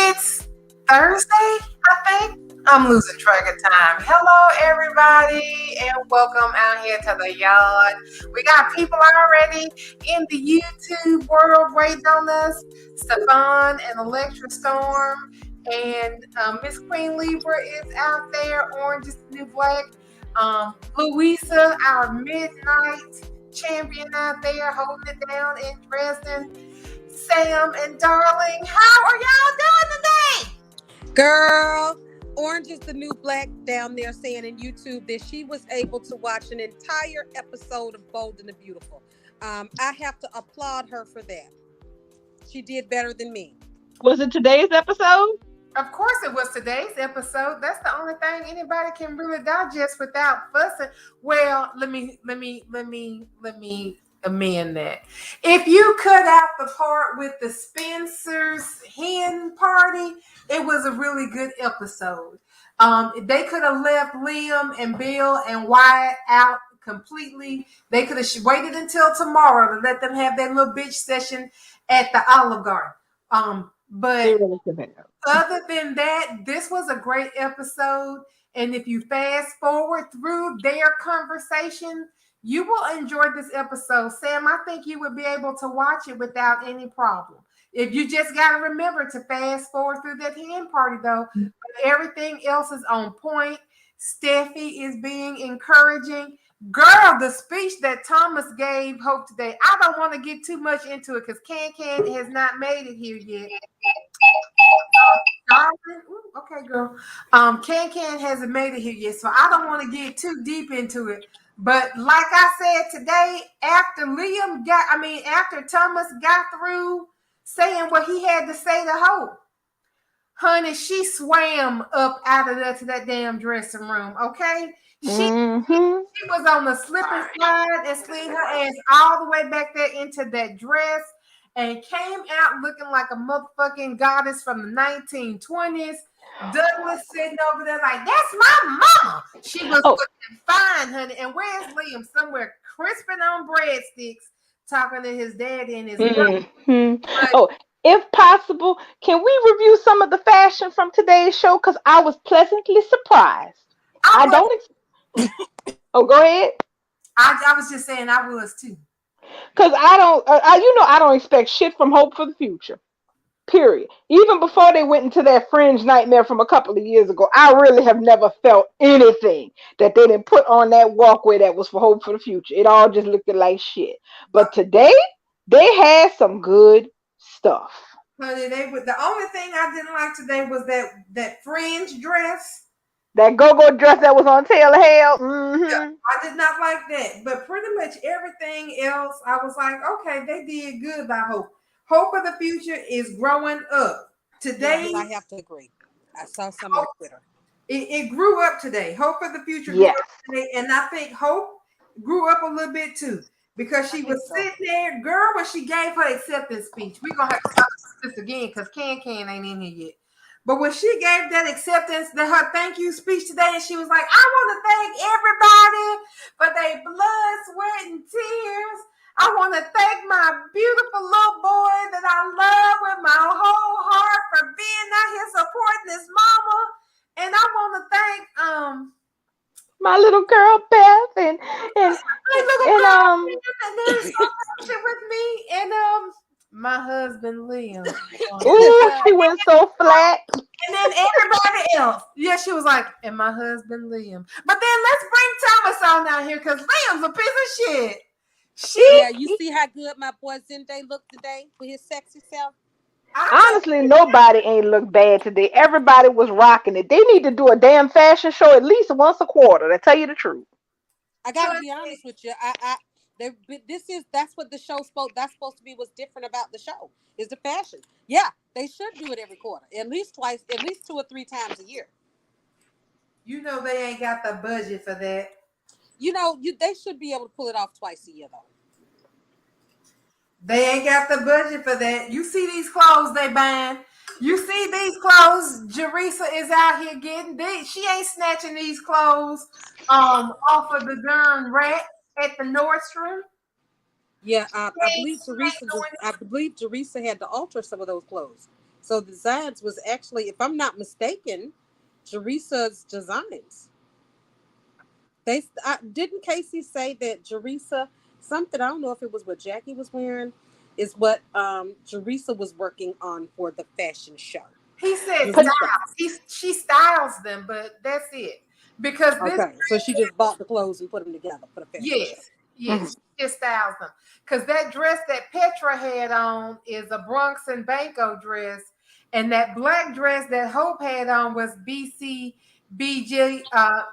It's Thursday, I think. I'm losing track of time. Hello, everybody, and welcome out here to the yard. We got people already in the YouTube world waiting on us. Stefan and Electra Storm, and Miss Queen Libra is out there. Orange is the new black. Louisa, our midnight champion out there, holding it down in Dresden. Sam and Darling, how are y'all doing today? Girl, Orange is the new black down there saying in YouTube that she was able to watch an entire episode of Bold and the Beautiful. I have to applaud her for that. She did better than me. Was it today's episode? Of course it was today's episode. That's the only thing anybody can really digest without fussing. Well, let me amend that. If you cut out the part with the Spencer's hen party, it was a really good episode. They could have left Liam and Bill and Wyatt out completely. They could have waited until tomorrow to let them have their little bitch session at the Olive Garden. But other than that, this was a great episode. And if you fast forward through their conversation, you will enjoy this episode. Sam, I think you would be able to watch it without any problem. If you just got to remember to fast forward through that hen party, though. But everything else is on point. Steffi is being encouraging. Girl, the speech that Thomas gave Hope today, I don't want to get too much into it because Can has not made it here yet. Okay, girl. Can hasn't made it here yet, so I don't want to get too deep into it. But like I said today, after Thomas got through saying what he had to say to Hope, honey, she swam up out of there to that damn dressing room, okay? She was on the slip and slide and slid her ass all the way back there into that dress and came out looking like a motherfucking goddess from the 1920s. Douglas sitting over there like, that's my mama. She was looking fine, honey. And where's Liam? Somewhere crisping on breadsticks, talking to his daddy and his brother. If possible, can we review some of the fashion from today's show? Because I was pleasantly surprised. Go ahead. I was just saying I was too. Because I don't expect shit from Hope for the future. Period. Even before they went into that fringe nightmare from a couple of years ago, I really have never felt anything that they didn't put on that walkway that was for Hope for the future. It all just looked like shit. But today, they had some good stuff. Honey, the only thing I didn't like today was that fringe dress. That go-go dress that was on Taylor Hale. Mm-hmm. Yeah, I did not like that. But pretty much everything else, I was like, okay, they did good by Hope. Hope of the future is growing up. Today, I have to agree. I saw some on Twitter. It grew up today. Hope of the future grew up today. And I think Hope grew up a little bit too. Because she was sitting there, girl, when she gave her acceptance speech. We're going to have to talk about this again because Can ain't in here yet. But when she gave that acceptance, her thank you speech today, and she was like, I want to thank everybody for their blood, sweat, and tears. I want to thank my beautiful little boy that I love with my whole heart for being out here supporting his mama. And I want to thank my little girl Beth and with me and my husband Liam. Ooh, she went so flat. And then everybody else. Yeah, she was like, and my husband Liam. But then let's bring Thomas on down here because Liam's a piece of shit. Yeah, you see how good my boy Zende looked today with his sexy self? Honestly, nobody ain't look bad today. Everybody was rocking it. They need to do a damn fashion show at least once a quarter, to tell you the truth. I gotta be honest with you. That's what the show that's supposed to be what's different about the show is the fashion. Yeah, they should do it every quarter, at least 2 or 3 times a year. You know they ain't got the budget for that. They should be able to pull it off twice a year though. They ain't got the budget for that. You see these clothes they buying. You see these clothes Jerisa is out here getting. She ain't snatching these clothes off of the darn rack at the Nordstrom. Yeah, I believe Teresa had to alter some of those clothes. So the designs was actually, if I'm not mistaken, Teresa's designs. Didn't Casey say that Teresa something, I don't know if it was what Jackie was wearing, is what Teresa was working on for the fashion show. He said But Teresa. styles. She styles them, but that's it. Because this, Okay, so she just bought the clothes and put them together for the fashion show. yes, mhm, yes, she just styles them. Because that dress that Petra had on is a Bronx and Banco dress, and that black dress that Hope had on was BCBG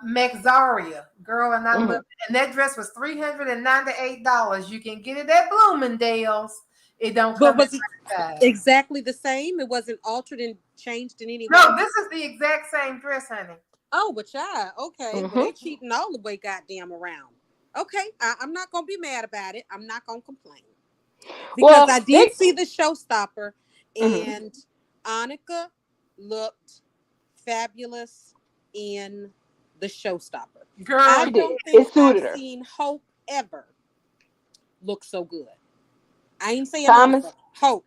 Maxaria. Girl, and I love mhm. it. And that dress was $398. You can get it at Bloomingdale's. It don't But come in was it my size. exactly the same? It wasn't altered and changed in any way? No, this is the exact same dress, honey. Oh, but yeah, okay. Well, Mhm. they cheating all the way goddamn around. Okay, I'm not gonna be mad about it. I'm not gonna complain because Well, I they. did see the showstopper, Mhm. and Annika looked fabulous in the showstopper. Girl, I She don't did. think It I've suited her. seen Hope ever look so good. I ain't saying Thomas Annika. Hope.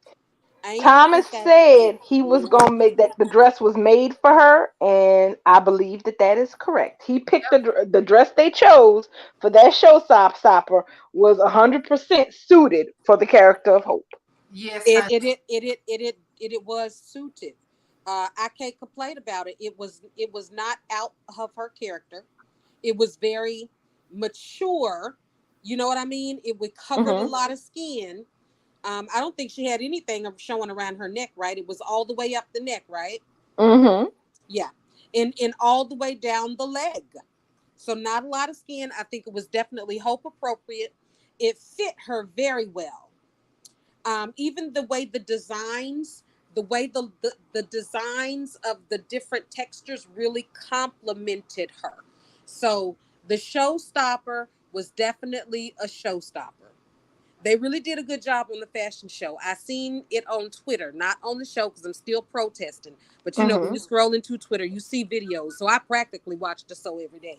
I ain't Thomas think I've seen. said he was gonna make that the dress was made for her, and I believe that that is correct. He picked the dress they chose for that showstopper was 100% suited for the character of Hope. yes, It honey. it it it it it it, it was suited. I can't complain about it. It was not out of her character. It was very mature. You know what I mean? It would covered a Mhm. lot of skin. I don't think she had anything showing around her neck, right? It was all the way up the neck, right? Mhm. Yeah, and all the way down the leg. So not a lot of skin. I think it was definitely hope appropriate. It fit her very well. Even the way the designs of the different textures really complemented her. So the showstopper was definitely a showstopper. They really did a good job on the fashion show. I seen it on Twitter, not on the show because I'm still protesting. But you know, when Mhm. you scroll into Twitter, you see videos. So I practically watch the show every day.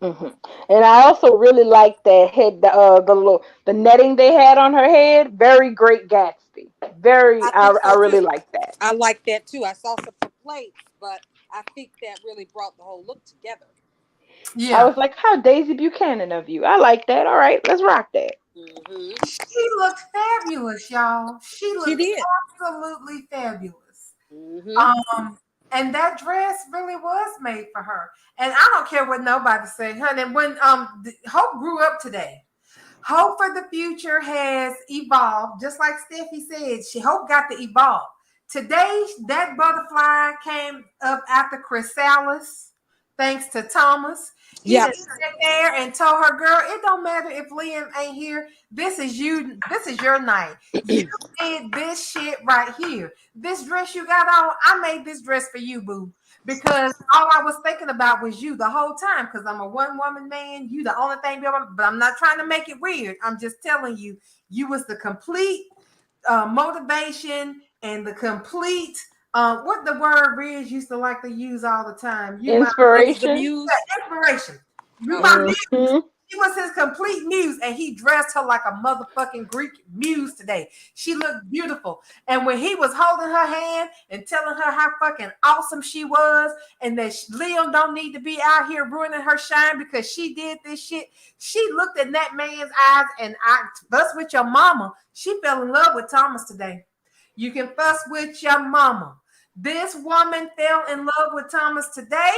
Mhm. And I also really like that head, the netting they had on her head. Very Great Gatsby. Very, I think I so too. really like that. I like that too. I saw some complaints, but I think that really brought the whole look together. I Yeah. was like, how Daisy Buchanan of you. I like that. All right, let's rock that. Hmm. She looked fabulous, y'all. She She looked did. absolutely fabulous. Hmm. And that dress really was made for her. And I don't care what nobody say, honey. When Hope grew up today, Hope for the future has evolved, just like Steffi said. She Hope got to evolve. Today, that butterfly came up after Chrysalis, thanks to Thomas. He Yep. didn't sit there and told her, "Girl, it don't matter if Liam ain't here. This is you. This is your night. You did this shit right here. This dress you got on, I made this dress for you, boo." Because all I was thinking about was you the whole time. Because I'm a one woman man. You the only thing, but I'm not trying to make it weird. I'm just telling you, you was the complete motivation and the complete what the word Riz used to like to use all the time. You my It was the Inspiration. muse. inspiration. You my Okay. muse. Hmm. She was his complete muse, and he dressed her like a motherfucking Greek muse today. She looked beautiful. And when he was holding her hand and telling her how fucking awesome she was, and that Liam don't need to be out here ruining her shine because she did this shit, she looked in that man's eyes, and I fuss with your mama. She fell in love with Thomas today. You can fuss with your mama. This woman fell in love with Thomas today,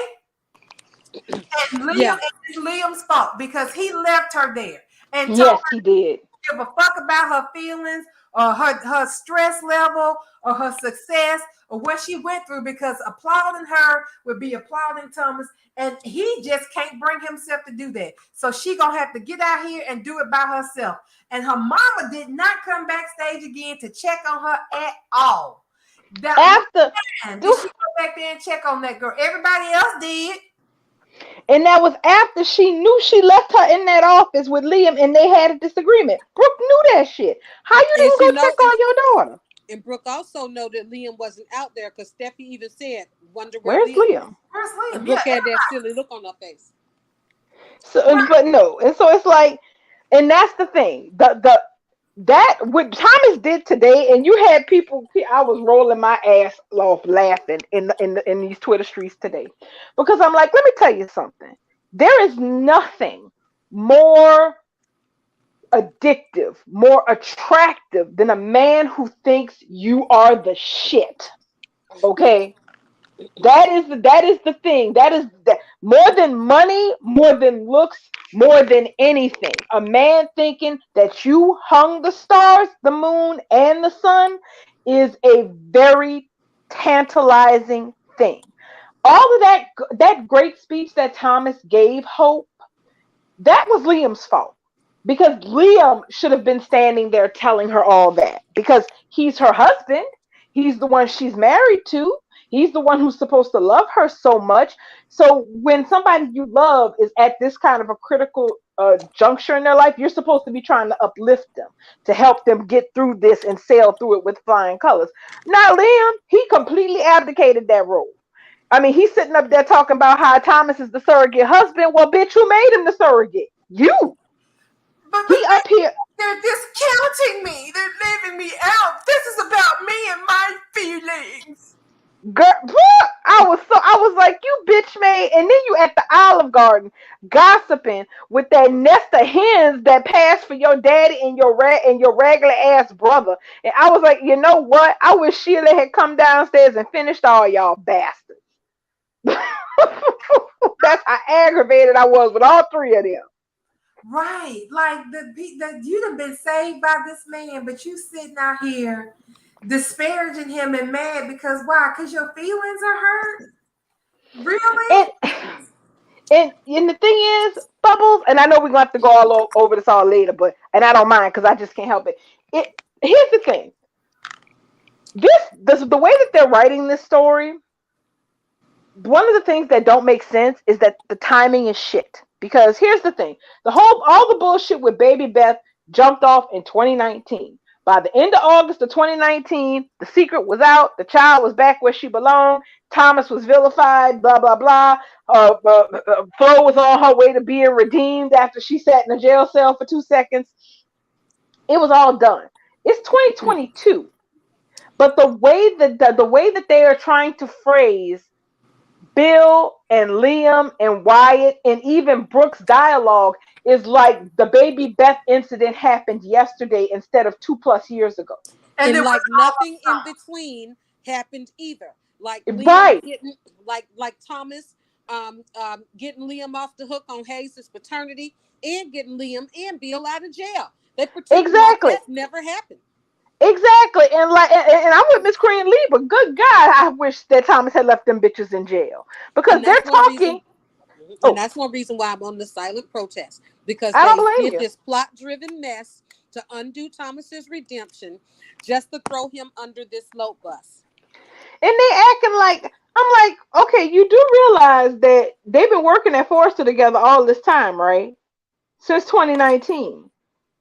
and Yeah. Liam's fault because he left her there and told Yes, he did. give a fuck about her feelings or her stress level or her success or what she went through, because applauding her would be applauding Thomas, and he just can't bring himself to do that. So she gonna have to get out here and do it by herself. And her mama did not come backstage again to check on her at all. That one After, time did she go back there and check on that girl? Everybody else did. and that was after she knew she left her in that office with Liam and they had a disagreement. Brooke knew that shit. How you And didn't she go know check on your daughter? and Brooke also know that Liam wasn't out there because Steffi even said, "Wonder where Where's Liam is." Liam? Where's And Liam? Yeah, Brooke had that silly look on her face. So, but no, and so it's like, and that's the thing. The that what Thomas did today, and you had people. I was rolling my ass off laughing in these Twitter streets today, because I'm like, let me tell you something. There is nothing more addictive, more attractive than a man who thinks you are the shit. Okay, that is the thing. That is that more than money, more than looks, more than anything. A man thinking that you hung the stars, the moon, and the sun is a very tantalizing thing. All of that great speech that Thomas gave Hope, that was Liam's fault. Because Liam should have been standing there telling her all that. Because he's her husband. He's the one she's married to. He's the one who's supposed to love her so much. So when somebody you love is at this kind of a critical juncture in their life, you're supposed to be trying to uplift them, to help them get through this and sail through it with flying colors. Now, Liam, he completely abdicated that role. I mean, he's sitting up there talking about how Thomas is the surrogate husband. Well, bitch, who made him the surrogate? You. But He up here, they're discounting me. They're leaving me out. This is about me and my feelings. girl. I was like, you bitch made, and then you at the Olive Garden gossiping with that nest of hens that passed for your daddy and your regular ass brother. And I was like, you know what? I wish Sheila had come downstairs and finished all y'all bastards. That's how aggravated I was with all three of them. Right. Like you'd have been saved by this man, but you sitting out here disparaging him and mad because why? Because your feelings are hurt? And Really? and the thing is, Bubbles, and I know we're gonna have to go over this all later, but and I don't mind because I just can't help it. It Here's the thing. This the way that they're writing this story, one of the things that don't make sense is that the timing is shit. Because here's the thing: all the bullshit with Baby Beth jumped off in 2019. By the end of August of 2019, the secret was out. The child was back where she belonged. Thomas was vilified. Blah blah blah. Flo was on her way to being redeemed after she sat in a jail cell for 2 seconds. It was all done. It's 2022, but the way that they are trying to phrase Bill and Liam and Wyatt and even Brooke's dialogue is like the Baby Beth incident happened yesterday instead of 2+ years ago. And it And was like all nothing a in song. between happened either. Like Liam Right, getting like Thomas getting Liam off the hook on Hayes' paternity and getting Liam and Bill out of jail. They pretending like exactly, that never happened. exactly. And I'm with Miss Korean Lee, but good God, I wish that Thomas had left them bitches in jail because And they're that's one talking. reason and Oh, that's one reason why I'm on the silent protest because I don't they blame did you. this plot driven mess to undo Thomas's redemption just to throw him under this load bus. And they acting like, I'm like, okay, you do realize that they've been working at Forrester together all this time, right? Since 2019.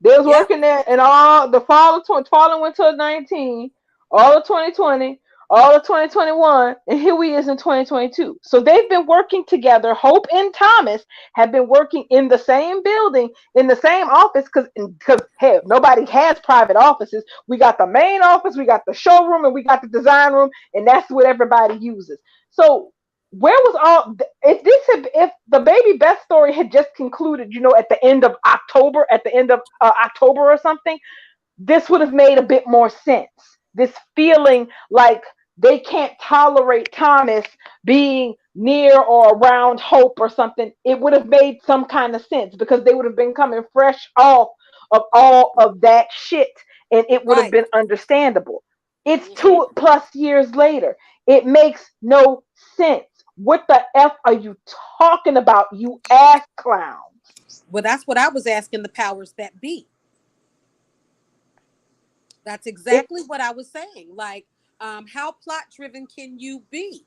They was Yeah, working there in all the fall and winter of 19, all of 2020, all of 2021, and here we is in 2022. So they've been working together. Hope and Thomas have been working in the same building, in the same office, because hey, nobody has private offices. We got the main office, we got the showroom, and we got the design room, and that's what everybody uses. So where was all if the Baby Beth story had just concluded, at the end of October, at the end of October or something, this would have made a bit more sense. This feeling like they can't tolerate Thomas being near or around Hope or something, it would have made some kind of sense because they would have been coming fresh off of all of that shit, and it would have right. been understandable. It's Hmm. 2+ years later. It makes no sense. What the F are you talking about, you ass clowns? Well, that's what I was asking the powers that be. That's It exactly what I was saying. Like, how plot driven can you be?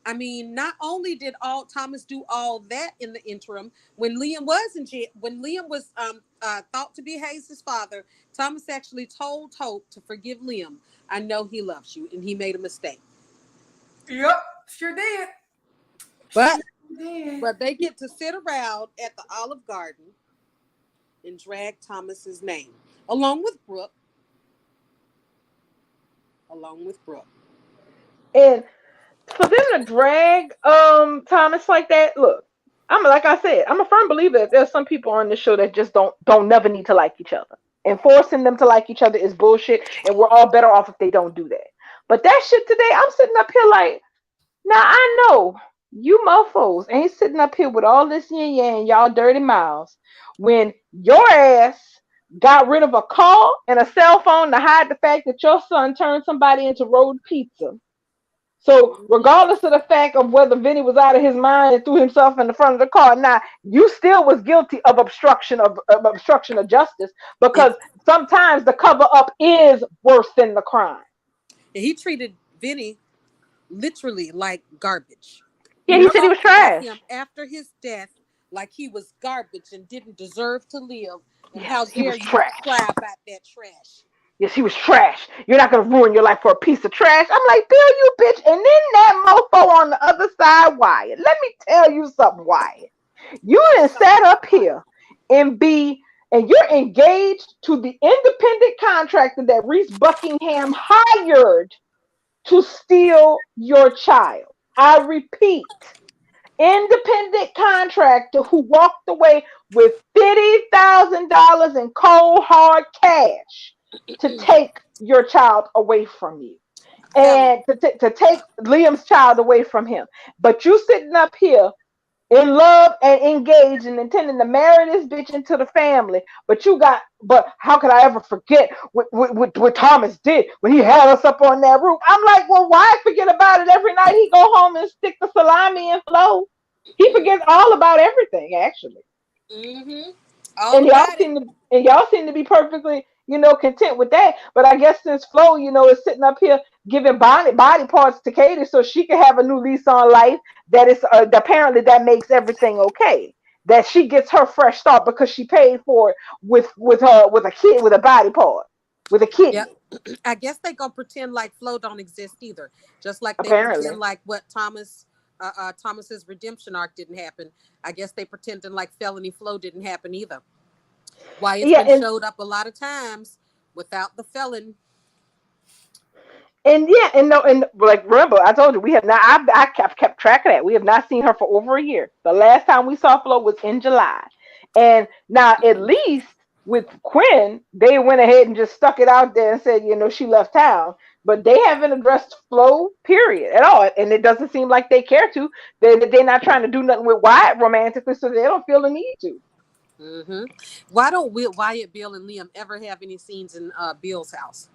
I mean, not only did all Thomas do all that in the interim, when Liam was in jail, when Liam was thought to be Hayes' father, Thomas actually told Hope to forgive Liam. I know he loves you, and he made a mistake. Yep, sure did. But Sure did. but they get to sit around at the Olive Garden and drag Thomas's name. along with Brooke. Along with Brooke. And for them to drag Thomas like that, look, I'm like I said, I'm a firm believer that there's some people on this show that just don't never need to like each other. And forcing them to like each other is bullshit, and we're all better off if they don't do that. But that shit today, I'm sitting up here like, now I know you mofos ain't sitting up here with all this yin yang, y'all dirty mouths, when your ass got rid of a car and a cell phone to hide the fact that your son turned somebody into road pizza. So Mhm. regardless of the fact of whether Vinny was out of his mind and threw himself in the front of the car, now you still was guilty of obstruction of justice, Yeah. because sometimes the cover up is worse than the crime. And he treated Vinny literally like garbage. Yeah, He he Yep. said he was talked about him trash. after his death like he was garbage and didn't deserve to live. And how Yes, he dare was you cry trash. about that trash? Yes, he was trash. You're not gonna ruin your life for a piece of trash. I'm like, Bill, you bitch. And then that mofo on the other side, Wyatt. Let me tell you something, Wyatt. You Tell me done something, sat up Wyatt. here and and you're engaged to the independent contractor that Reese Buckingham hired to steal your child. I repeat, independent contractor who walked away with $50,000 in cold hard cash to take your child away from you, Felon. and to take Liam's child away from him. But you sitting up here in love and engaged and intending to marry this bitch into the family. But how could I ever forget what Thomas did when he had us up on that roof? I'm like, well, why forget about it every night he go home and stick the salami and flow? He forgets all about everything, actually. Mm-hmm. All and y'all about it. seem to and y'all seem to be perfectly, content with that. But I guess since Flo, is sitting up here giving body parts to Katie so she can have a new lease on life, that is apparently that makes everything okay. That she gets her fresh start because she paid for it with a kid with a body part, with a Yep. kidney, I guess they gonna pretend like flow don't exist either. Just like they apparently. pretend like what Thomas's redemption arc didn't happen. I guess they pretending like felony flow didn't happen either. Why it's Yeah, been showed up a lot of times without the felon. and no, and like, remember, I told you we have not. I kept track of that. We have not seen her for over a year. The last time we saw Flo was in July, and now at least with Quinn, they went ahead and just stuck it out there and said, she left town. But they haven't addressed Flo, period, at all, and it doesn't seem like they care to. They're not trying to do nothing with Wyatt romantically, so they don't feel the need to. Mm-hmm. Why don't Wyatt, Bill, and Liam ever have any scenes in Bill's house?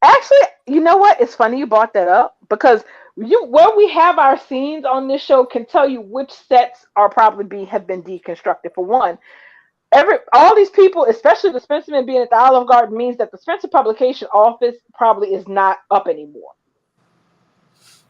Actually, you know what? It's funny you brought that up, because where we have our scenes on this show can tell you which sets are probably have been deconstructed. For one, all these people, especially the Spencerman being at the Olive Garden, means that the Spencer publication office probably is not up anymore.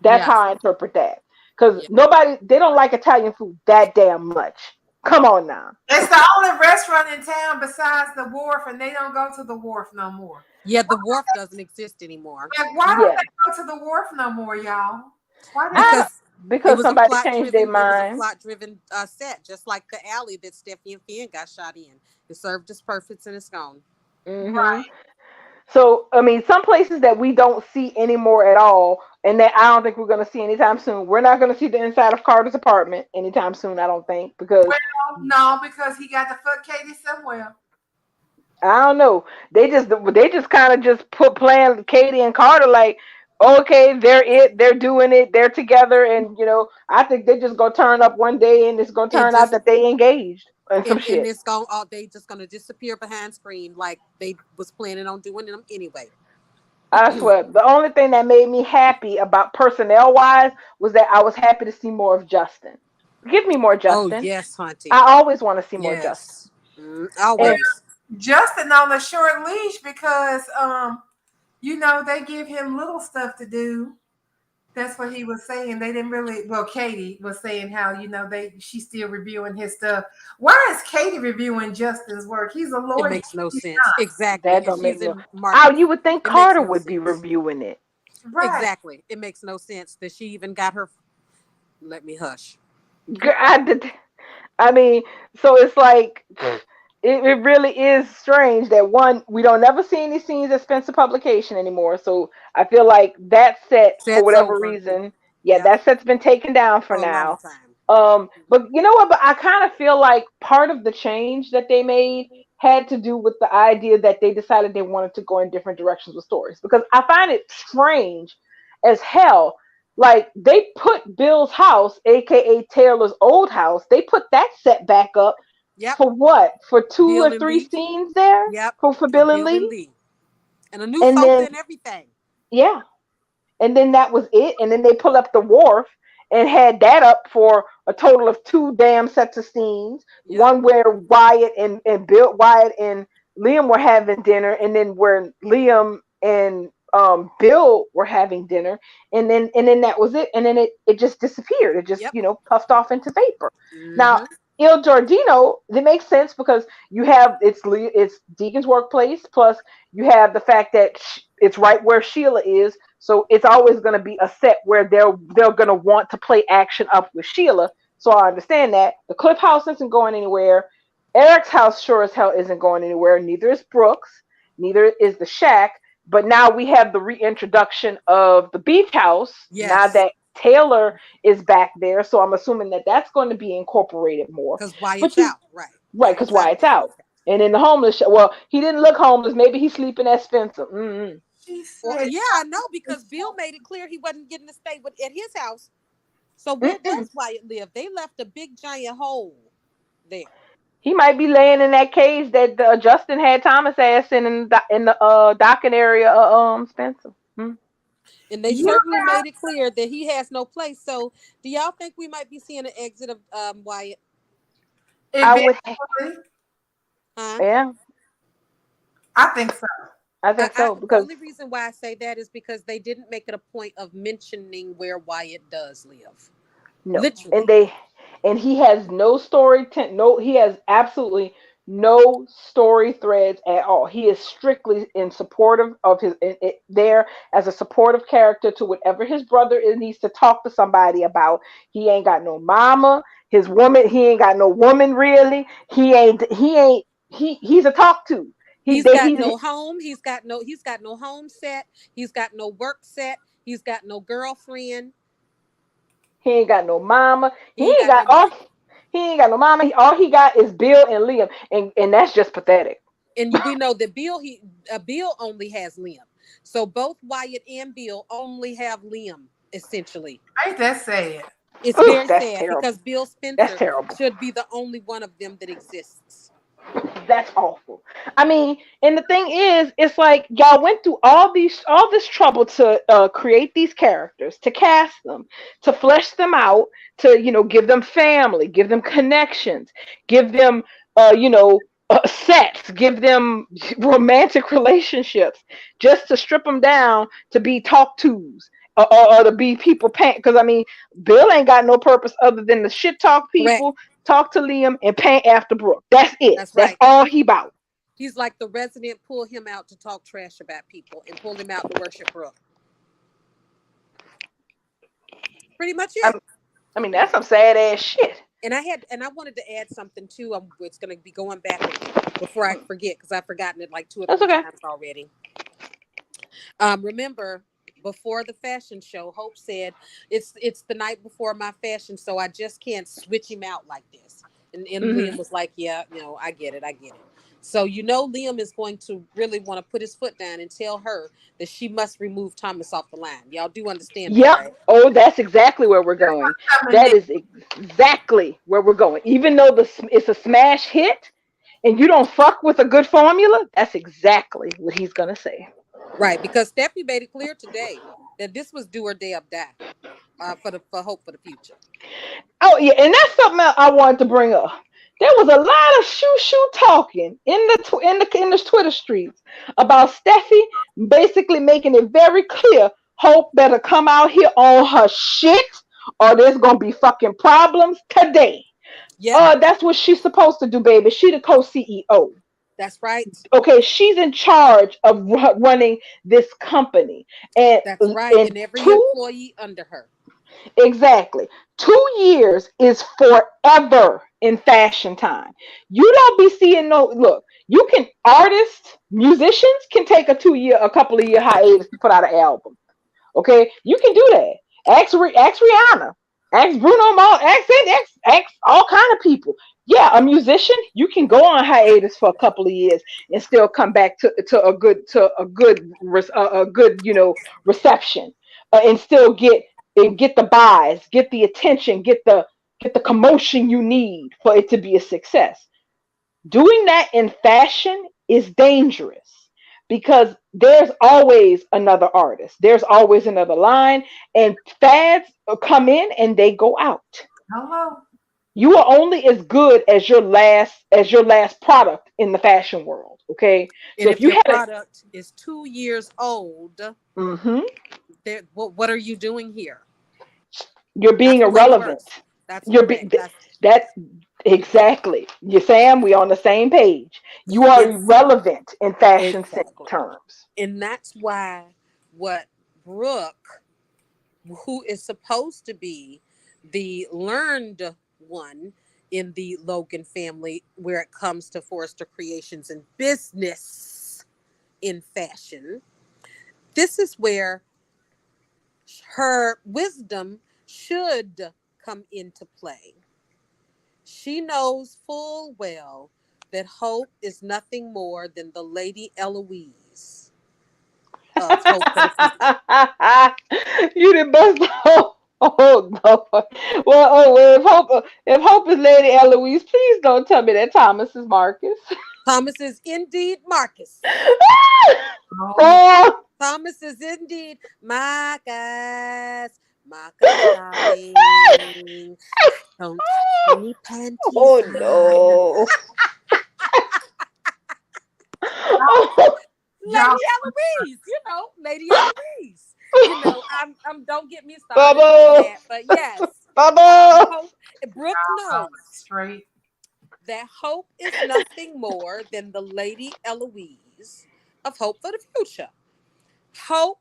That's Yeah. how I interpret that. Because Yeah. they don't like Italian food that damn much. Come on now. It's the only restaurant in town besides the wharf, and they don't go to the wharf no more. Yeah. The wharf doesn't exist anymore Like, why don't Yeah. they go to the wharf no more, y'all? Why did I they? don't, because because somebody changed their it was a mind. plot driven set, just like the alley that Stephanie and Finn got shot in. It served its purpose and it's gone. Hmm. So, I mean, some places that we don't see anymore at all, and that I don't think we're going to see anytime soon. We're not going to see the inside of Carter's apartment anytime soon, I don't think, because Well, no, because he got to fuck Katie somewhere. I don't know. They just kind of just put playing Katie and Carter like, okay, they're doing it, they're together, and I think they're just gonna turn up one day and it's gonna And turn out just that they engaged and some and shit. it's gone. All they just gonna disappear behind screen like they was planning on doing them anyway. I swear, the only thing that made me happy about personnel wise was that I was happy to see more of Justin. Give me more Oh Justin. yes, Hunty. I always want to see more Justin. Yes. And Well, Always. Justin on a short leash because they give him little stuff to do. That's what he was saying. They didn't really. Well, Katie was saying how she's still reviewing his stuff. Why is Katie reviewing Justin's work? He's a It lawyer. makes no He's sense. Exactly. that And don't make she's no. in Oh, marketing. you would think It makes Carter no would be sense. reviewing it. not. Right. Exactly. It makes no sense that she even got her. Let me hush. I mean, so it's like it really is strange that one, we don't never see any scenes at Spencer Publication anymore. So I feel like that set, for Set's whatever over. reason, yeah, Yep, that set's been taken down for for a long now. time. But you know what? But I kind of feel like part of the change that they made had to do with the idea that they decided they wanted to go in different directions with stories. Because I find it strange as hell. Like they put Bill's house, aka Taylor's old house, they put that set back up Yep, for what? For two Bill or and three Lee. scenes there Yep, for for Bill and Bill and Lee, Lee, and a new and sofa then and everything. yeah, and then that was it. And then they pull up the wharf and had that up for a total of two damn sets of scenes. Yep, One where Wyatt and Liam were having dinner, and then where Liam and Bill were having dinner, and then that was it. And then it just disappeared. It just yep. puffed off into vapor. Now Mm-hmm. Il Giardino, it makes sense because you have it's Deacon's workplace, plus you have the fact that it's right where Sheila is, so it's always going to be a set where they're going to want to play action up with Sheila. So I understand that the Cliff House isn't going anywhere. Eric's house sure as hell isn't going anywhere. Neither is Brooks. Neither is the Shack. But now we have the reintroduction of the Beach House. Now Yes, that Taylor is back there, so I'm assuming that that's going to be incorporated more. because But Wyatt's you out. Right, right, because Wyatt's out of Wyatt's that out. beach house. And in the well, he didn't look homeless. Maybe he's sleeping at Spencer. She Well, said, yeah, I know because Bill made it clear he wasn't getting to stay at his house. So where Mm-mm. does Wyatt live? They left a big giant hole there, He might be laying in that cage that Justin had Thomas ass in the docking area of Spencer. Hmm. and they "You certainly made it clear that he has no place. So, do y'all think we might be seeing an exit of Wyatt? I would, eventually." Huh? yeah, I think so. I think so The because only reason why I say that is because they didn't make it a point of mentioning where Wyatt does live. no, and Literally, he has no story. No, he has absolutely no story threads at all. He is strictly in supportive of there as a supportive character to whatever his brother needs to talk to somebody about. He ain't got no mama. His woman. He ain't got no woman really. He ain't. He ain't. He's a talk to. he's got He no home. He's got no home set. He's got no work set. He's got no girlfriend. He ain't got no mama. He ain't got no nothing. He ain't got no mama. All he got is Bill and Liam, and that's just pathetic. And we know that Bill only has Liam. So both Wyatt and Bill only have Liam essentially. Ain't that sad? It's Ooh, very that's sad terrible. because Bill That's Spencer terrible. should be the only one of them that exists. That's awful. I mean, and the thing is, it's like y'all went through all this trouble to create these characters, to cast them, to flesh them out, to give them family, give them connections, give them sets, give them romantic relationships, just to strip them down to be talk tos. Or to be people pant, because I mean, Bill ain't got no purpose other than to shit talk Correct. people, talk to Liam, and paint after Brooke. That's it. That's That's right. all he about. He's like the resident pull him out to talk trash about people and pull him out to worship Brooke. Pretty much I, it. I mean, that's some sad ass shit. And I wanted to add something too. It's going to be going backwards before I forget because I've forgotten it like two or That's three okay. times already. Remember before the fashion show, Hope said it's the night before my fashion show. I just can't switch him out like this. And Hmm. Liam was like, yeah, I get it, I get it. So Liam is going to really want to put his foot down and tell her that she must remove Thomas off the line. Y'all do understand that, Yep. right? Oh, that's exactly where we're going. Coming That next. is exactly where we're going. Even though it's a smash hit, and you don't fuck with a good formula, that's exactly what he's gonna say. Right, because Steffi made it clear today that this was do or dare die for Hope for the future. Oh yeah, and that's something else I wanted to bring up. There was a lot of shoo talking in the Twitter streets about Steffi basically making it very clear Hope better come out here on her shit or there's gonna be fucking problems today. Yep, That's what she's supposed to do, baby. She the co-CEO. that's right. Okay, she's in charge of running this company, and That's right. and And every two employee under her. Exactly. 2 years is forever in fashion time. You don't be seeing no look. You can artists, musicians can take a couple of year hiatus to put out an album. Okay, you can do that. Ask Rihanna, ask Bruno Mars, ask all kind of people. Yeah, a musician, you can go on hiatus for a couple of years and still come back to a good reception, and still get the buys, get the attention, get the commotion you need for it to be a success. Doing that in fashion is dangerous because there's always another artist, there's always another line, and fads come in and they go out. Hello. You are only as good as your last product in the fashion world. Okay, so And if if you your had a product is 2 years old, mhm, what are you doing here? you're being That's the way it irrelevant. works. That's You're correct. be, That's that exactly. You Sam, we on the same page. You are it's irrelevant in fashion exactly. terms. And that's why what Brooke, who is supposed to be the learned one in the Logan family where it comes to Forrester Creations and business in fashion, this is where her wisdom should come into play. She knows full well that Hope is nothing more than the Lady Eloise of Hope for the Future. You did bust the oh no. Well, if Hope is Lady Eloise, please don't tell me that Thomas is Marcus. Thomas is indeed Marcus. Oh, Oh, Thomas is indeed Marcus. Marcus, darling. Don't touch any panties, oh hon. no. y'all, Lady y'all, Eloise, Lady Eloise. Don't get me started on Bubble, that. But yes, bubble. Hope, Brooke y'all knows straight. that Hope is nothing more than the Lady Eloise of Hope for the Future. Hope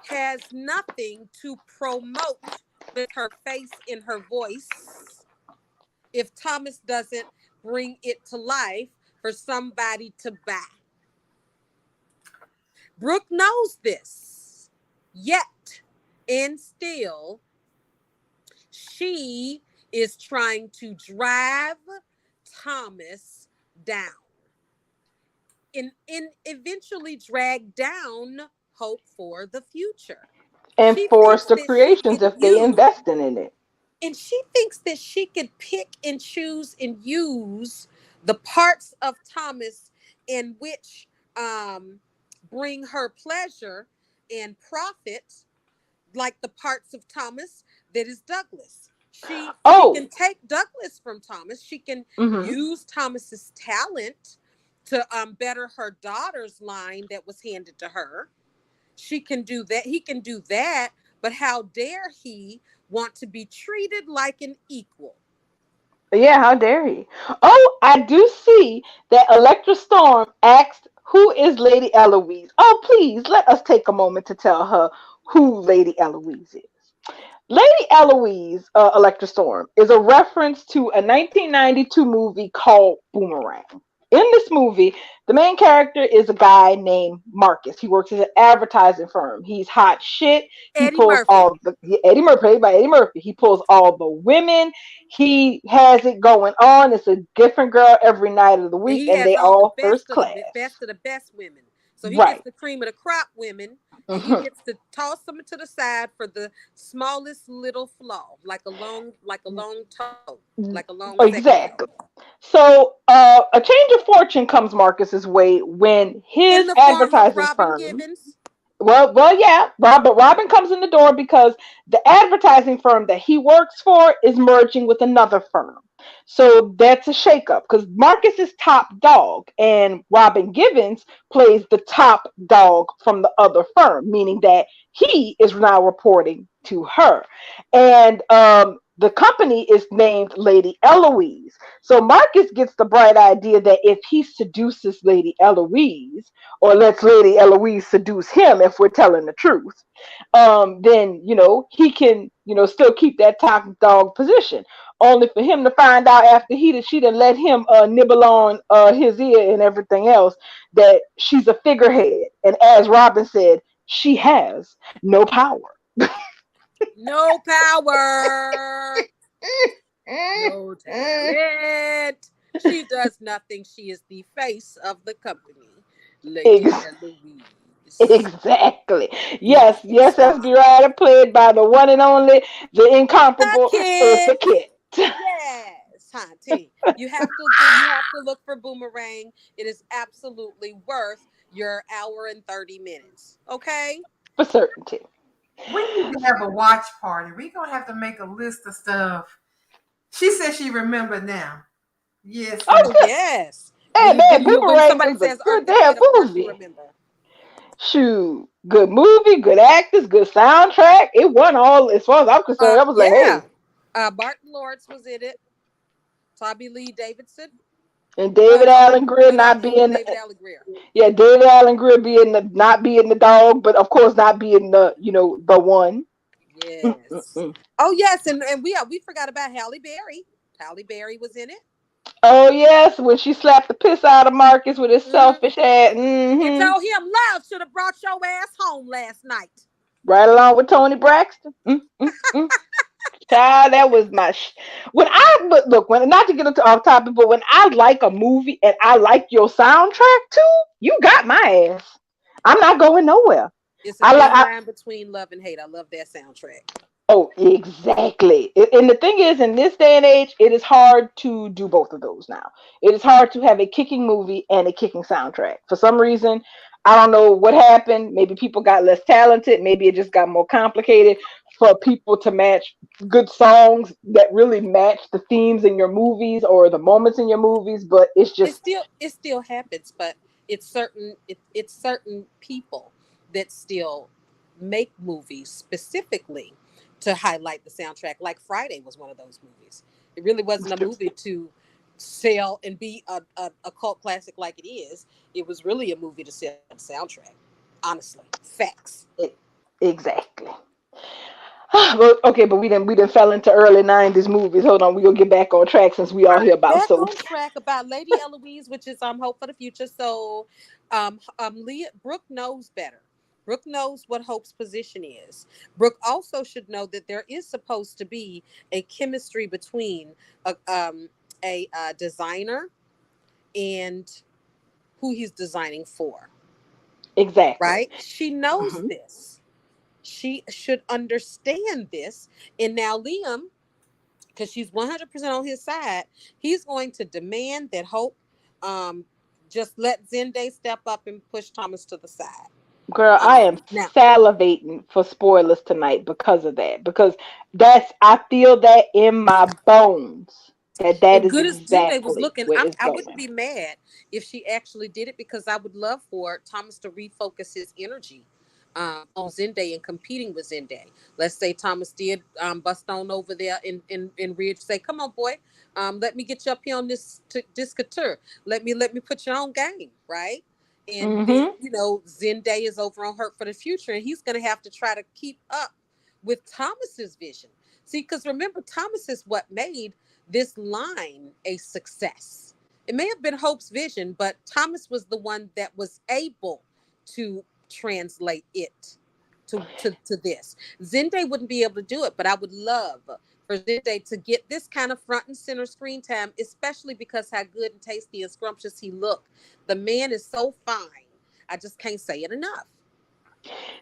has nothing to promote with her face and her voice if Thomas doesn't bring it to life for somebody to buy. Brooke knows this, yet and still, she is trying to drive Thomas down and eventually drag down Hope for the Future. And She force thinks the that she creations can if they use investing in it. and she thinks that she could pick and choose and use the parts of Thomas in which bring her pleasure and profit, like the parts of Thomas that is Douglas. She Oh, can take Douglas from Thomas. She can hmm, use Thomas's talent to better her daughter's line that was handed to her. She can do that. He can do that. But how dare he want to be treated like an equal? yeah, how dare he? Oh, I do see that Electra Storm asked, "Who is Lady Eloise?" Oh, please let us take a moment to tell her who Lady Eloise is. Lady Eloise, Electra Storm, is a reference to a 1992 movie called Boomerang. In this movie, the main character is a guy named Marcus. He works at an advertising firm. He's hot shit. He Eddie pulls Murphy. all the Eddie Murphy, played by Eddie Murphy. He pulls all the women. He has it going on. It's a different girl every night of the And week, he and has they all the all best first of the class. best of the best women. So he gets Right. the cream of the crop women, and he Hmm. gets to toss them to the side for the smallest little flaw, like a long toe, like a long second toe. Exactly. So a change of fortune comes Marcus's way when In his the form of advertising Robin firm. Givens. Yeah, Robin comes in the door because the advertising firm that he works for is merging with another firm. So that's a shakeup because Marcus is top dog and Robin Givens plays the top dog from the other firm, meaning that he is now reporting to her. And the company is named Lady Eloise. So Marcus gets the bright idea that if he seduces Lady Eloise, or lets Lady Eloise seduce him, if we're telling the truth, then he can still keep that top dog position. Only for him to find out after she done let him nibble on his ear and everything else that she's a figurehead, and as Robin said, she has no power. No power, no talent. She does nothing. She is the face of the company, Lady Ex- Eloise. exactly. Yes, Yes, yes, God. SB Rider, played by the one and only, the The incomparable kid. Eartha Kitt. Yes, Hunty. You have to look for Boomerang. It is absolutely worth your hour and 30 minutes. Okay? For certainty. We need to have a watch party. We're gonna have to make a list of stuff. She said she remembered now. Yes, Oh, Oh and yeah. yes. Hey, man, When Boomerang somebody is a says good Eartha damn Kid, of course you movie. remember. Shoot, good movie, good actors, good soundtrack. It won all, as far as I'm concerned. I was like, Yeah. hey, Martin Lawrence was in it. Tommy Lee Davidson. and David Allen Greer not being, David Allen Greer. yeah, David Allen Greer being the not being the dog, but of course not being the the one. Yes. Mm-mm-mm. Oh yes, and we forgot about Halle Berry. Halle Berry was in it. Oh yes, when she slapped the piss out of Marcus with his Hmm. selfish head. And Mm-hmm. told him love should have brought your ass home last night. Right along with Tony Braxton. Mm-mm-mm. Child, that was my when I but look when not to get into off topic, but when I like a movie and I like your soundtrack too, you got my ass. I'm not going nowhere. It's a I like thin line between love and hate. I love that soundtrack. oh, exactly. And the thing is, in this day and age, it is hard to do both of those now. It is hard to have a kicking movie and a kicking soundtrack. For some reason, I don't know what happened. Maybe people got less talented. Maybe it just got more complicated for people to match good songs that really match the themes in your movies or the moments in your movies. But it's just It still happens, but it's certain people that still make movies specifically to highlight the soundtrack. Like Friday was one of those movies. It really wasn't a movie to sell and be a cult classic like it is. It was really a movie to sell the soundtrack. Honestly, facts. exactly. Well, okay, but we didn't fell into early 90s movies. Hold on, we gonna get back on track since we all Right here about back soaps. on track about Lady Eloise, which is Hope for the Future. So Leah Brooke knows better. Brooke knows what Hope's position is. Brooke also should know that there is supposed to be a chemistry between a designer and who he's designing for. Exactly. Right? She knows Mhm. this. She should understand this. And now Liam, because she's 100% on his side, he's going to demand that Hope um, just let Zende step up and push Thomas to the side. Girl, I am Now, salivating for spoilers tonight because of that. Because I feel that in my bones that and is good as Zende was exactly looking, where I, it's I wouldn't going. be mad if she actually did it because I would love for Thomas to refocus his energy on Zende and competing with Zende. Let's say Thomas did bust on over there in Ridge, say, "Come on, boy, let me get you up here on this couture. Let me put you on game, right?" And then Hmm. Zende is over on Hurt for the Future, and he's going to have to try to keep up with Thomas's vision. See, because remember, Thomas is what made this line a success. It may have been Hope's vision, but Thomas was the one that was able to translate it to this. Zende wouldn't be able to do it, but I would love for Zende to get this kind of front and center screen time, especially because how good and tasty and scrumptious he looked. The man is so fine. I just can't say it enough.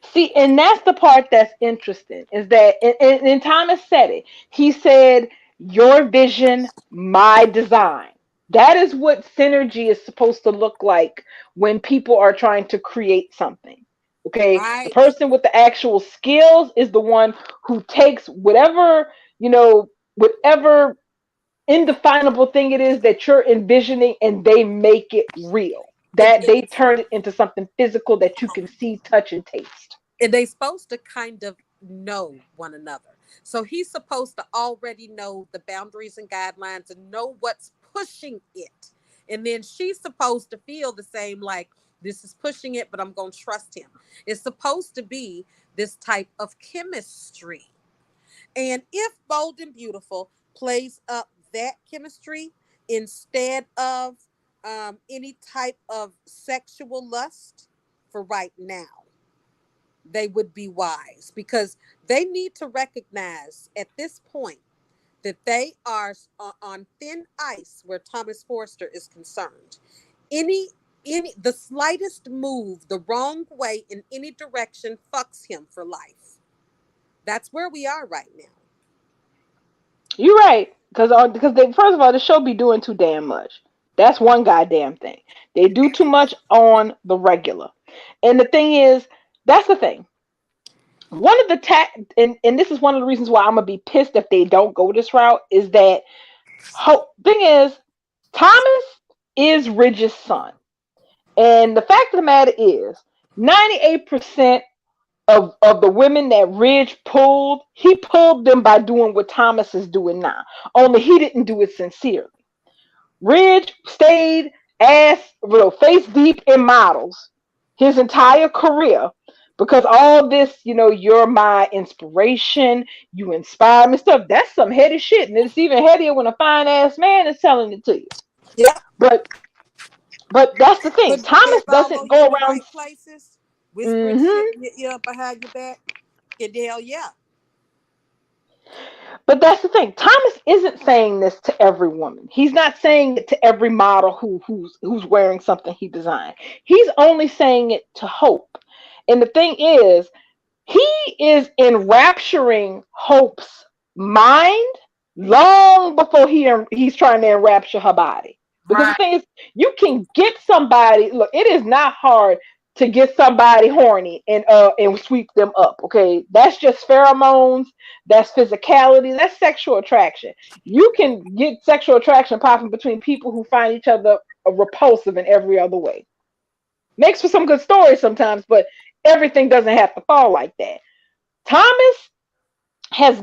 See, and that's the part that's interesting is that, and Thomas said it. He said, "Your vision, my design." That is what synergy is supposed to look like when people are trying to create something. Okay, the Right. person with the actual skills is the one who takes whatever indefinable thing it is that you're envisioning, and they make it real. And, That and they turn it into something physical that you can see, touch, and taste. and they supposed to kind of know one another. So he's supposed to already know the boundaries and guidelines and know what's pushing it. And then she's supposed to feel the same, like, this is pushing it, but I'm going to trust him. It's supposed to be this type of chemistry. And if Bold and Beautiful plays up that chemistry instead of any type of sexual lust for right now, they would be wise, because they need to recognize at this point that they are on thin ice where Thomas Forster is concerned. Any the slightest move the wrong way in any direction fucks him for life. That's where we are right now. You're right, because they, first of all, the show be doing too damn much. That's one goddamn thing. They do too much on the regular, and the thing is, that's the thing. One of the and this is one of the reasons why I'm gonna be pissed if they don't go this route, is that thing is, Thomas is Ridge's son, and the fact of the matter is, 98% of the women that Ridge pulled, he pulled them by doing what Thomas is doing now. Only he didn't do it sincerely. Ridge stayed face deep in models his entire career because all this, you're my inspiration, you inspire me stuff. That's some heady shit, and it's even headier when a fine ass man is telling it to you. Yeah. But that's the thing. Put Thomas that ball doesn't on you go in the around. right places, whispering shit Mhm. in your ear behind your back. And hell yeah. But that's the thing. Thomas isn't saying this to every woman. He's not saying it to every model who's wearing something he designed. He's only saying it to Hope. And the thing is, he is enrapturing Hope's mind long before he's trying to enrapture her body. Because the Right. thing is, you can get somebody. Look, it is not hard to get somebody horny and sweep them up. Okay, that's just pheromones. That's physicality. That's sexual attraction. You can get sexual attraction popping between people who find each other repulsive in every other way. Makes for some good stories sometimes, but everything doesn't have to fall like that. Thomas has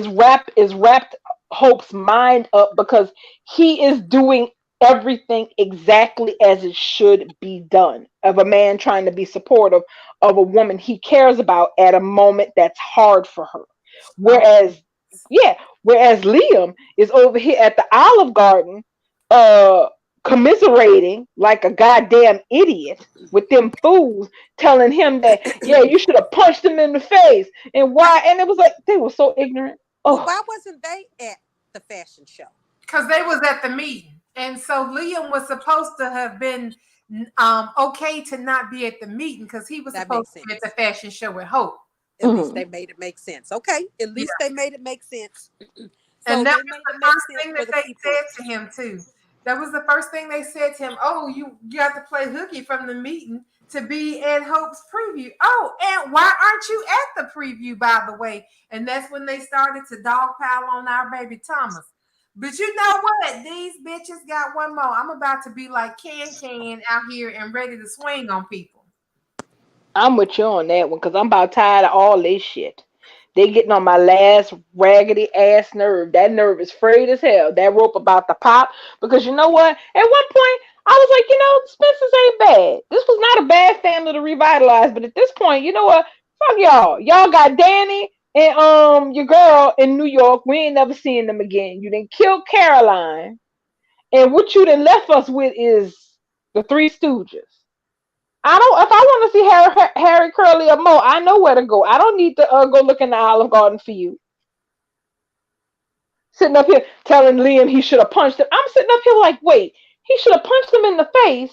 wrapped Hope's mind up because he is doing everything exactly as it should be done, of a man trying to be supportive of a woman he cares about at a moment that's hard for her. Oh, Whereas, yeah, whereas Liam is over here at the Olive Garden, uh, commiserating like a goddamn idiot with them fools, telling him that, yeah, you should have punched him in the face, and why, and it was like they were so ignorant. Well, Oh, why wasn't they at the fashion show? because they was at the meeting, and so Liam was supposed to have been okay to not be at the meeting because he was That supposed makes to be at the sense. fashion show with Hope. At least mhm. they made it make sense. Okay. At Yeah. least they made it make sense. And So that they was made the it make first sense thing for that the they people. said to him too. That was the first thing they said to him. Oh, you have to play hooky from the meeting to be at Hope's preview. Oh, and why aren't you at the preview, by the way? And that's when they started to dogpile on our baby Thomas. But you know what? These bitches got one more. I'm about to be like Can out here and ready to swing on people. I'm with you on that one because I'm about tired of all this shit. They getting on my last raggedy ass nerve. That nerve is frayed as hell. That rope about to pop. Because you know what? At one point, I was like, Spencer's ain't bad. This was not a bad family to revitalize. But at this point, you know what? Fuck y'all. Y'all got Danny and your girl in New York. We ain't never seeing them again. You done killed Caroline. And what you done left us with is the Three Stooges. I don't. If I want to see Harry, Curly, or Mo, I know where to go. I don't need to go look in the Olive Garden for you. Sitting up here telling Liam he should have punched him. I'm sitting up here like, wait, he should have punched him in the face.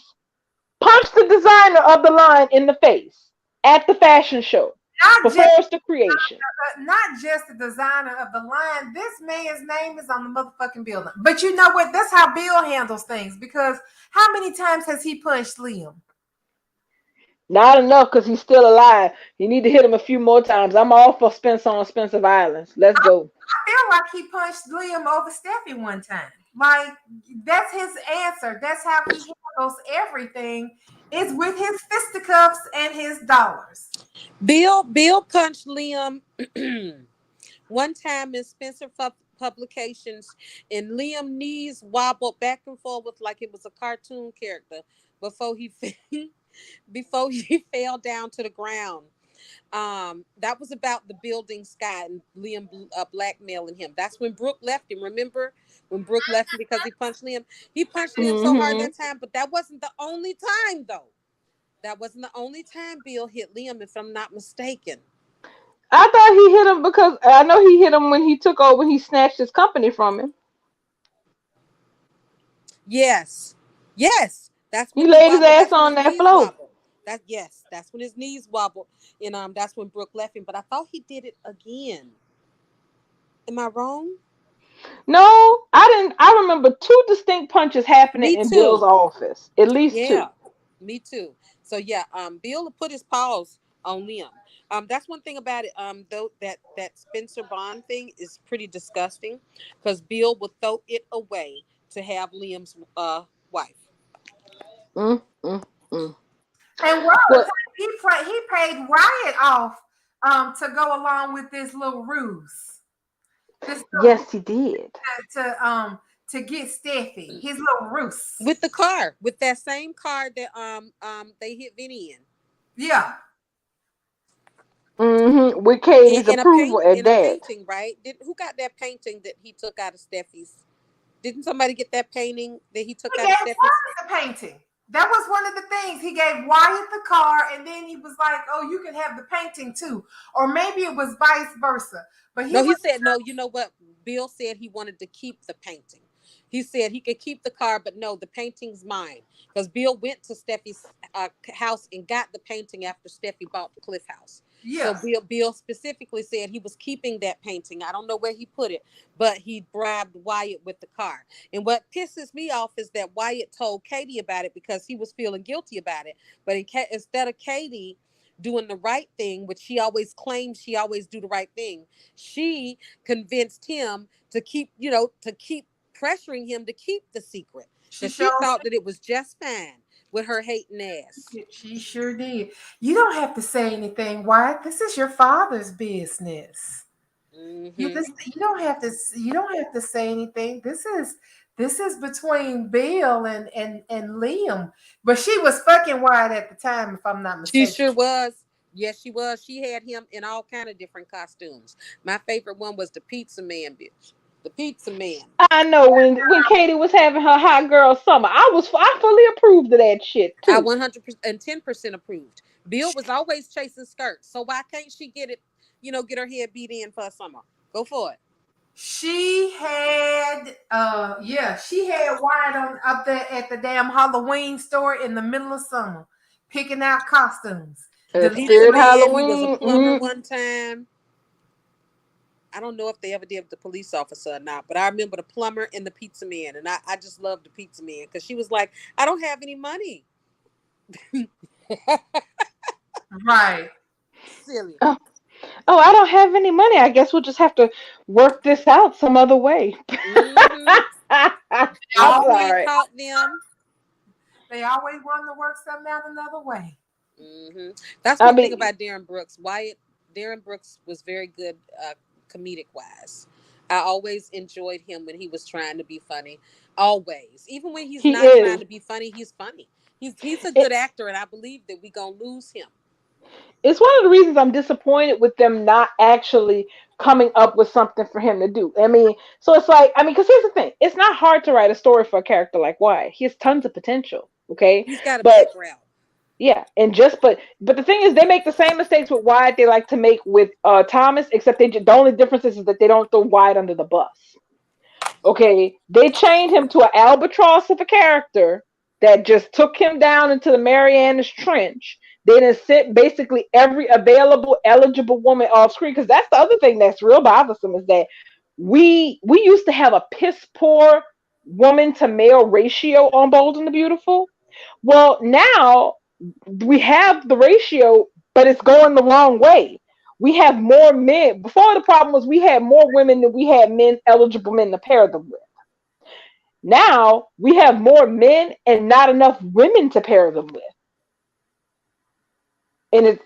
Punched the designer of the line in the face at the fashion show Not for just Forrester Creation. not just the designer of the line. This man's name is on the motherfucking building. But you know what? That's how Bill handles things. Because how many times has he punched Liam? Not enough because he's still alive. You need to hit him a few more times. I'm all for Spencer on Spencer Violence. Let's go. I feel like he punched Liam over Steffi one time. Like that's his answer. That's how he handles everything. Is with his fisticuffs and his dollars. Bill punched Liam One time in Spencer Publications, and Liam knees wobbled back and forth like it was a cartoon character before he before he fell down to the ground. That was about the building sky and Liam blackmailing him. That's when Brooke left him. Remember when Brooke left him because he punched Liam? He punched Liam so hard Hmm. that time, but that wasn't the only time though. That wasn't the only time Bill hit Liam, if I'm not mistaken. I thought he hit him because I know he hit him when he took over, when he snatched his company from him. Yes. Yes. That's He when he laid his wobbled. ass That's when on his that knees floor. wobbled. That's when his knees wobbled. And that's when Brooke left him. But I thought he did it again. Am I wrong? No, I didn't. I remember two distinct punches happening Me in Bill's too. office, at least Yeah. two. Me too. So yeah, Bill put his paws on Liam. That's one thing about it. Though that Spencer Bond thing is pretty disgusting, because Bill would throw it away to have Liam's wife. Mm, mm, mm. And what Well, he paid Wyatt off to go along with this little ruse. This little yes, he did. to get Steffi. His little ruse. With the car, with that same car that they hit Vinny in. Yeah. With Katie's In a approval at in a that. painting, right? Did Who got that painting that he took out of Steffi's? Didn't somebody get that painting that he took He out of gave Steffi's? Wyatt the painting. That was one of the things. He gave Wyatt the car, and then he was like, "Oh, you can have the painting too," or maybe it was vice versa. But he No, he was said no. You know what? Bill said he wanted to keep the painting. He said he could keep the car, but no, the painting's mine. Because Bill went to Steffi's house and got the painting after Steffi bought the Cliff House. So yeah. Bill specifically said he was keeping that painting. I don't know where he put it, but he bribed Wyatt with the car. And what pisses me off is that Wyatt told Katie about it because he was feeling guilty about it. But instead of Katie doing the right thing, which she always claims she always do the right thing, she convinced him to keep, to keep pressuring him to keep the secret She because she shows. thought that it was just fine with her hating ass. She sure did. You don't have to say anything, Wyatt. This is your father's business. Hmm. You don't have to. You don't have to say anything. This is between Bill and Liam. But she was fucking Wyatt at the time, if I'm not She mistaken. sure was. Yes, she was. She had him in all kind of different costumes. My favorite one was the pizza man, bitch. The pizza man. I know when Katie was having her hot girl summer, I fully approved of that shit I too. 110% approved. Bill was always chasing skirts, so why can't she get it? Get her head beat in for a summer. Go for it. She had Wyatt on up there at the damn Halloween store in the middle of summer, picking out costumes. The Deleting pizza Spirit man, he was a Halloween. plumber one time. I don't know if they ever did the police officer or not, but I remember the plumber and the pizza man. And I just loved the pizza man because she was like, I don't have any money. right. Silly. Oh, oh, I don't have any money. I guess we'll just have to work this out some other way. Hmm. They If I'm you always ain't sorry. caught them. they always want to work something out another way. Hmm. That's I one thing mean, about Darren Brooks. Darren Brooks was very good comedic wise. I always enjoyed him when he was trying to be funny. Always. Even when he's he not trying is. to be funny, he's funny. He's a good It, actor, and I believe that we're gonna lose him. it's one of the reasons I'm disappointed with them not actually coming up with something for him to do. I mean, so it's like, I mean, because here's the thing, it's not hard to write a story for a character like Wyatt. He has tons of potential. Okay, He's got a but background. yeah, and just but the thing is, they make the same mistakes with Wyatt they like to make with Thomas, except the only difference is that they don't throw Wyatt under the bus. Okay, they chained him to an albatross of a character that just took him down into the Marianas Trench. They done sent basically every available eligible woman off screen, because that's the other thing that's real bothersome is that we used to have a piss poor woman to male ratio on Bold and the Beautiful. Well, now we have the ratio, but it's going the wrong way. We have more men. Before, the problem was we had more women than we had men, eligible men to pair them with. Now we have more men and not enough women to pair them with, and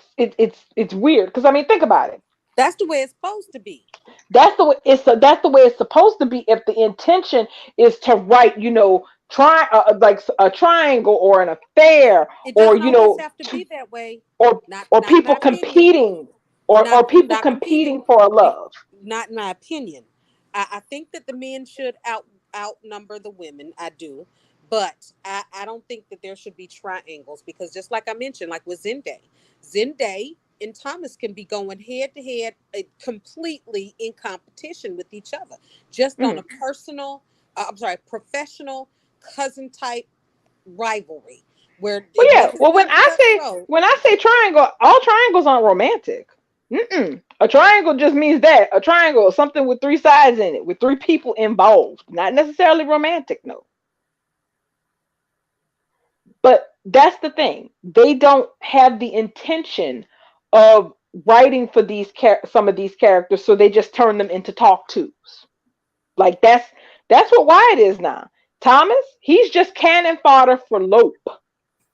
it's weird because I mean, think about it. That's the way it's supposed to be. That's the way it's supposed to be. If the intention is to write, try like a triangle or an affair, It or doesn't always have to be that way. or Not in my people opinion. competing, or people Not competing. competing for a Be, love. not in my opinion. I think that the men should outnumber the women. I do. But I don't think that there should be triangles because just like I mentioned, like with Zende and Thomas can be going head to head completely in competition with each other, just on Mhm. a personal, I'm sorry, professional cousin type rivalry where Well, it yeah. wasn't Well, cutthroat. when I say triangle, all triangles aren't romantic. Mm-mm. A triangle just means that a triangle is something with three sides in it, with three people involved, not necessarily romantic. No, but that's the thing. They don't have the intention of writing for some of these characters, so they just turn them into talk tos. Like that's what Wyatt is now. Thomas, he's just cannon fodder for Lope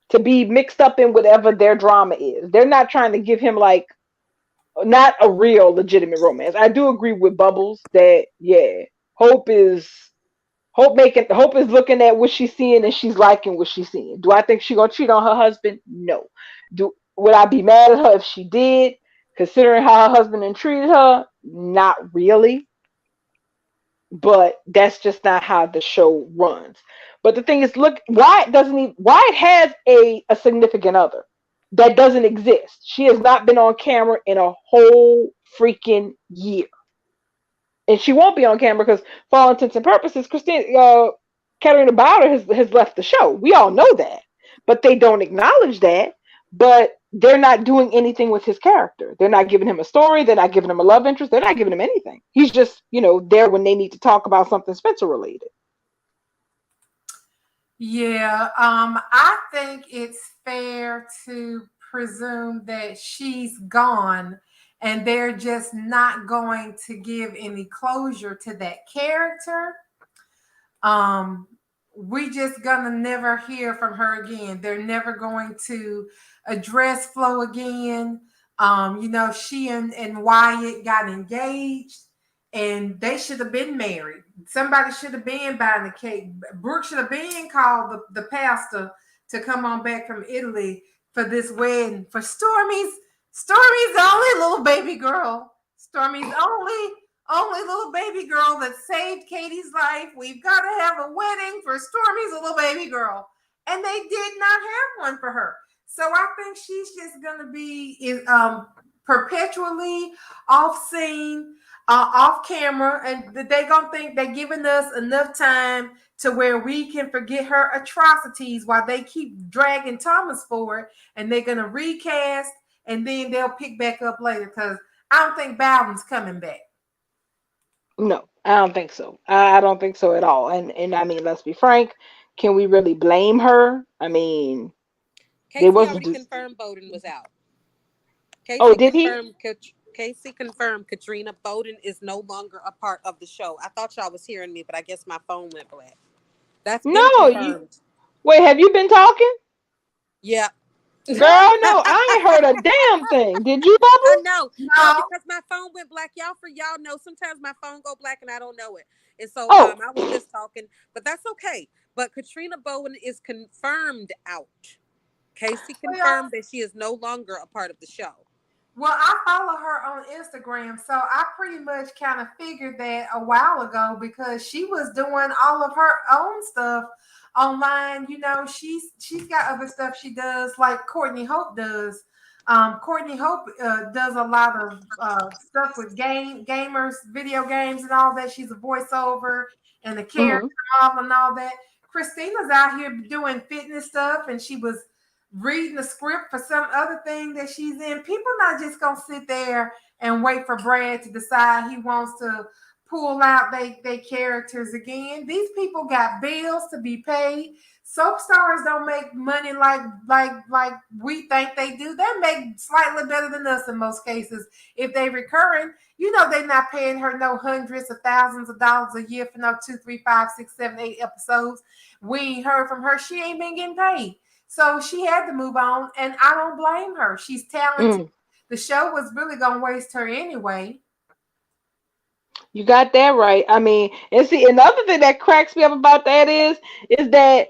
to be mixed up in whatever their drama is. They're not trying to give him like not a real legitimate romance. I do agree with Bubbles that yeah, Hope is Hope is looking at what she's seeing and she's liking what she's seeing. Do I think she gonna cheat on her husband? No. Do Would I be mad at her if she did? Considering how her husband treated her, not really. But that's just not how the show runs. But the thing is, look, Wyatt has a significant other that doesn't exist. She has not been on camera in a whole freaking year, and she won't be on camera because, for all intents and purposes, Katarina Bowder has left the show. We all know that, but they don't acknowledge that. But they're not doing anything with his character. They're not giving him a story. They're not giving him a love interest. They're not giving him anything. He's just, there when they need to talk about something Spencer related. Yeah, I think it's fair to presume that she's gone and they're just not going to give any closure to that character. Um, we just gonna never hear from her again. They're never going to address Flo again. She and Wyatt got engaged and they should have been married. Somebody should have been buying the cake. Brooke should have been called the pastor to come on back from Italy for this wedding. For Stormy's the only little baby girl. Stormy's only little baby girl that saved Katie's life. We've got to have a wedding for Stormy's little baby girl. And they did not have one for her. So I think she's just going to be perpetually off scene, off camera. And they're going to think they're giving us enough time to where we can forget her atrocities while they keep dragging Thomas forward. And they're going to recast and then they'll pick back up later because I don't think Bowden's coming back. No, I don't think so. I don't think so at all. And I mean, let's be frank. Can we really blame her? I mean, they Casey wasn't already just. confirmed Bowden was out. Oh, Casey did he? confirmed Casey confirmed Katrina Bowden is no longer a part of the show. I thought y'all was hearing me, but I guess my phone went black. That's been No, you. confirmed. Wait, have you been talking? Yeah. Girl, no, I ain't heard a damn thing. Did you, I Bubbles? know. No, No, because my phone went black. Y'all know sometimes my phone go black and I don't know it. And so Oh, I was just talking, but that's okay. But Katrina Bowen is confirmed out. Casey well, confirmed that she is no longer a part of the show. I follow her on Instagram, so I pretty much kind of figured that a while ago because she was doing all of her own stuff online. She's got other stuff she does, like Courtney Hope does. Courtney Hope does a lot of stuff with gamers, video games, and all that. She's a voiceover and a character mm-hmm. model and all that. Christina's out here doing fitness stuff, and she was reading the script for some other thing that she's in. People not just gonna sit there and wait for Brad to decide he wants to pull out they characters again. These people got bills to be paid. Soap stars don't make money like we think they do. They make slightly better than us in most cases. If they recurring, they're not paying her no hundreds of thousands of dollars a year for no 2, 3, 5, 6, 7, 8 episodes. We ain't heard from her. She ain't been getting paid. So she had to move on, and I don't blame her. She's talented. Mm. The show was really gonna waste her anyway. You got that right. I mean, and see, another thing that cracks me up about that is that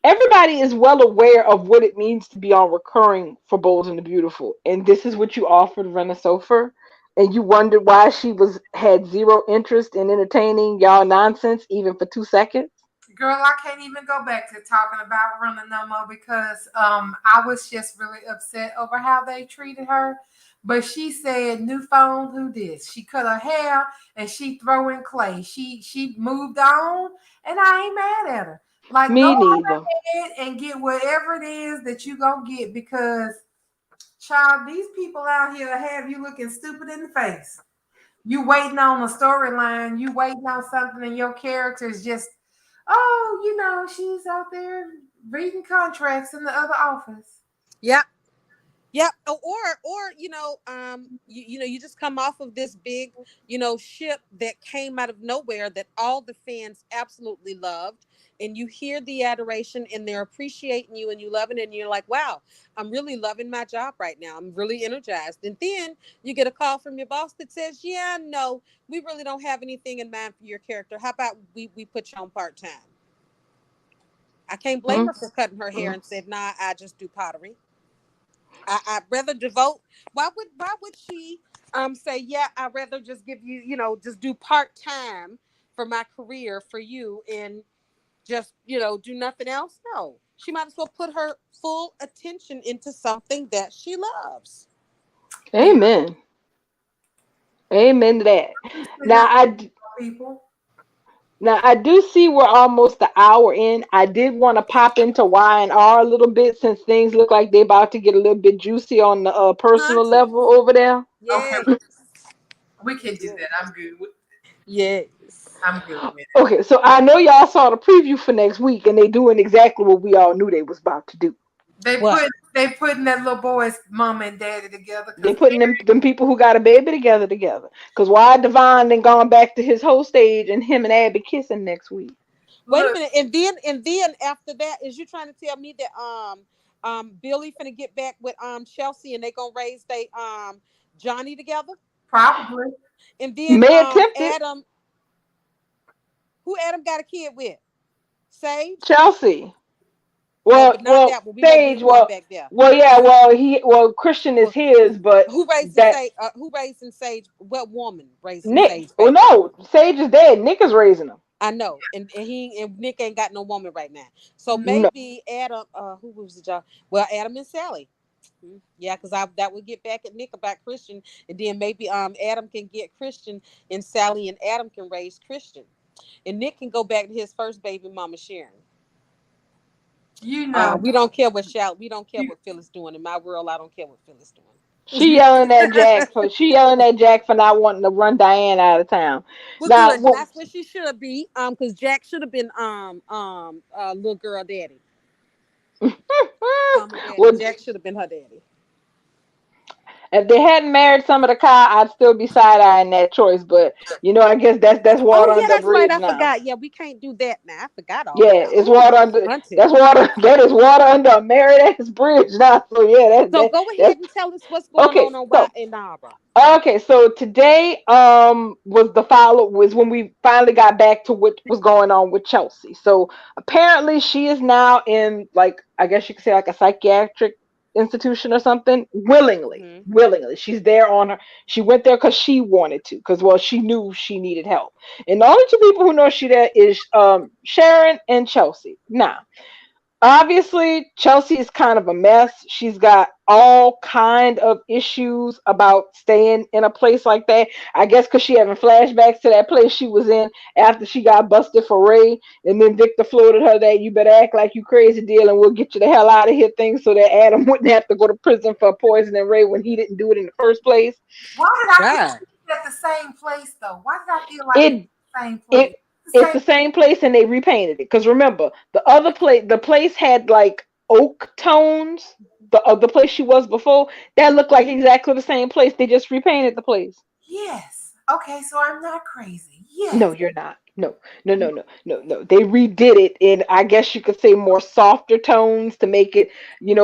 everybody is well aware of what it means to be on recurring for Bold and the Beautiful, and this is what you offered Rena Sofer, and you wondered why she was had zero interest in entertaining y'all nonsense even for 2 seconds. Girl, I can't even go back to talking about running no more because I was just really upset over how they treated her. But she said, "New phone, who this?" She cut her hair and she throwing clay. She moved on, and I ain't mad at her. Like, go Me on neither. ahead and get whatever it is that you gonna get because, child, these people out here have you looking stupid in the face. You waiting on a storyline, you waiting on something, and your character is just, oh, she's out there reading contracts in the other office. Yep. Yep. Or you just come off of this big, ship that came out of nowhere that all the fans absolutely loved, and you hear the adoration and they're appreciating you and you love it, and you're like, wow, I'm really loving my job right now. I'm really energized. And then you get a call from your boss that says, yeah, no, we really don't have anything in mind for your character. How about we put you on part time? I can't blame Mm, her for cutting her hair mm. and said, nah, I just do pottery. I'd rather devote. Why would she say, yeah, I'd rather just give you, just do part time for my career for you and just, do nothing else? No. She might as well put her full attention into something that she loves. Yeah, Amen. Amen to that. just sitting Now up I people. Now I do see we're almost the hour in. I did want to pop into Y and R a little bit since things look like they're about to get a little bit juicy on the personal Hunty. level over there. Okay, Yes. we can do that. Yes. I'm good. Yes. I'm good with it. Okay, so I know y'all saw the preview for next week, and they doing exactly what we all knew they was about to do. They What? put they putting that little boy's mom and daddy together They because putting them people who got a baby together. Cause why Devon then gone back to his whole stage and him and Abby kissing next week. Wait a look, minute. And then after that, is you trying to tell me that Billy finna get back with Chelsea and they gonna raise they Johnny together? probably And then May attempt it. Adam, who Adam got a kid with? Sage? Chelsea. No, Well, but not well, that one. We won't be Sage. going back there. Yeah. Well, Christian is Well, his, but who raising that Sage? Who raising Sage? What woman raising Nick. Sage Oh baby? no, Sage is dead. Nick is raising him. I know, and Nick ain't got no woman right now. So No, maybe Adam. Who was the job? Well, Adam and Sally. Yeah, because I that would get back at Nick about Christian, and then maybe Adam can get Christian, and Sally and Adam can raise Christian, and Nick can go back to his first baby mama Sharon. you know We don't care what shout. We don't care you what Phyllis doing in my world. I don't care what Phyllis she yelling at Jack for not wanting to run Diane out of town. Well, Now, good, and well, that's what she should be. Because Jack should have been little girl daddy, summer daddy. well, Jack should have been her daddy. if they hadn't married some of the car, I'd still be side eyeing that choice. But I guess that's Oh water yeah, under a that's right. bridge I now. forgot. Yeah, we can't do that now. I forgot all Yeah, about. it's Ooh, water under. hunted. That's water. That is water under a married ass bridge now. So yeah, So go ahead that's and tell us what's going okay. on Wyatt So and Nara. okay, so today was when we finally got back to what was going on with Chelsea. So apparently she is now in, like, I guess you could say, like a psychiatric institution or something, willingly. Mm-hmm. Willingly. She's there on her she went there because she wanted to, because well she knew she needed help. And the only two people who know she there is Sharon and Chelsea. Now obviously Chelsea is kind of a mess. She's got all kind of issues about staying in a place like that. I guess because she having flashbacks to that place she was in after she got busted for Ray, and then Victor floated her that you better act like you crazy deal and we'll get you the hell out of here thing, so that Adam wouldn't have to go to prison for poisoning Ray when he didn't do it in the first place. why did I feel God. like it's at the same place though? Why did I feel like it's It the same it place? It's the it's same. the same place and they repainted it. Because remember, the place had like oak tones. The place she was before, that looked like exactly the same place. They just repainted the place. Yes. Okay, so I'm not crazy. No, Yes. you're not. No, no, no, no, no, no. They redid it in, I guess you could say, more softer tones to make it,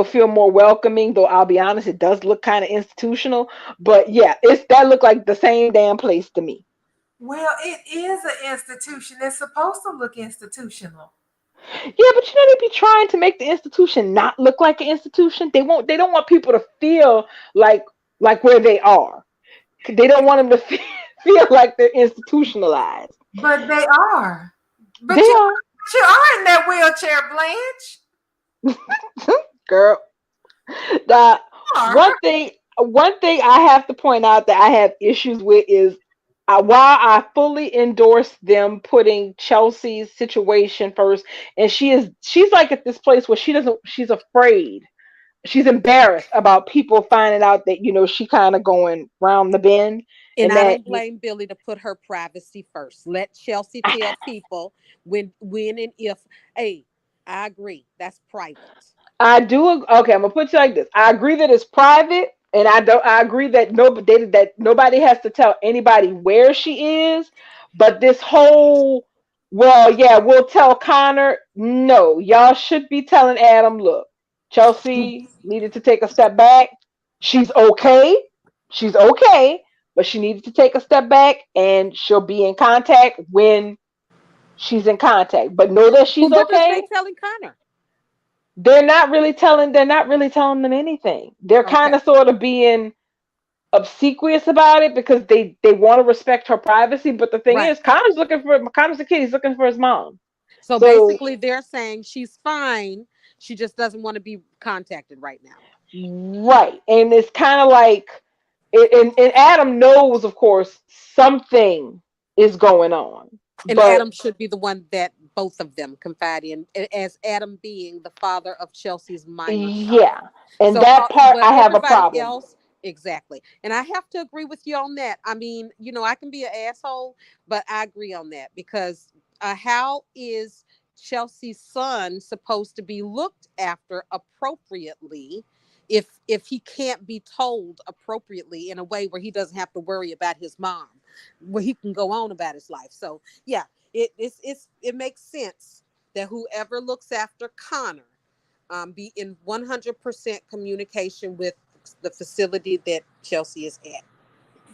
feel more welcoming. Though I'll be honest, it does look kind of institutional. But yeah, it's that looked like the same damn place to me. Well, it is an institution. It's supposed to look institutional. Yeah, but they be trying to make the institution not look like an institution. They don't want people to feel like where they are. They don't want them to feel like they're institutionalized. But they are. They are. But you are in that wheelchair, Blanche. Girl. The You are. one thing I have to point out that I have issues with is, while I fully endorse them putting Chelsea's situation first, and she's like at this place where she's afraid, she's embarrassed about people finding out that she kind of going round the bend, And and I that don't blame Billy to put her privacy first. Let Chelsea tell people when and if. Hey, I agree. That's private. I do. Okay, I'm gonna put it like this. I agree that it's private, and I don't. I agree that nobody has to tell anybody where she is. But this whole, well, yeah, we'll tell Connor. No, y'all should be telling Adam. Look, Chelsea needed to take a step back. She's okay. She's okay, but she needed to take a step back, and she'll be in contact when she's in contact. But know that Well, she's what was okay. they telling Connor? They're not really telling them anything. They're kind Okay, of sort of being obsequious about it because they want to respect her privacy. But the thing right. is, Connor's a kid. He's looking for his mom. So So basically, they're saying she's fine. She just doesn't want to be contacted right now. right, and it's kind of like, and Adam knows, of course, something is going on. And But Adam should be the one that both of them confide in, as Adam being the father of Chelsea's minor yeah, child. and So, that part but I have a everybody problem with. else, exactly. And I have to agree with you on that. I mean, I can be an asshole, but I agree on that because how is Chelsea's son supposed to be looked after appropriately if he can't be told appropriately in a way where he doesn't have to worry about his mom, where he can go on about his life? So yeah, it makes sense that whoever looks after Connor be in 100% communication with the facility that Chelsea is at.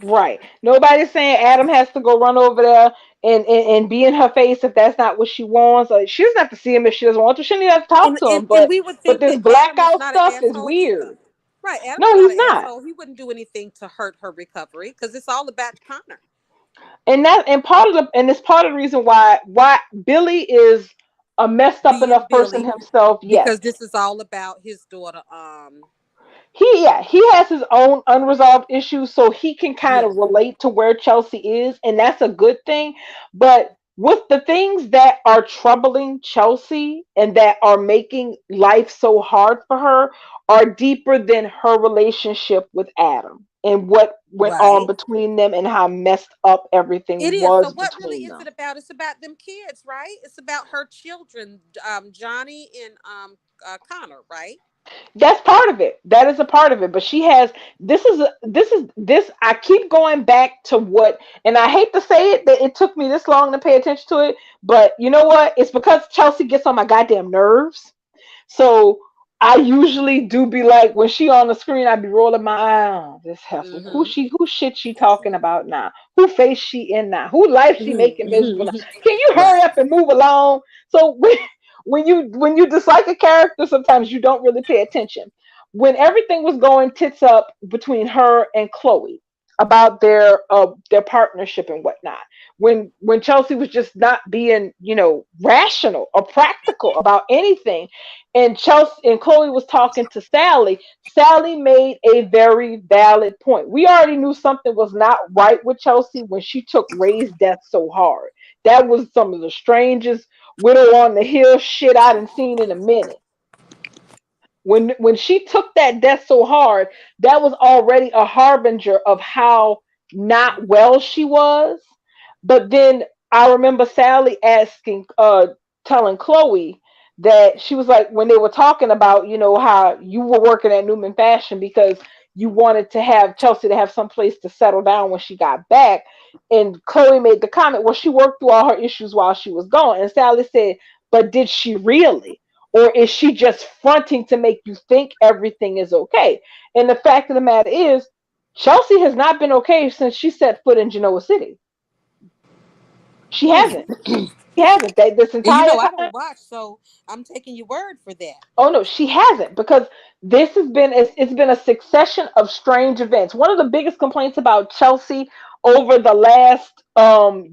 Right. Nobody's saying Adam has to go run over there and be in her face if that's not what she wants. Or she doesn't have to see him if she doesn't want to. She doesn't even have to talk And, to and him. and But we would but think this that Adam is blackout not an stuff is asshole either. weird. Right, Adam's No, not he's an not. asshole. He wouldn't do anything to hurt her recovery because it's all about Connor And it's part of the reason why Billy is a messed up being enough person Billy, himself. Yes, because this is all about his daughter. he has his own unresolved issues, so he can kind Yes, of relate to where Chelsea is, and that's a good thing. But with the things that are troubling Chelsea and that are making life so hard for her are deeper than her relationship with Adam and what went on right. between them and how messed up It everything is. So was what really between is it them. about? It's about them kids, right? It's about her children, Johnny and Connor, right? That's part of it. That is a part of it. But she has this. I keep going back to what, and I hate to say it that it took me this long to pay attention to it. But you know what? It's because Chelsea gets on my goddamn nerves. So I usually do be like, when she on the screen, I be rolling my eye. Oh, this heifer. Mm-hmm. Who shit she talking about now? Who face she in now? Who life she making miserable now? Mm-hmm. Can you hurry Right. up and move along? So when you dislike a character, sometimes you don't really pay attention. When everything was going tits up between her and Chloe about their partnership and whatnot, when Chelsea was just not being rational or practical about anything, and Chelsea and Chloe was talking to Sally. Sally made a very valid point. We already knew something was not right with Chelsea when she took Ray's death so hard. That was some of the strangest widow on the hill shit I done seen in a minute. When she took that death so hard, that was already a harbinger of how not well she was. But then I remember Sally telling Chloe that she was like, when they were talking about, how you were working at Newman Fashion because you wanted to have Chelsea to have some place to settle down when she got back. And Chloe made the comment, well, she worked through all her issues while she was gone. And Sally said, but did she really? Or is she just fronting to make you think everything is okay? And the fact of the matter is, Chelsea has not been okay since she set foot in Genoa City. She Mm. hasn't. She hasn't. This And you entire know, I time. don't watch, so I'm taking your word for that. Oh no, she hasn't, because this has been it's been a succession of strange events. One of the biggest complaints about Chelsea over the last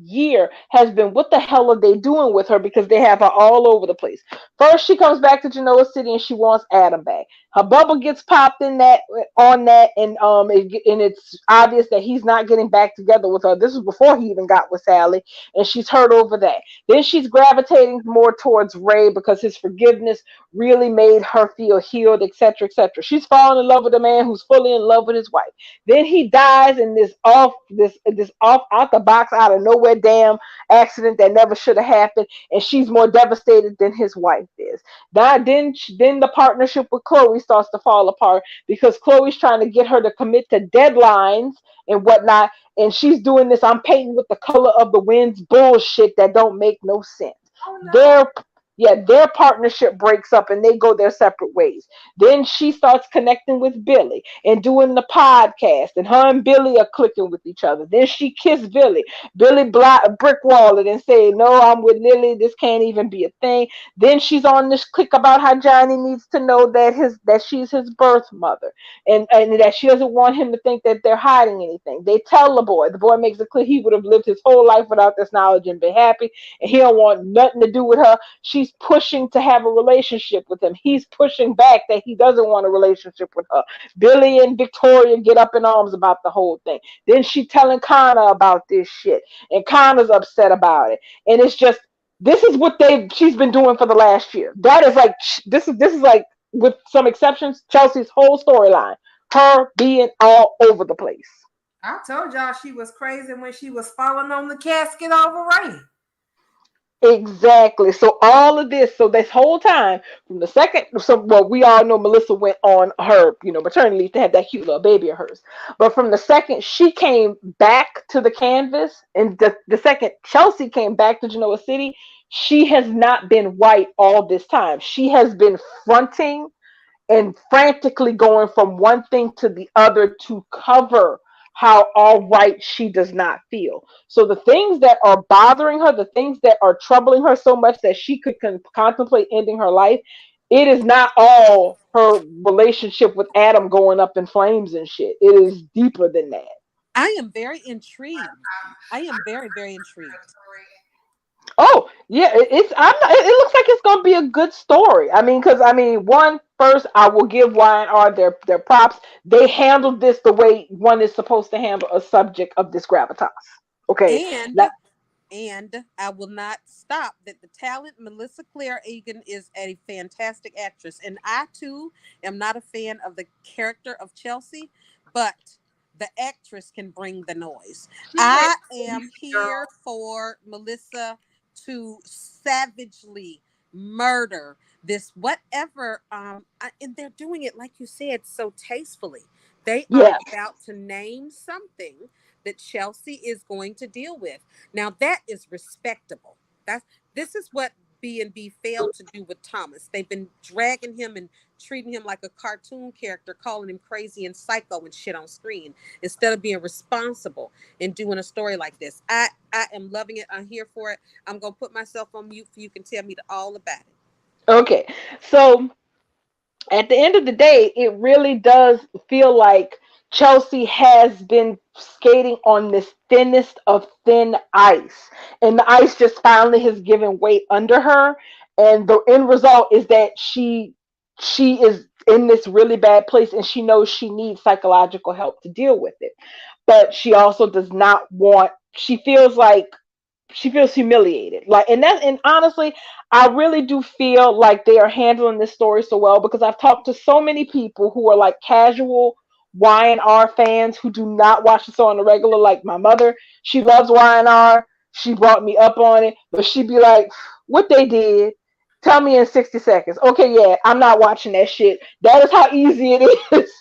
year has been, what the hell are they doing with her, because they have her all over the place. First she comes back to Genoa City and she wants Adam back. Her bubble gets popped in that on that, and and it's obvious that he's not getting back together with her. This was before he even got with Sally, and she's hurt over that. Then she's gravitating more towards Ray because his forgiveness really made her feel healed, etc., etc. She's fallen in love with a man who's fully in love with his wife. Then he dies in this off out the box, out of nowhere damn accident that never should have happened, and she's more devastated than his wife is. Then the partnership with Chloe starts to fall apart because Chloe's trying to get her to commit to deadlines and whatnot, and she's doing this I'm painting with the color of the winds bullshit that don't make no sense. Oh no. Their their partnership breaks up and they go their separate ways. Then she starts connecting with Billy and doing the podcast, and her and Billy are clicking with each other. Then she kissed Billy. Billy brick walled it and said, "No, I'm with Lily. This can't even be a thing." Then she's on this click about how Johnny needs to know that she's his birth mother, and that she doesn't want him to think that they're hiding anything. They tell the boy. The boy makes it clear he would have lived his whole life without this knowledge and been happy, and he don't want nothing to do with her. She's pushing to have a relationship with him. He's pushing back that he doesn't want a relationship with her. Billy and Victoria get up in arms about the whole thing. Then she telling Connor about this shit, and Connor's upset about it. And it's just, this is what she's been doing for the last year. That is like, this is like, with some exceptions, Chelsea's whole storyline. Her being all over the place. I told y'all she was crazy when she was falling on the casket over Ray. Exactly. So all of this, so this whole time, from the second, so well, we all know Melissa went on her, maternity leave to have that cute little baby of hers. But from the second she came back to the canvas, and the second Chelsea came back to Genoa City, she has not been white all this time. She has been fronting and frantically going from one thing to the other to cover how all right she does not feel. So the things that are bothering her, the things that are troubling her so much that she could contemplate ending her life, it is not all her relationship with Adam going up in flames and shit. It is deeper than that. I am very intrigued. I am very, very intrigued. Oh yeah, it's I'm not, it looks like it's gonna be a good story. I mean, because one, first I will give Y&R their props. They handled this the way one is supposed to handle a subject of this gravitas. Okay, And like, and I will not stop that the talent Melissa Claire Egan is a fantastic actress, and I too am not a fan of the character of Chelsea, but the actress can bring the noise. She played I a am girl. here for Melissa to savagely murder this whatever and they're doing it, like you said, so tastefully. They are yeah. about to name something that Chelsea is going to deal with. Now that is respectable. That's This is what B&B failed to do with Thomas. They've been dragging him and treating him like a cartoon character, calling him crazy and psycho and shit on screen, instead of being responsible and doing a story like this. I am loving it. I'm here for it. I'm gonna put myself on mute so you can tell me all about it. Okay, so at the end of the day, it really does feel like Chelsea has been skating on this thinnest of thin ice, and the ice just finally has given weight under her. And the end result is that she is in this really bad place, and she knows she needs psychological help to deal with it. But she also does not want. She feels humiliated, like, and honestly, I really do feel like they are handling this story so well, because I've talked to so many people who are like casual Y&R fans who do not watch the show on the regular. Like my mother, she loves Y&R. She brought me up on it, but she'd be like, what they did, tell me in 60 seconds. Okay, yeah, I'm not watching that shit. That is how easy it is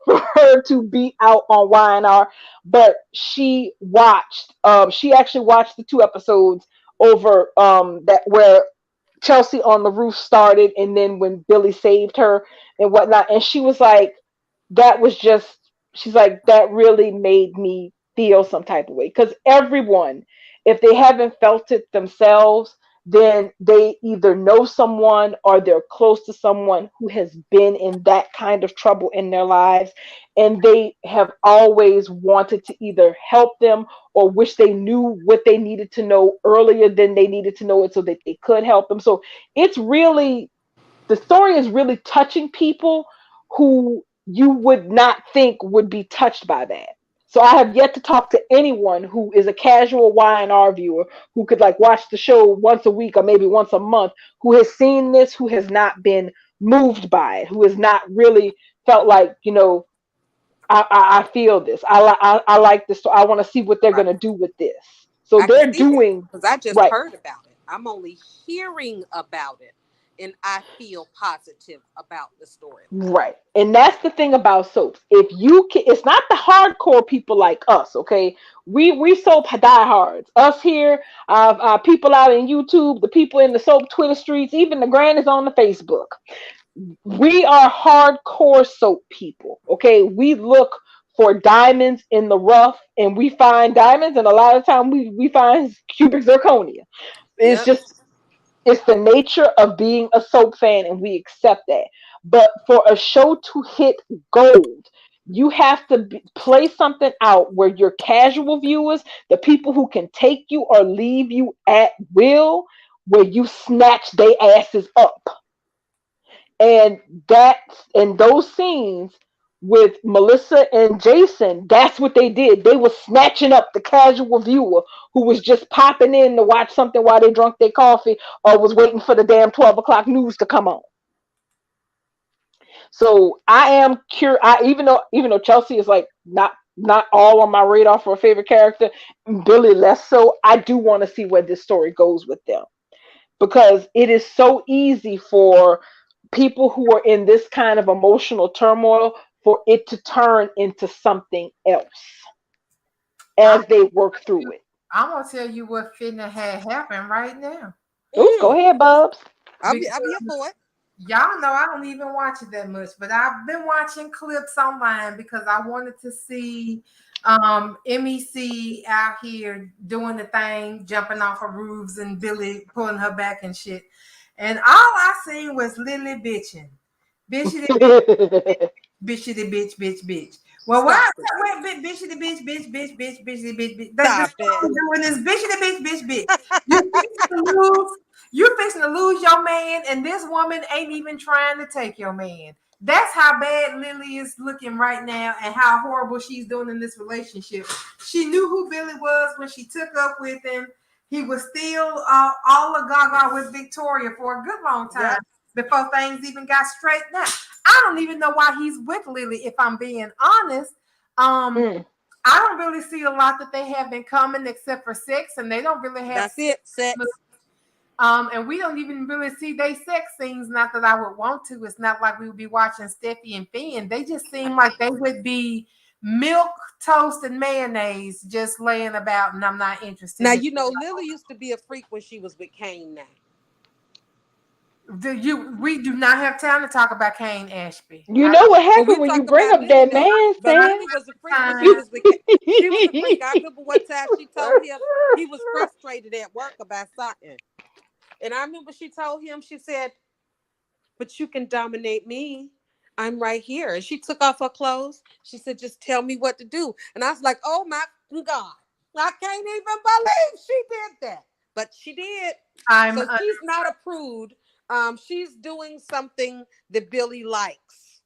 for her to be out on Y&R, but she actually watched the 2 episodes over that where Chelsea on the roof started, and then when Billy saved her and whatnot, and she was like, that was just, she's like, that really made me feel some type of way, because everyone, if they haven't felt it themselves, then they either know someone or they're close to someone who has been in that kind of trouble in their lives, and they have always wanted to either help them or wish they knew what they needed to know earlier than they needed to know it so that they could help them. So it's really, the story is really touching people who you would not think would be touched by that. So I have yet to talk to anyone who is a casual Y&R viewer who could like watch the show once a week or maybe once a month, who has seen this, who has not been moved by it, who has not really felt like, I feel this. I like this. So I want to see what they're Right. gonna do with this. So I can they're see that doing because I just right. heard about it. I'm only hearing about it, and I feel positive about the story. Right. And that's the thing about soaps. If you can, it's not the hardcore people like us, okay? We soap diehards. Us here, people out in YouTube, the people in the soap Twitter streets, even the grannies on the Facebook. We are hardcore soap people, okay? We look for diamonds in the rough, and we find diamonds, and a lot of time we find cubic zirconia. It's Yep. just, it's the nature of being a soap fan, and we accept that. But for a show to hit gold, you have to play something out where your casual viewers, the people who can take you or leave you at will, where you snatch their asses up. And that, in those scenes with Melissa and Jason, that's what they did. They were snatching up the casual viewer who was just popping in to watch something while they drunk their coffee or was waiting for the damn 12 o'clock news to come on. So I am curious. Even though Chelsea is like not all on my radar for a favorite character, Billy less so. I do want to see where this story goes with them, because it is so easy for people who are in this kind of emotional turmoil for it to turn into something else I'm, as they work through it. I'm gonna tell you what finna had happened right now Ooh, go Mm. ahead, Bubs. I'm here for because it. y'all know I don't even watch it that much, but I've been watching clips online because I wanted to see MEC out here doing the thing, jumping off of roofs and Billy pulling her back and shit. And all I seen was Lily bitching. Bitchity bitch, bitchity bitch, bitch, bitch. Well, why Stop it. I went bitchity bitch, bitch, bitch, bitch, bitchity bitch, bitch. The Stop it. song doing this bitchity bitch, bitch, bitch. You fixing to lose, you fixing to lose your man, and this woman ain't even trying to take your man. That's how bad Lily is looking right now and how horrible she's doing in this relationship. She knew who Billy was when she took up with him. He was still all a gaga with Victoria for a good long time Yep. before things even got straightened out. I don't even know why he's with Lily, if I'm being honest. Mm. I don't really see a lot that they have in common except for sex, and they don't really have That's it. Sex. and we don't even really see they sex scenes. Not that I would want to. It's not like we would be watching Steffi and Finn. They just seem like they would be milk, toast, and mayonnaise just laying about, and I'm not interested Now in. you know Lily used to be a freak when she was with Kane. Now We do not have time to talk about Kane Ashby. You I know what but happened we when you talk bring about up Lily that now. man, But Sam? Lily was a freak when she time. was with. She was a freak. I remember one time she told him he was frustrated at work about something, and I remember she told him, she said, "But you can dominate me. I'm right here." And she took off her clothes. She said, "Just tell me what to do." And I was like, "Oh my God, I can't even believe she did that." But she did. I'm So she's not a prude. She's doing something that Billy likes.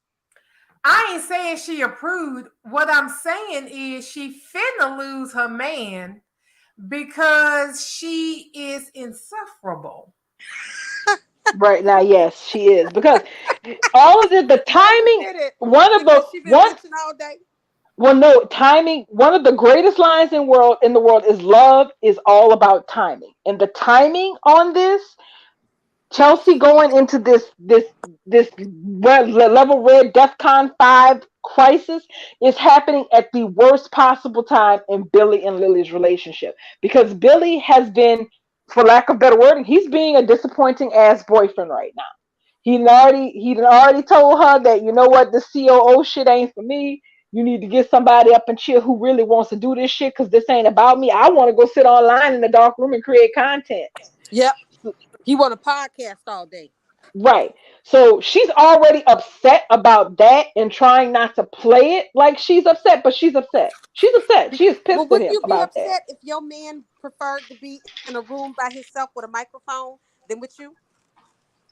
I ain't saying she a prude. What I'm saying is she finna lose her man because she is insufferable. Right now, yes, she is, because all of the Wait a timing. minute, One of the because she been one bitching all day. Well, no, timing. One of the greatest lines in the world is love is all about timing. And the timing on this, Chelsea going into this level red DEFCON 5 crisis is happening at the worst possible time in Billy and Lily's relationship, because Billy has been, for lack of better wording, he's being a disappointing ass boyfriend right now. He done already told her that, you know what, the COO shit ain't for me. You need to get somebody up and chill who really wants to do this shit, because this ain't about me. I want to go sit online in the dark room and create content. Yep. He want a podcast all day. Right. So she's already upset about that and trying not to play it like she's upset, but she's upset. She's upset. She is Well, pissed at wouldn't him you be about that. upset if your man preferred to be in a room by himself with a microphone than with you?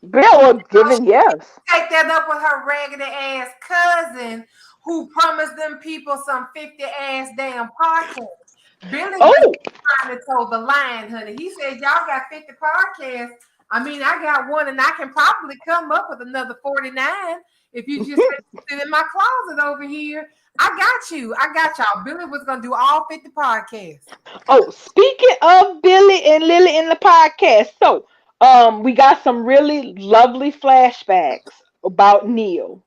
Yeah, well, given yes. Take that up with her raggedy ass cousin who promised them people some 50 ass damn podcasts. Billy just Oh, trying to toe the line, honey. He said, y'all got 50 podcasts. I mean, I got one and I can probably come up with another 49 if you just sit in my closet over here. I got you. I got y'all. Billy was going to do all 50 podcasts. oh, speaking of Billy and Lily in the podcast, so we got some really lovely flashbacks about Neil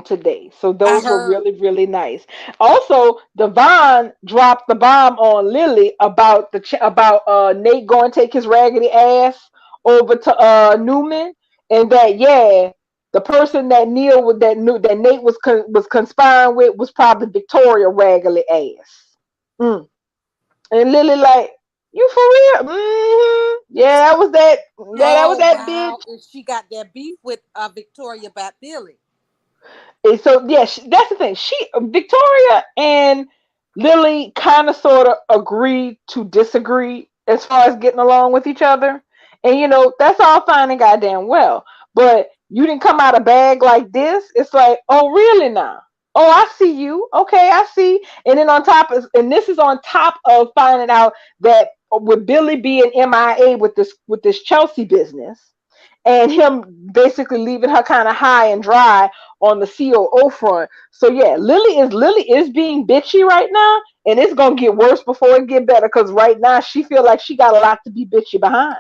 today. So I those were heard. really, really nice. Also, Devon dropped the bomb on Lily about about Nate going to take his raggedy ass over to Newman, and that, yeah, the person that Neil would that knew that Nate was conspiring with was probably Victoria raggedy ass. Mm. And Lily like, you for real? Yeah, that was that. Yeah, that was Oh that bitch. wow! And she got that beef with Victoria about Billy. And so yeah, that's the thing. Victoria and Lily kind of sort of agree to disagree as far as getting along with each other, and that's all fine and goddamn well. But you didn't come out a bag like this. It's like, oh really now? Oh, I see you. Okay, I see. And then and this is on top of finding out that with Billy being MIA with this Chelsea business, and him basically leaving her kind of high and dry on the COO front. So yeah, Lily is being bitchy right now, and it's gonna get worse before it get better. Because right now she feel like she got a lot to be bitchy behind.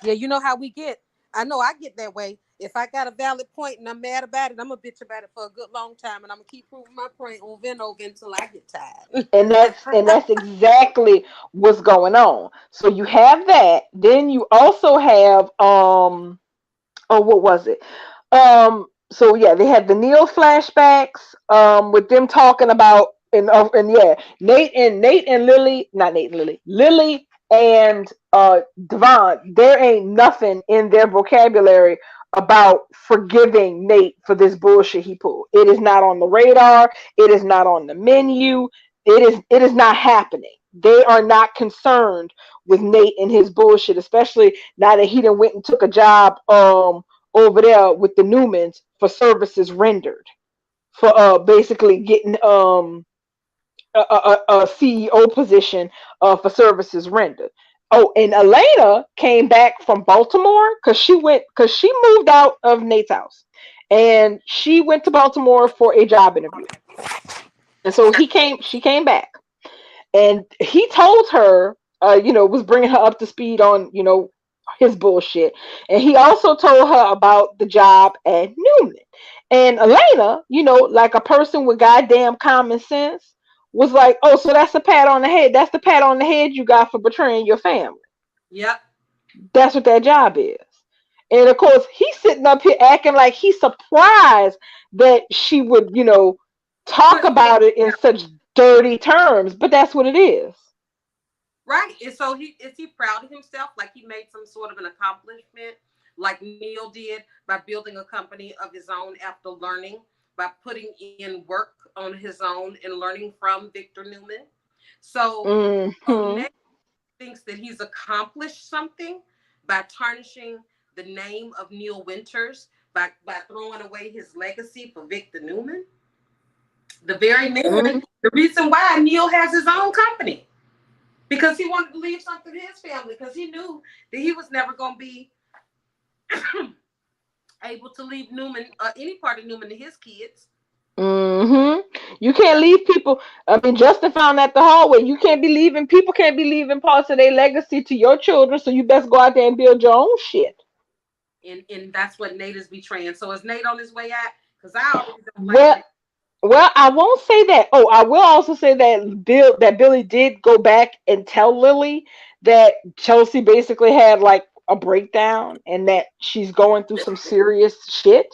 Yeah, you know how we get. I know I get that way. If I got a valid point and I'm mad about it, I'm gonna bitch about it for a good long time, and I'm gonna keep proving my point over and over until I get tired. And that's exactly what's going on. So you have that. Then you also have oh, what was it? So yeah, they had the Neil flashbacks with them talking about, and yeah, Nate and Lily, not Nate and Lily and Devon, there ain't nothing in their vocabulary about forgiving Nate for this bullshit he pulled. It is not on the radar. It is not on the menu. It is not happening. They are not concerned with Nate and his bullshit, especially now that he done went and took a job over there with the Newmans for services rendered, for basically getting a CEO position for services rendered. Oh, and Elena came back from Baltimore because she moved out of Nate's house, and she went to Baltimore for a job interview. And so she came back, and he told her, was bringing her up to speed on, his bullshit. And he also told her about the job at Newman. And Elena, like a person with goddamn common sense, was like, oh, so that's a pat on the head. That's the pat on the head you got for betraying your family. Yep. That's what that job is. And of course, he's sitting up here acting like he's surprised that she would, talk Put about it in such dirty terms. But that's what it is. right. And so he proud of himself, like he made some sort of an accomplishment, like Neil did by building a company of his own after learning, by putting in work on his own and learning from Victor Newman. So Hmm. Nate thinks that he's accomplished something by tarnishing the name of Neil Winters, by throwing away his legacy for Victor Newman. The very man, Hmm. the reason why Neil has his own company, because he wanted to leave something to his family, because he knew that he was never going to be able to leave Newman, any part of Newman, to his kids. Hmm. You can't leave people. I mean, Justin found that the hard way. You can't be leaving. People can't be leaving parts of their legacy to your children. So you best go out there and build your own shit. And that's what Nate is betraying. So is Nate on his way out? Because I already don't like Well, Nate. well, I won't say that. Oh, I will also say that Billy did go back and tell Lily that Chelsea basically had like a breakdown and that she's going through some serious shit.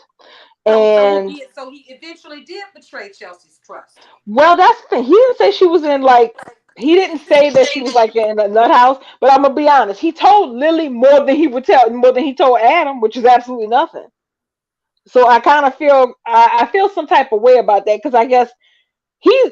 And So he eventually did betray Chelsea's trust. well, that's the thing. He didn't say she was in like he didn't say that she was like in a nut house, but I'm gonna be honest. He told Lily more than he told Adam, which is absolutely nothing. So I kind of feel I feel some type of way about that because I guess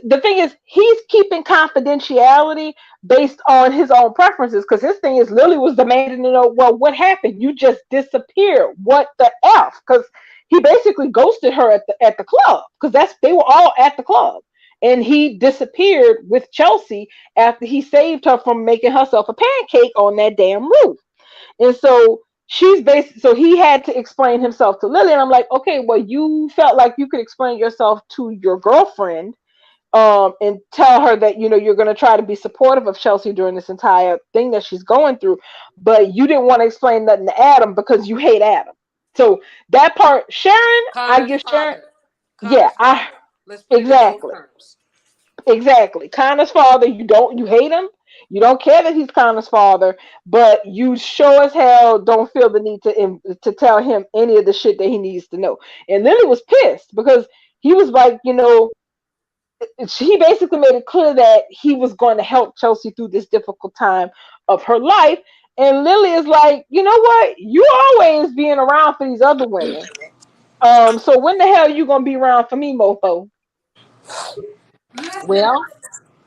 the thing is he's keeping confidentiality based on his own preferences because his thing is Lily was demanding to know, well, what happened? You just disappeared. What the f? Because he basically ghosted her at the club because that's they were all at the club and he disappeared with Chelsea after he saved her from making herself a pancake on that damn roof. And so so he had to explain himself to Lily and I'm like, okay, well, you felt like you could explain yourself to your girlfriend and tell her that you're going to try to be supportive of Chelsea during this entire thing that she's going through, but you didn't want to explain nothing to Adam because you hate Adam. So that part, Sharon, I Connor's give Sharon, father. yeah, Connor's father. Let's put it in those exactly, terms. exactly. Connor's father, you hate him, you don't care that he's Connor's father, but you sure as hell don't feel the need to tell him any of the shit that he needs to know. And Lily was pissed because he was like, he basically made it clear that he was going to help Chelsea through this difficult time of her life. And Lily is like, you know what? You always being around for these other women. So when the hell you gonna be around for me, mofo? Listen, Well,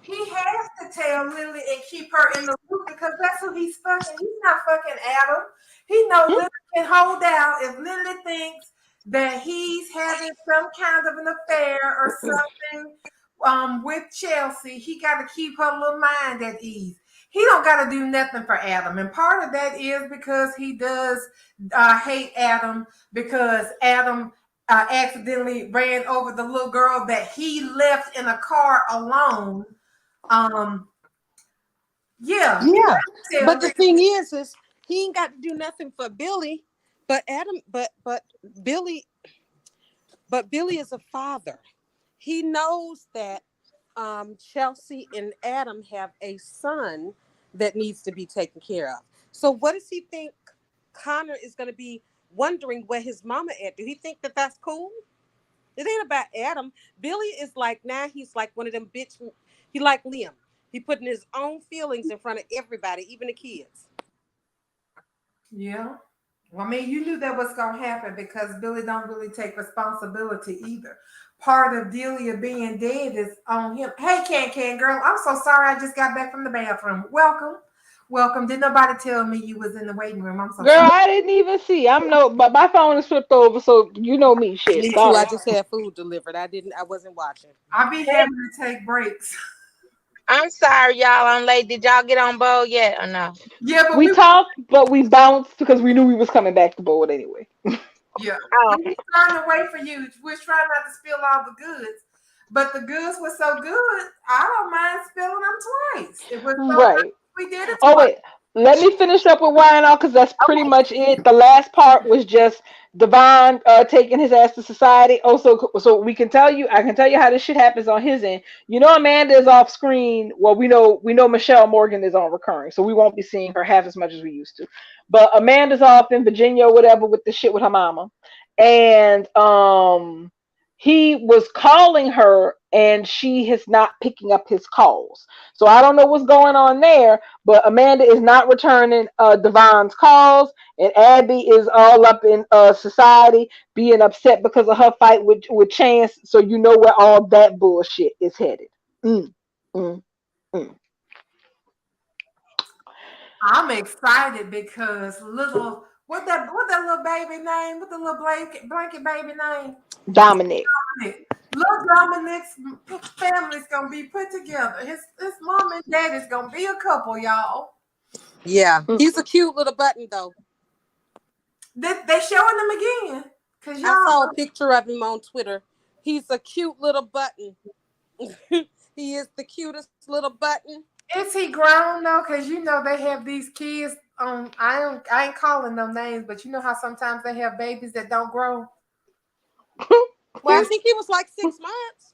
he has to tell Lily and keep her in the loop because that's who he's fucking. He's not fucking Adam. He knows Hmm? Lily can hold out if Lily thinks that he's having some kind of an affair or something with Chelsea. He got to keep her little mind at ease. He don't got to do nothing for Adam, and part of that is because he does hate Adam because Adam accidentally ran over the little girl that he left in a car alone. Um, yeah, he yeah. But tells the thing is he ain't got to do nothing for Billy. But Adam, Billy, but Billy is a father. He knows that Chelsea and Adam have a son that needs to be taken care of. So what does he think Connor is going to be wondering where his mama at? Do he think that that's cool? It ain't about Adam. Billy is like now he's like one of them bitch. He like Liam. He putting his own feelings in front of everybody, even the kids. yeah. Well, I mean, you knew that was gonna happen because Billy don't really take responsibility either. Part of Delia being dead is on him. Hey, Can girl, I'm so sorry. I just got back from the bathroom. Welcome, welcome. Did nobody tell me you was in the waiting room? I'm so sorry. Girl, I didn't even see. I'm no, but my phone is flipped over, so you know me. Shit, Me too. I sorry. just had food delivered. I didn't. I wasn't watching. I be having to take breaks. I'm sorry, y'all. I'm late. Did y'all get on board yet or no? Yeah, but We talked, but we bounced because we knew we was coming back to board anyway. yeah, Oh, we were trying to wait for you. We was trying not to spill all the goods, but the goods were so good. I don't mind spilling them twice. It was so good. Right. We did it Oh twice. wait, let me finish up with Wyandotte because that's pretty okay. much it. The last part was just Devon taking his ass to society. Also, so we can tell you, I can tell you how this shit happens on his end. Amanda is off screen. Well, we know Michelle Morgan is on recurring, so we won't be seeing her half as much as we used to. But Amanda's off in Virginia or whatever with the shit with her mama, and he was calling her and she is not picking up his calls. So I don't know what's going on there, but Amanda is not returning Devon's calls, and Abby is all up in society being upset because of her fight with Chance. So you know where all that bullshit is headed. Mm, mm, mm. I'm excited because what that little baby name? What the little blanket baby name? Dominic. Dominic. Little Dominic's family's gonna be put together. His mom and dad is gonna be a couple, y'all. Yeah, Mm. he's a cute little button though. They showing them again. Cause I y'all saw a picture of him on Twitter. He's a cute little button. He is the cutest little button. is he grown though? Cause they have these kids I ain't calling them names, but you know how sometimes they have babies that don't grow. Well, I think he was like 6 months.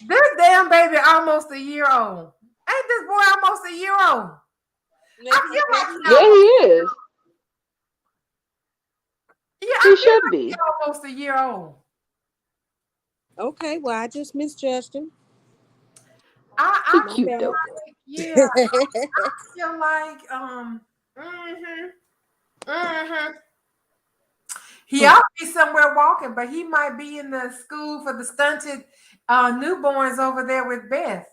This damn baby almost a year old. Ain't this boy almost a year old? I Maybe, feel like maybe. he Yeah, he almost, is. yeah, I He feel should like he be. almost a year old. Okay, well, I just misjudged him. He My I cute bad. though. feel like, yeah, I feel like, he ought to be somewhere walking, but he might be in the school for the stunted newborns over there with Beth.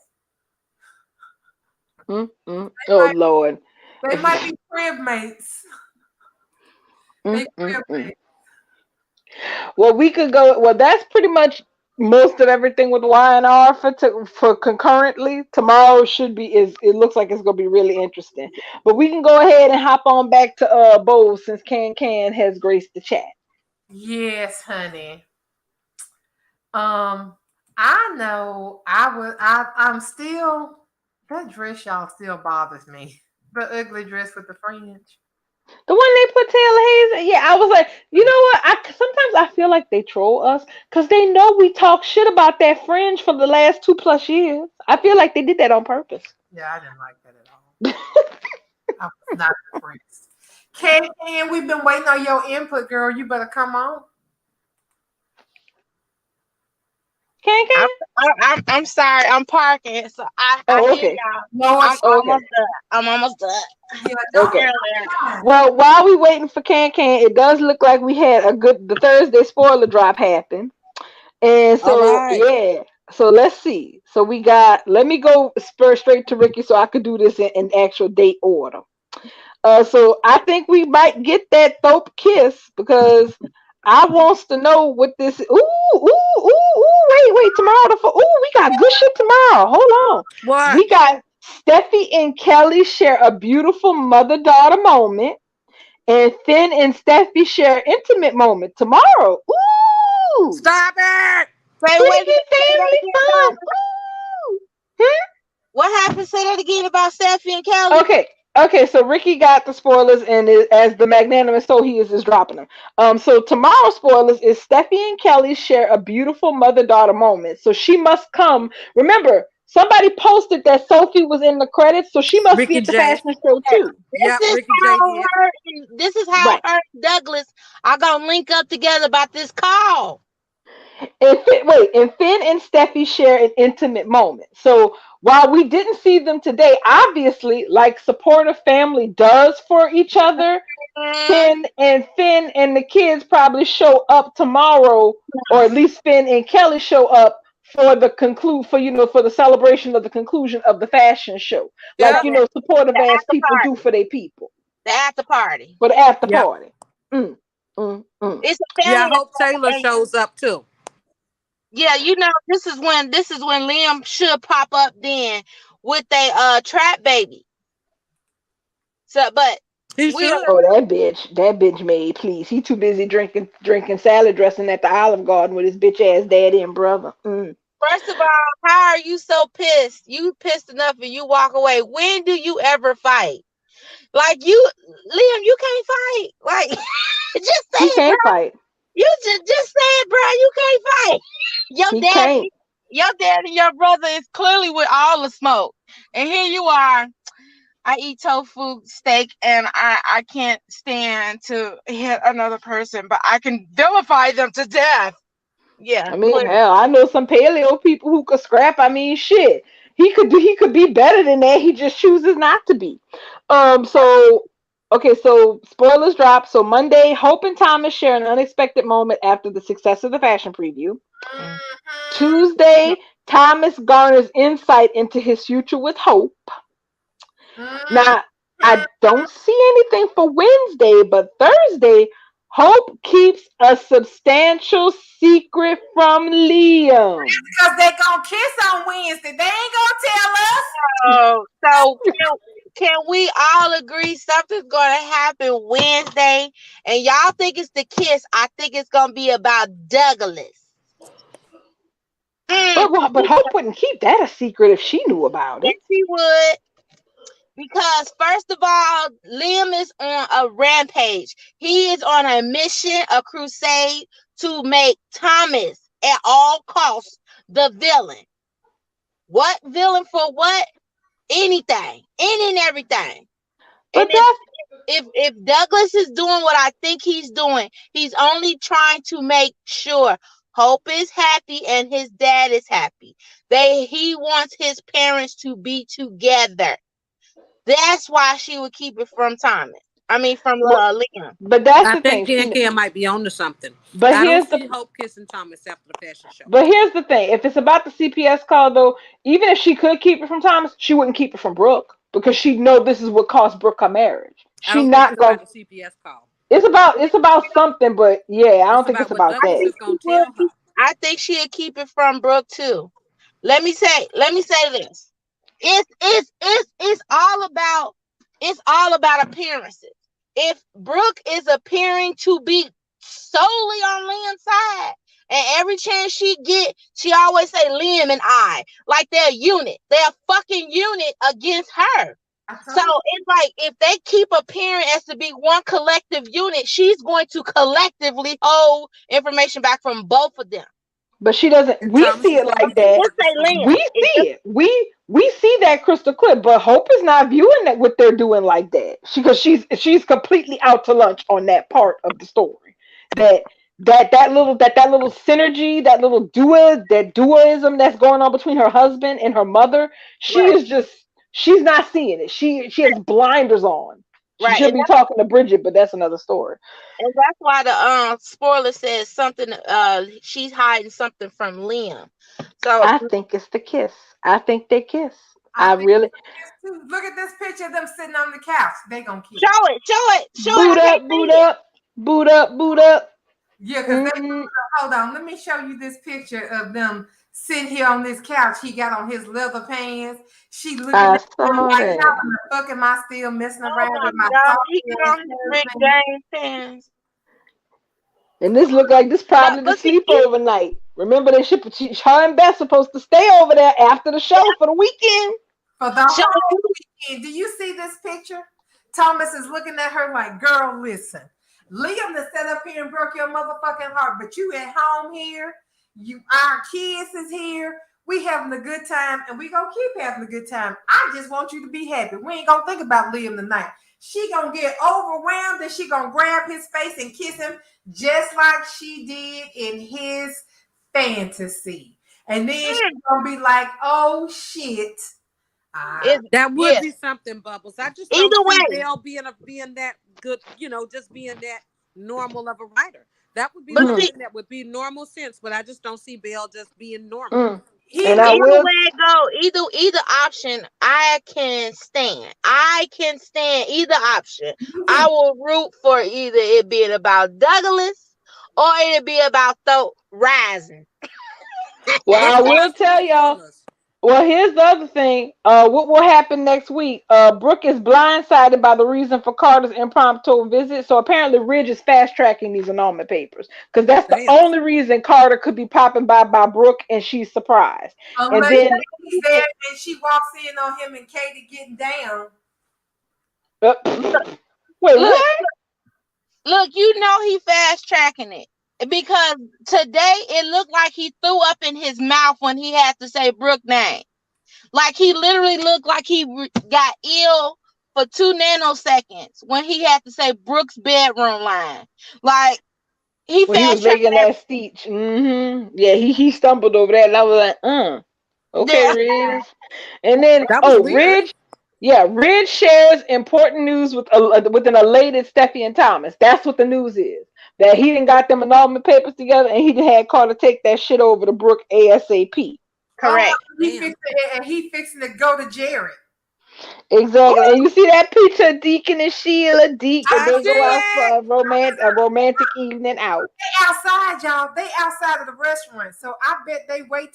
Oh Lord. They might be crib mates. They crib Mm. mates. Well, we could go. Well, that's pretty much most of everything with Y&R for concurrently. Tomorrow should be is. It looks like it's gonna be really interesting. But we can go ahead and hop on back to Bo since Can has graced the chat. Yes, honey. Um, I know I'm still that dress y'all still bothers me. The ugly dress with the fringe. The one they put Taylor Hayes in. Yeah, I was like, you know what? Sometimes I feel like they troll us because they know we talk shit about that fringe for the last 2+ years. I feel like they did that on purpose. Yeah, I didn't like that at all. I was not impressed. Can we've been waiting on your input, girl. You better come on. Can? I'm sorry. I'm parking, so I Oh, hear okay. y'all. Lord, I'm Oh, okay. almost done. I'm almost done. yeah, don't Okay. Earlier. Well, while we waiting for Can, it does look like we had the Thursday spoiler drop happen. And All so right. yeah. So let's see. So let me go spur straight to Ricky so I could do this in actual date order. So I think we might get that Thope kiss because I wants to know what this. Wait, tomorrow we got good shit tomorrow. Hold on, What? we got Steffi and Kelly share a beautiful mother daughter moment, and Finn and Steffi share intimate moment tomorrow. Ooh, Stop it! Say what? Ricky Say that family again fun. about Ooh. Hmm? what happened. Say that again about Steffi and Kelly. Okay. Okay, so Ricky got the spoilers, and as the magnanimous so he is dropping them. So tomorrow's spoilers is Steffi and Kelly share a beautiful mother-daughter moment. So she must come. Remember, somebody posted that Sophie was in the credits, so she must be Ricky at the J. fashion show too. This Yep, is Ricky J how did. her. This is how Right. her and Douglas are gonna link up together about this call. And Finn and Steffi share an intimate moment. So while we didn't see them today, obviously, like supportive family does for each other, Mm, Finn and the kids probably show up tomorrow, or at least Finn and Kelly show up for the for the celebration of the conclusion of the fashion show. Like Yep. supportive the ass after people do party. for their people. The after party. For the after Yep. party. Mm, mm. It's a Yeah, I family hope Taylor and shows up too. yeah, this is when Liam should pop up then with a trap baby. So, but He we are should. Oh, that bitch made, please. He too busy drinking salad dressing at the Olive Garden with his bitch ass daddy and brother. first of all, how are you so pissed? You pissed enough and you walk away. When do you ever fight? Like Liam, you can't fight. Like just say He it, bro. can't fight. You just say it, bro. You can't fight. Your He can't. daddy, your dad and your brother is clearly with all the smoke. And here you are. I eat tofu steak and I can't stand to hit another person, but I can vilify them to death. Yeah, I mean, clear. hell, I know some paleo people who could scrap. I mean, shit. He could be better than that. He just chooses not to be. So okay, so spoilers drop. So Monday, Hope and Thomas share an unexpected moment after the success of the fashion preview. Mm. Tuesday, Thomas garners insight into his future with Hope. Mhm. Now, I don't see anything for Wednesday, but Thursday, Hope keeps a substantial secret from Liam. Because they gonna kiss on Wednesday. They ain't gonna tell us. So can we all agree something's gonna happen Wednesday? And y'all think it's the kiss? I think it's gonna be about Douglas. Mm, But Hope wouldn't keep that a secret if she knew about yes, it. he would. Because first of all, Liam is on a rampage. He is on a mission, a crusade to make Thomas at all costs the villain. What villain for what? Anything, any and everything. And But that's if Douglas is doing what I think he's doing, he's only trying to make sure Hope is happy and his dad is happy. He wants his parents to be together. That's why she would keep it from Thomas. I mean, from what, Liam. but that's I the thing. think See, Can might be on to something. but I don't here's the see Hope kissing Thomas after the fashion show. but here's the thing. If it's about the CPS call, though, even if she could keep it from Thomas, she wouldn't keep it from Brooke because she know this is what cost Brooke her marriage. I She don't think not it's gonna. about the CPS call. It's about something, but yeah, I don't It's think it's about what about Douglas that. is going to tell her. I think she'll keep it from Brooke too. Let me say this. It's all about appearances. If Brooke is appearing to be solely on Liam's side, and every chance she get, she always say Liam and I, like they're a unit. They're a fucking unit against her. So it's like if they keep appearing as to be one collective unit, she's going to collectively hold information back from both of them. But she doesn't. And We Thomas see is it going to like be that. Just say We Liam. see it. We see that crystal clear. But Hope is not viewing that what they're doing like that. Because she's completely out to lunch on that part of the story. That that little synergy, that dualism that's going on between her husband and her mother. Right, She's not seeing it. She has blinders on. She right. should be talking to Bridget, but that's another story. And that's why the spoiler says something. She's hiding something from Liam. So I think it's the kiss. I think they kiss. I I think really look at this picture of them sitting on the couch. They gonna kiss. show it. boot I can't up, boot see it. up, boot up, boot up. Yeah, because they Mm, hold on. Let me show you this picture of them sitting here on this couch. He got on his leather pants. She looking I at him saw like, how that. in the fuck am I still messing Oh around my with my God, he soft got ass on his Rick husband? James pants. And this looked like this But probably the see, sleepover night. Remember they her and Beth supposed to stay over there after the show for the weekend. For the show whole weekend. Do you see this picture? Thomas is looking at her like, girl, listen. Liam to set up here and broke your motherfucking heart, but you at home here. Our kids is here. We having a good time, and we gonna keep having a good time. I just want you to be happy. We ain't gonna think about Liam tonight. She gonna get overwhelmed, and she gonna grab his face and kiss him just like she did in his fantasy. And then she's gonna be like, "Oh shit." That would yes. be something, Bubbles. I just don't Either see way, Belle being that good, just being that normal of a writer. That would be but see, something that would be normal sense, but I just don't see Belle just being normal. Mm. He And I looked either will. way it go, either option, I can stand. I can stand either option. I will root for either it being about Douglas or it be about Thoth rising. Well, Which I one will is the tell y'all. spoilers? Well, here's the other thing. What will happen next week? Brooke is blindsided by the reason for Carter's impromptu visit. So apparently, Ridge is fast tracking these annulment papers because that's the Damn. only reason Carter could be popping by Brooke, and she's surprised. And Unless then, he's there and she walks in on him and Katie getting down. uh, wait, Look, what? look, he fast tracking it. Because today it looked like he threw up in his mouth when he had to say Brooke name. Like he literally looked like he got ill for 2 nanoseconds when he had to say Brooke's bedroom line. Like he When he was fast tracked making that speech, yeah, he stumbled over that, and I was like, okay, that. Ridge. And then, That was weird. Ridge, yeah, Ridge shares important news with an elated Steffi and Thomas. That's what the news is. That he didn't got them annulment papers together, and he had Carter take that shit over to Brooke ASAP. Correct. He fixing to go to Jared. Exactly. And you see that picture of Deacon and Sheila Deacon, I they see go out for it. a romantic evening out. They outside, y'all. They outside of the restaurant. So I bet they wait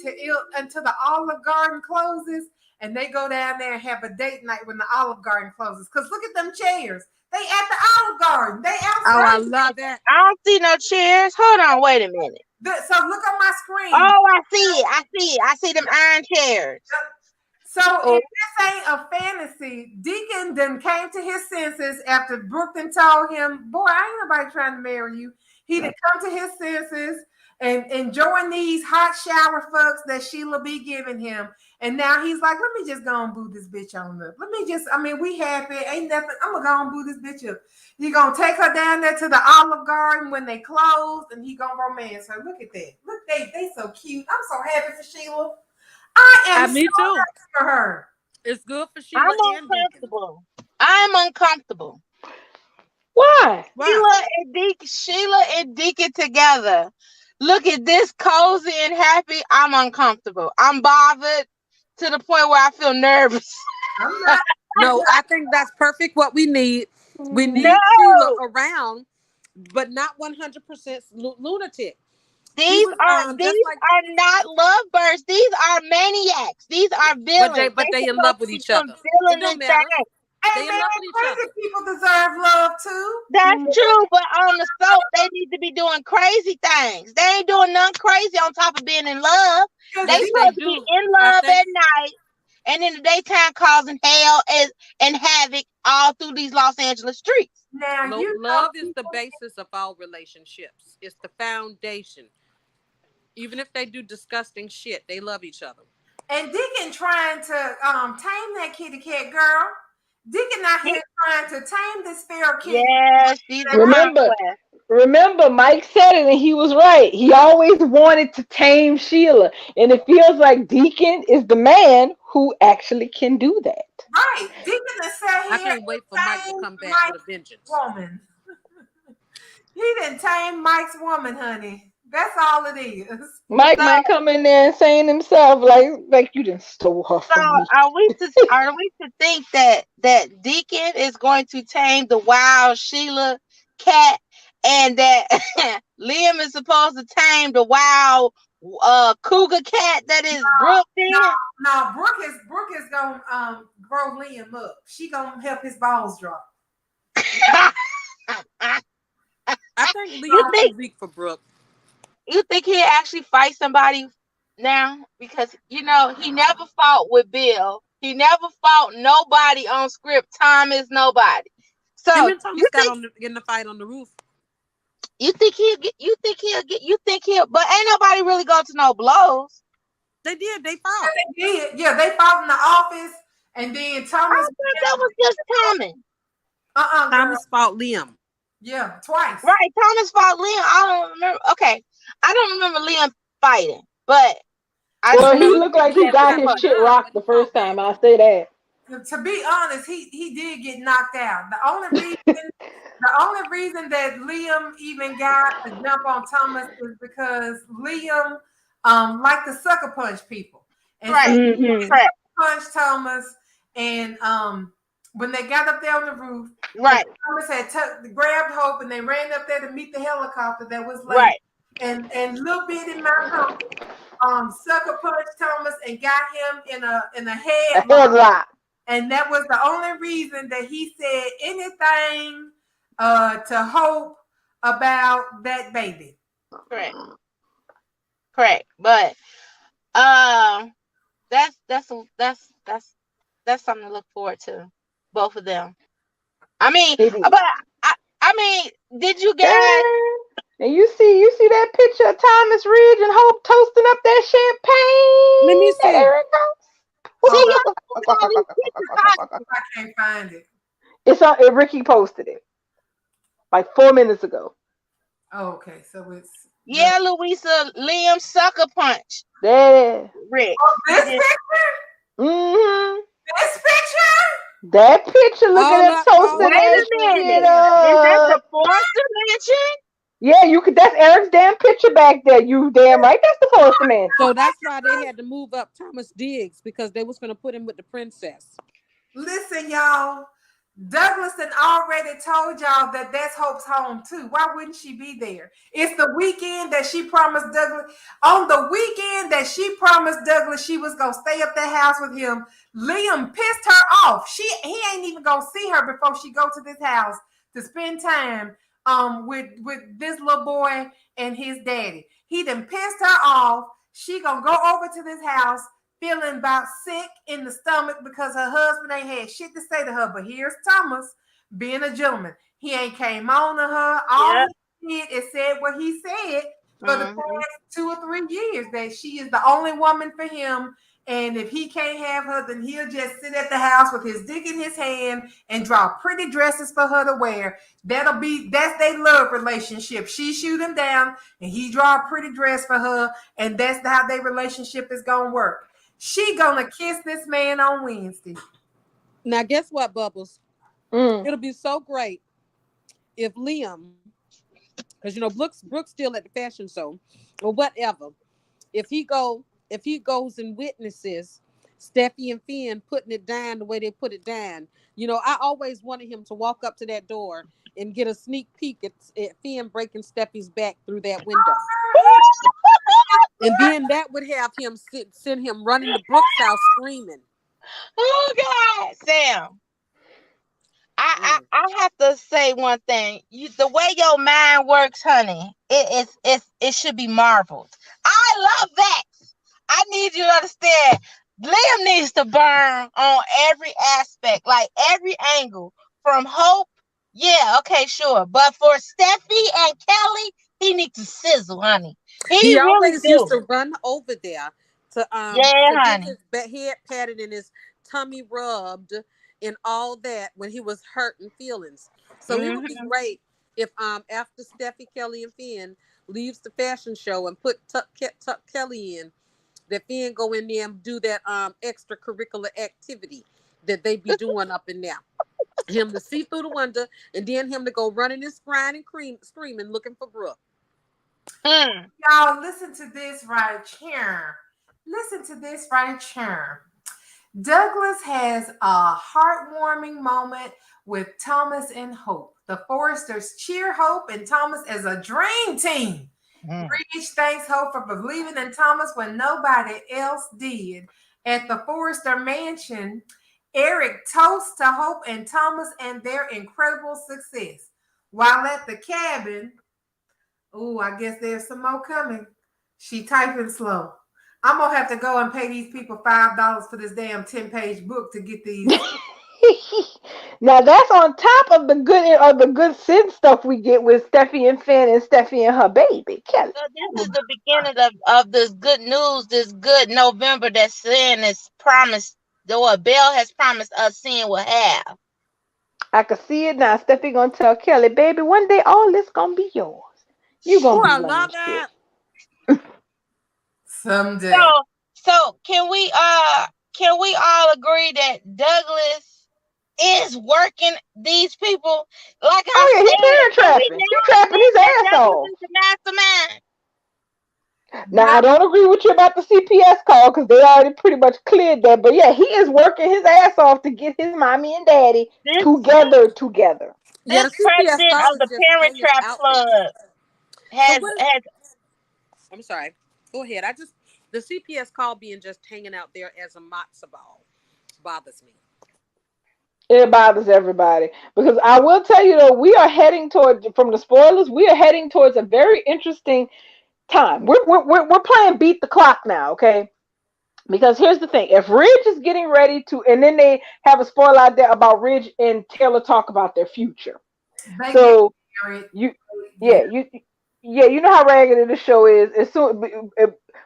until the Olive Garden closes and they go down there and have a date night when the Olive Garden closes. Because look at them chairs. They at the Olive Garden. They outside. Oh, I love that. I don't see no chairs. Hold on, wait a minute. So look on my screen. Oh, I see it. I see them iron chairs. So Oh, if this ain't a fantasy, Deacon then came to his senses after Brookton told him, "Boy, I ain't nobody trying to marry you." He done come to his senses and enjoying these hot shower fucks that Sheila be giving him. And now he's like, "Let me just go and boo this bitch on up. Let me just, I mean, we happy. Ain't nothing. I'm gonna go and boo this bitch up." He gonna take her down there to the Olive Garden when they close, and he gonna romance her. Look at that. Look, they so cute. I'm so happy for Sheila. I am so Me too. happy for her. It's good for I'm Sheila and Deacon. uncomfortable. I'm uncomfortable. Why? Why? Sheila and Deacon together. Look at this cozy and happy. I'm uncomfortable. I'm bothered to the point where I feel nervous. I'm not. No, I think that's perfect what we need. We need Sheila No, around, but not 100% lunatic. She these was are just these like, are not lovebirds. These are maniacs. These are villains. but They they in supposed love to with be each doing other. It don't villainous matter. things. They Hey in man, love with each crazy other. people deserve love too. That's true, but on the soap, they need to be doing crazy things. They ain't doing nothing crazy on top of being in love. Because They Yes, they supposed to be do. in I love think at night and in the daytime causing hell and havoc all through these Los Angeles streets. now you know love is the people, basis of all relationships. It's the foundation. Even if they do disgusting shit, they love each other. and Deacon trying to tame that kitty cat girl. Deacon out here trying to tame this feral kitty. Yes, she's a That I, Remember, conquest. remember, Mike said it and he was right. He always wanted to tame Sheila. And it feels like Deacon is the man who actually can do that. right. Deacon has sat I here can't wait for Mike to and tamed come back with a Mike's vengeance. woman. He didn't tame Mike's woman, honey. That's all it is. Mike So, might come in there and saying himself, like you didn't stole her so from me. are we to think that Deacon is going to tame the wild Sheila cat, and that Liam is supposed to tame the wild cougar cat that is Brooke No, then? no, Brooke is gonna grow Liam up. She gonna help his balls drop. I think you Liam too think weak for Brooke. you think he'll actually fight somebody now? Because he never fought with Bill. He never fought nobody on script. Tom is nobody. Him So and you Thomas got think on in the fight on the roof. you think he'll but ain't nobody really go to no blows. They did. They fought. They did. Yeah, they fought in the office, and then I Thomas. thought that was just Thomas. Girl. Thomas fought Liam. Yeah, twice. Right, Thomas fought Liam. I don't remember. Okay, I don't remember Liam fighting, but I just Well, he remember looked He like he didn't got beat his him shit good, rocked but the he fought first time. back. I'll say that. To be honest, he did get knocked out. The only reason that Liam even got the jump on Thomas is because Liam liked to sucker punch people. And so right, Hmm. correct, punched Thomas, and when they got up there on the roof, and right, Thomas had grabbed Hope, and they ran up there to meet the helicopter that was late, right. and little bitty Mount Hope sucker punched Thomas and got him in a A headlock, headlock. and that was the only reason that he said anything to Hope about that baby. Correct. Correct. But um, that's something to look forward to. Both of them. I mean, It is. but I mean, did you guys? Girl. And you see that picture of Thomas Ridge and Hope toasting up that Let me champagne that see. Eric See, Hold on, y'all posted all these pictures. I can't find it. It's on. Ricky posted it like 4 minutes ago. Oh, okay, so it's Yeah, Louisa, Liam sucker punch. There. Rick, he this did. picture. Hmm. This picture. That picture looking Hold at up, Wait toasting hold that up. a Wait a shit minute. minute. Is that up. the fourth dimension? Yeah, you could. That's Eric's damn picture back there. You damn right. That's the Forest man. So that's why they had to move up Thomas Diggs because they was going to put him with the princess. Listen, y'all. Douglas had already told y'all that that's Hope's home too. Why wouldn't she be there? It's the weekend that she promised Douglas. On the weekend that she promised Douglas she was gonna stay up that house with him, Liam pissed her off. He ain't even gonna see her before she go to this house to spend time with this little boy and his daddy. He done pissed her off. She gonna go over to this house feeling about sick in the stomach because her husband ain't had shit to say to her. But here's Thomas being a gentleman. He ain't came on to her. All Yep. he did is said what he said for the Mm-hmm. past 2 or 3 years, that she is the only woman for him. And if he can't have her, then he'll just sit at the house with his dick in his hand and draw pretty dresses for her to wear. That's their love relationship. She shoot him down and he draw a pretty dress for her, and that's how their relationship is gonna work. She gonna kiss this man on Wednesday. Now, guess what, Bubbles? Mm. It'll be so great if Liam, because Brooks still at the fashion show or whatever. If he goes and witnesses Steffi and Finn putting it down the way they put it down. I always wanted him to walk up to that door and get a sneak peek at Finn breaking Steffi's back through that window. And then that would have him send him running to Brooks' house screaming. Oh God, Sam. Mm. I have to say one thing. The way your mind works, honey, it should be marveled. I love that. I need you to understand. Liam needs to burn on every aspect, like every angle. From Hope, yeah, okay, sure. But for Steffi and Kelly, he needs to sizzle, honey. He He really always used do. to run over there Yeah, to get honey. his head patted and his tummy rubbed and all that when he was hurting feelings. So it would be Hmm. great if after Steffi, Kelly, and Finn leaves the fashion show and put Tuck Kelly in, that Finn go in there and do that extracurricular activity that they be doing up in there. Him to see through the window and then him to go running and crying and screaming looking for Brooke. Mm. Y'all, listen to this right here. Listen to this right here. Douglas has a heartwarming moment with Thomas and Hope. The Foresters cheer Hope and Thomas as a dream team. Mm. Reach thanks Hope for believing in Thomas when nobody else did. At the Forrester mansion, Eric toasts to Hope and Thomas and their incredible success. While at the cabin, oh, I guess there's some more coming. She typing slow. I'm gonna have to go and pay these people $5 for this damn 10-page book to get these. Now that's on top of the good sense stuff we get with Steffi and Finn and Steffi and her baby Kelly. So this is the beginning of this good news, this good November that sin is promised, or Bell has promised us sin will have. I can see it now. Steffi gonna tell Kelly, baby, one day all this gonna be yours. You gonna Oh, be I running love shit. that. Someday. So can we all agree that Douglas is working these people? Like I Oh yeah, he said, parent do we trapping. He now trapping admit his that ass Douglas off. is the mastermind? Now No, I don't agree with you about the CPS call because they already pretty much cleared that. But yeah, he is working his ass off to get his mommy and daddy This together. Yeah, the this CPS president call of is the just Parent hanging Trap out there. Club So has what is? has I'm sorry. Go ahead. The CPS call being just hanging out there as a matzo ball bothers me. It bothers everybody because I will tell you though, we are heading toward from the spoilers. We are heading towards a very interesting time. We're playing beat the clock now, okay? Because here's the thing: if Ridge is getting ready to, and then they have a spoiler out there about Ridge and Taylor talk about their future. they get So married. you, Yeah, yeah, you know how raggedy the show is. As soon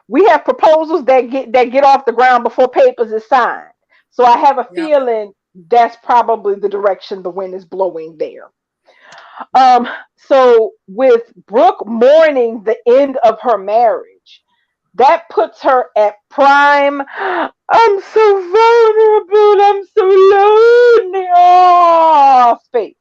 we have proposals that get off the ground before papers is signed. So I have a Yep. feeling that's probably the direction the wind is blowing there. Um, so with Brooke mourning the end of her marriage, that puts her at prime. I'm so vulnerable. I'm so lonely. Oh, space.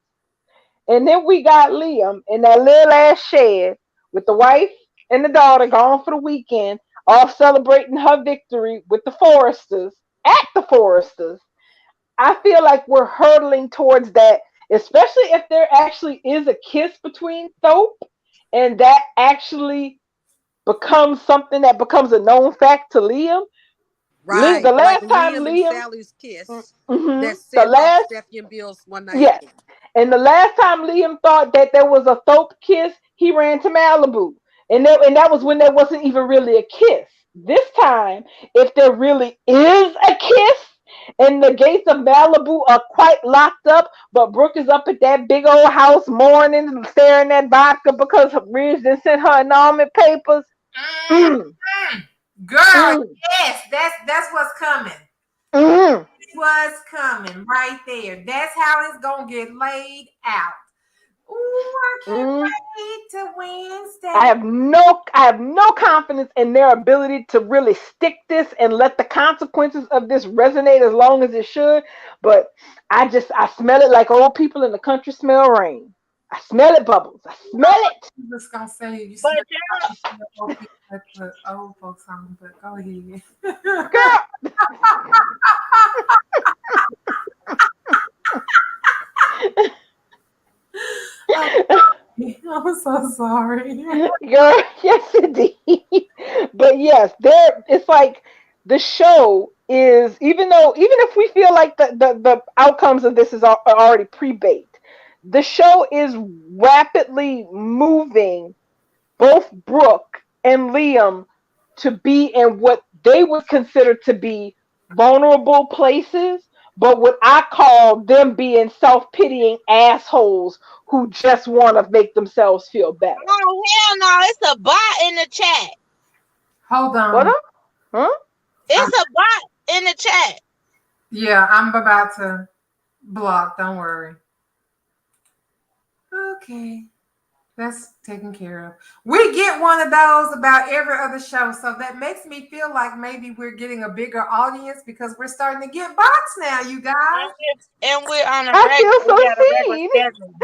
And then we got Liam in that little ass shed with the wife and the daughter gone for the weekend, off celebrating her victory with the Foresters at the Foresters. I feel like we're hurtling towards that, especially if there actually is a kiss between Thope and that actually becomes something that becomes a known fact to Liam. Right. The Like last time Liam and Liam, Sally's kiss mhm, that the set off last, Steffi and Bill's one night yes, stand. and the last time Liam thought that there was a Thope kiss, he ran to Malibu, and that was when there wasn't even really a kiss. this time, if there really is a kiss and the gates of Malibu are quite locked up, but Brooke is up at that big old house mourning, staring at vodka because Ridge done sent her annulment papers. Mm, Mm, girl, mm, yes, that's what's coming. mm. What's coming right there. That's how it's gonna get laid out. Ooh, I can't Mm. wait to I Wednesday. have no confidence in their ability to really stick this and let the consequences of this resonate as long as it should. But I smell it like old people in the country smell rain. I smell it, Bubbles. I smell it. I'm just gonna say you But smell like girl, you smell old people at the old folks home, but go ahead. Girl. Oh, I'm so sorry. Girl, yes indeed. But yes, there it's like the show is, even if we feel like the outcomes of this are already pre-baked, the show is rapidly moving both Brooke and Liam to be in what they would consider to be vulnerable places, but what I call them being self pitying assholes who just want to make themselves feel better. oh hell no, it's a bot in the chat. Hold What on. up? Huh? I'm, It's a bot in the chat. yeah, I'm about to block. Don't worry. Okay. That's taken care of. We get one of those about every other show, so that makes me feel like maybe we're getting a bigger audience because we're starting to get bots now, you guys. And we're on a I regular. feel We got a so regular seen. schedule.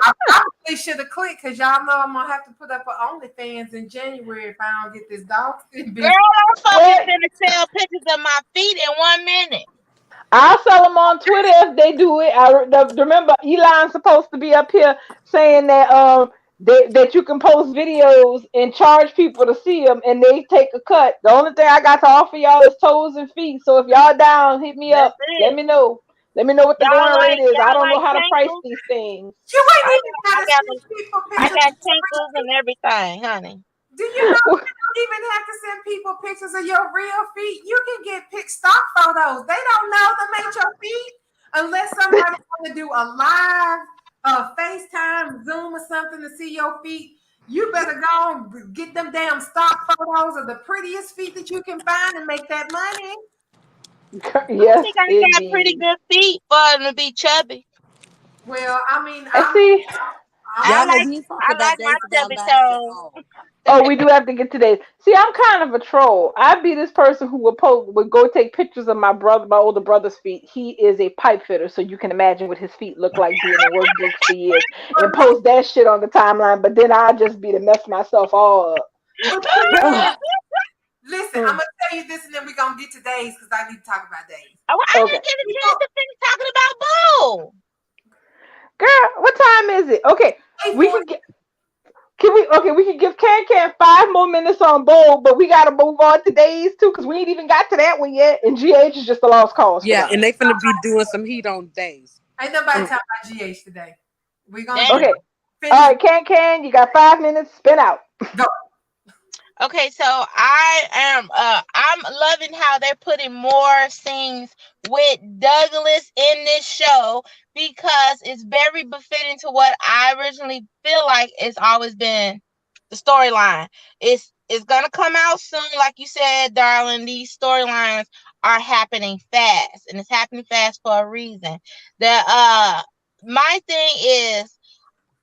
I probably should have clicked because y'all know I'm gonna have to put up an OnlyFans in January if I don't get this dog skin Girl, business. I'm fucking Well, finna sell pictures of my feet in 1 minute. I'll sell them on Twitter if they do it. Remember Elon's supposed to be up here saying that that you can post videos and charge people to see them and they take a cut. The only thing I got to offer y'all is toes and feet. So if y'all down, hit me That's up. Let it. me know. Let me know what the going rate is. I Y'all don't know like how to price cankles? these things. You I ain't even got I gotta got send people I pictures got of your real cankles and feet. everything, honey. Do you know you don't even have to send people pictures of your real feet? You can get stock photos. They don't know them ain't your feet unless somebody want to do a live FaceTime, Zoom, or something to see your feet. You better go and get them damn stock photos of the prettiest feet that you can find and make that money. I Yes, think I got pretty indeed. good feet for them to be chubby. Well, I mean, I see. I'm I Y'all let like me talk I about like my days gone chubby by so toes. long. Oh, we do have to get today. See, I'm kind of a troll. I'd be this person who would go take pictures of my older brother's feet. He is a pipe fitter, so you can imagine what his feet look like being in work boots for years, and but post that shit on the timeline. But then I'd just be to mess myself all up. listen, Ugh. listen, I'm Mm, gonna tell you this, and then we're gonna get to days because I need to talk about days. Oh, I okay, didn't get a chance People, to finish talking about Boo. girl, what time is it? Okay, we 8:40. can get. Can we? Okay, we can give Can 5 more minutes on Bold, but we gotta move on to days too, because we ain't even got to that one yet. And GH is just a lost cause for Yeah, them. and they finna be doing some heat on days. Ain't nobody Mm, talking about GH today. We're gonna Damn. okay. All finish. right, Can, you got 5 minutes. Spin out. Go. Okay, so I'm loving how they're putting more scenes with Douglas in this show because it's very befitting to what I originally feel like it's always been the storyline. It's gonna come out soon, like you said, darling. These storylines are happening fast, and it's happening fast for a reason. The my thing is,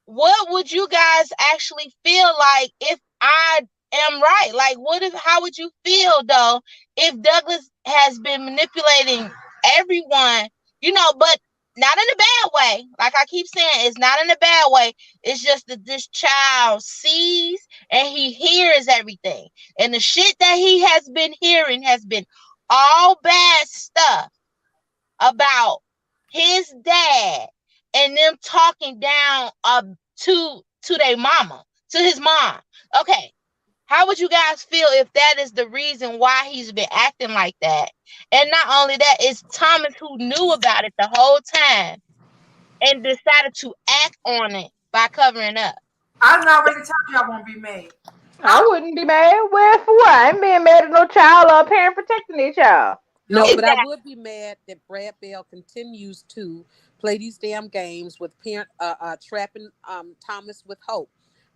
what would you guys actually feel like if I am right? Like, how would you feel though if Douglas has been manipulating everyone, but not in a bad way. Like I keep saying, it's not in a bad way. It's just that this child sees and he hears everything. And the shit that he has been hearing has been all bad stuff about his dad and them talking down to their mama, to his mom. Okay, how would you guys feel if that is the reason why he's been acting like that? And not only that, it's Thomas who knew about it the whole time and decided to act on it by covering up. I done already told you I won't be mad. I wouldn't be mad. Well, for what? I ain't being mad at no child or a parent protecting their child. No, Nope. but I Exactly. would be mad that Brad Bell continues to play these damn games with parent trapping Thomas with hope.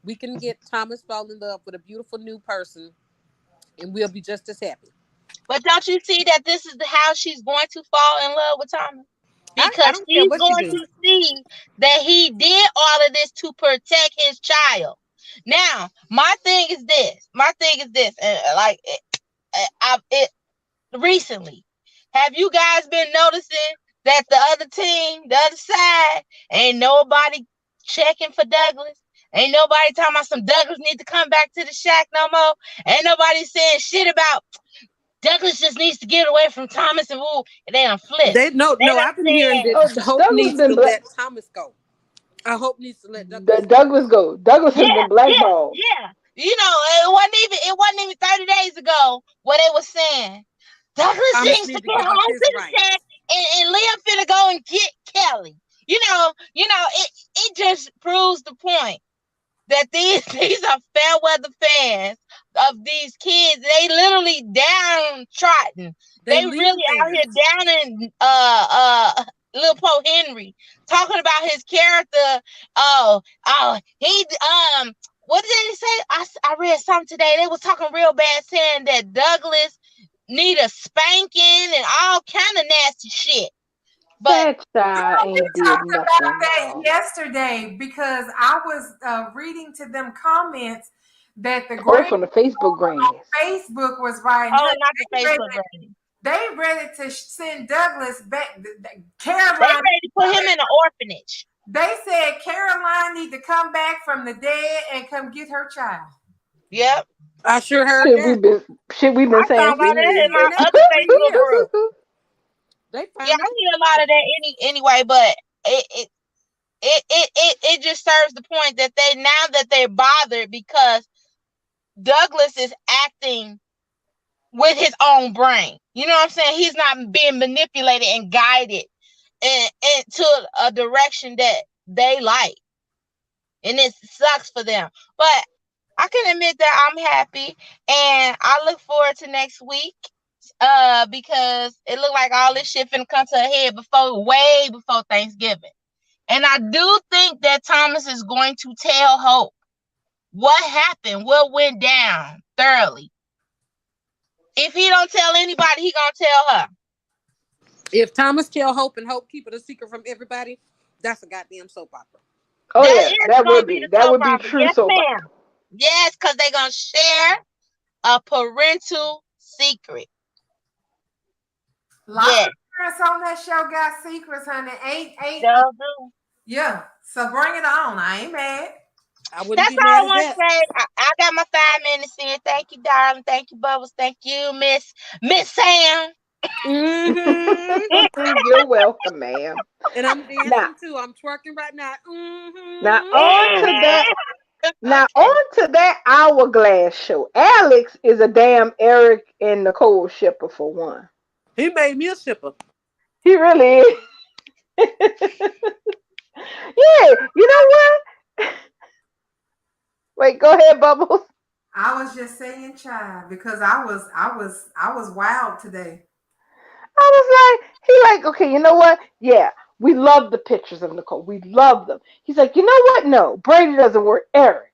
We can get Thomas fall in love with a beautiful new person, and we'll be just as happy. But don't you see that this is how she's going to fall in love with Thomas? I Because don't care she's what she going do. to see that he did all of this to protect his child. Now, my thing is this. My thing is this, and like it recently. Have you guys been noticing that the other team, the other side, ain't nobody checking for Douglas? Ain't nobody talking about some Douglas need to come back to the shack no more. Ain't nobody saying shit about Douglas just needs to get away from Thomas and Wu. And they done flip. They no, They no. done I've been hearing said, Oh, that Hope Douglas needs been to black. let Thomas go. Hope needs to let Douglas go. Douglas go. Douglas has yeah, been yeah, blackballed. yeah. You know, it wasn't even 30 days ago what they was saying. Douglas Thomas needs to needs to get give up home to his the rights. set and Liam finna go and get Kelly. It just proves the point that these are fair weather fans of these kids. They literally downtrodden. They They live really out here fans. downing Lil Poe Henry, talking about his character. He what did they say? I read something today. They was talking real bad, saying that Douglas need a spanking and all kind of nasty shit. But That child We ain't did talked about nothing that wrong. yesterday because I was reading to them comments that the Oh, granny from the Facebook on grannies. Facebook was writing. oh, Honey, not the they ready, Facebook granny. they ready to send Douglas back. They Caroline, ready to put him in an orphanage. they said Caroline need to come back from the dead and come get her child. Yep. I sure heard Shit, that. we've been I saying saw for about that in Been my years. saying that other for Facebook years. group. They Yeah, finally I hear a came lot out. of that anyway, but it just serves the point that they're bothered because Douglas is acting with his own brain. You know what I'm saying? He's not being manipulated and guided into a direction that they like. And it sucks for them. But I can admit that I'm happy and I look forward to next week. Because it looked like all this shit finna come to a head way before Thanksgiving. And I do think that Thomas is going to tell Hope what happened, what went down thoroughly. If he don't tell anybody, he gonna tell her. If Thomas tell Hope and Hope keep it a secret from everybody, that's a goddamn soap opera. Oh That yeah, is that gonna would be be the that soap would be opera. true Yes, soap opera. ma'am. Yes, because they're gonna share a parental secret. Lots Yes, of parents on that show got secrets, honey. Ain't they'll do. yeah. So bring it on. I ain't mad. I wouldn't That's be all mad I at want to that. say. I got my 5 minutes in. Thank you, darling. Thank you, Bubbles. Thank you, Miss Sam. Mm-hmm. You're welcome, ma'am. And I'm Now, dancing too. I'm twerking right now. now Mm-hmm. on to that. Now Okay. on to that hourglass show. Alex is a damn Eric and Nicole shipper for one. He made me a shipper. He really is. Yeah, you know what? Wait, go ahead, Bubbles. I was just saying, child, because I was wild today. I was like, okay, you know what? Yeah, we love the pictures of Nicole. We love them. He's like, you know what? No, Brady doesn't work. Eric,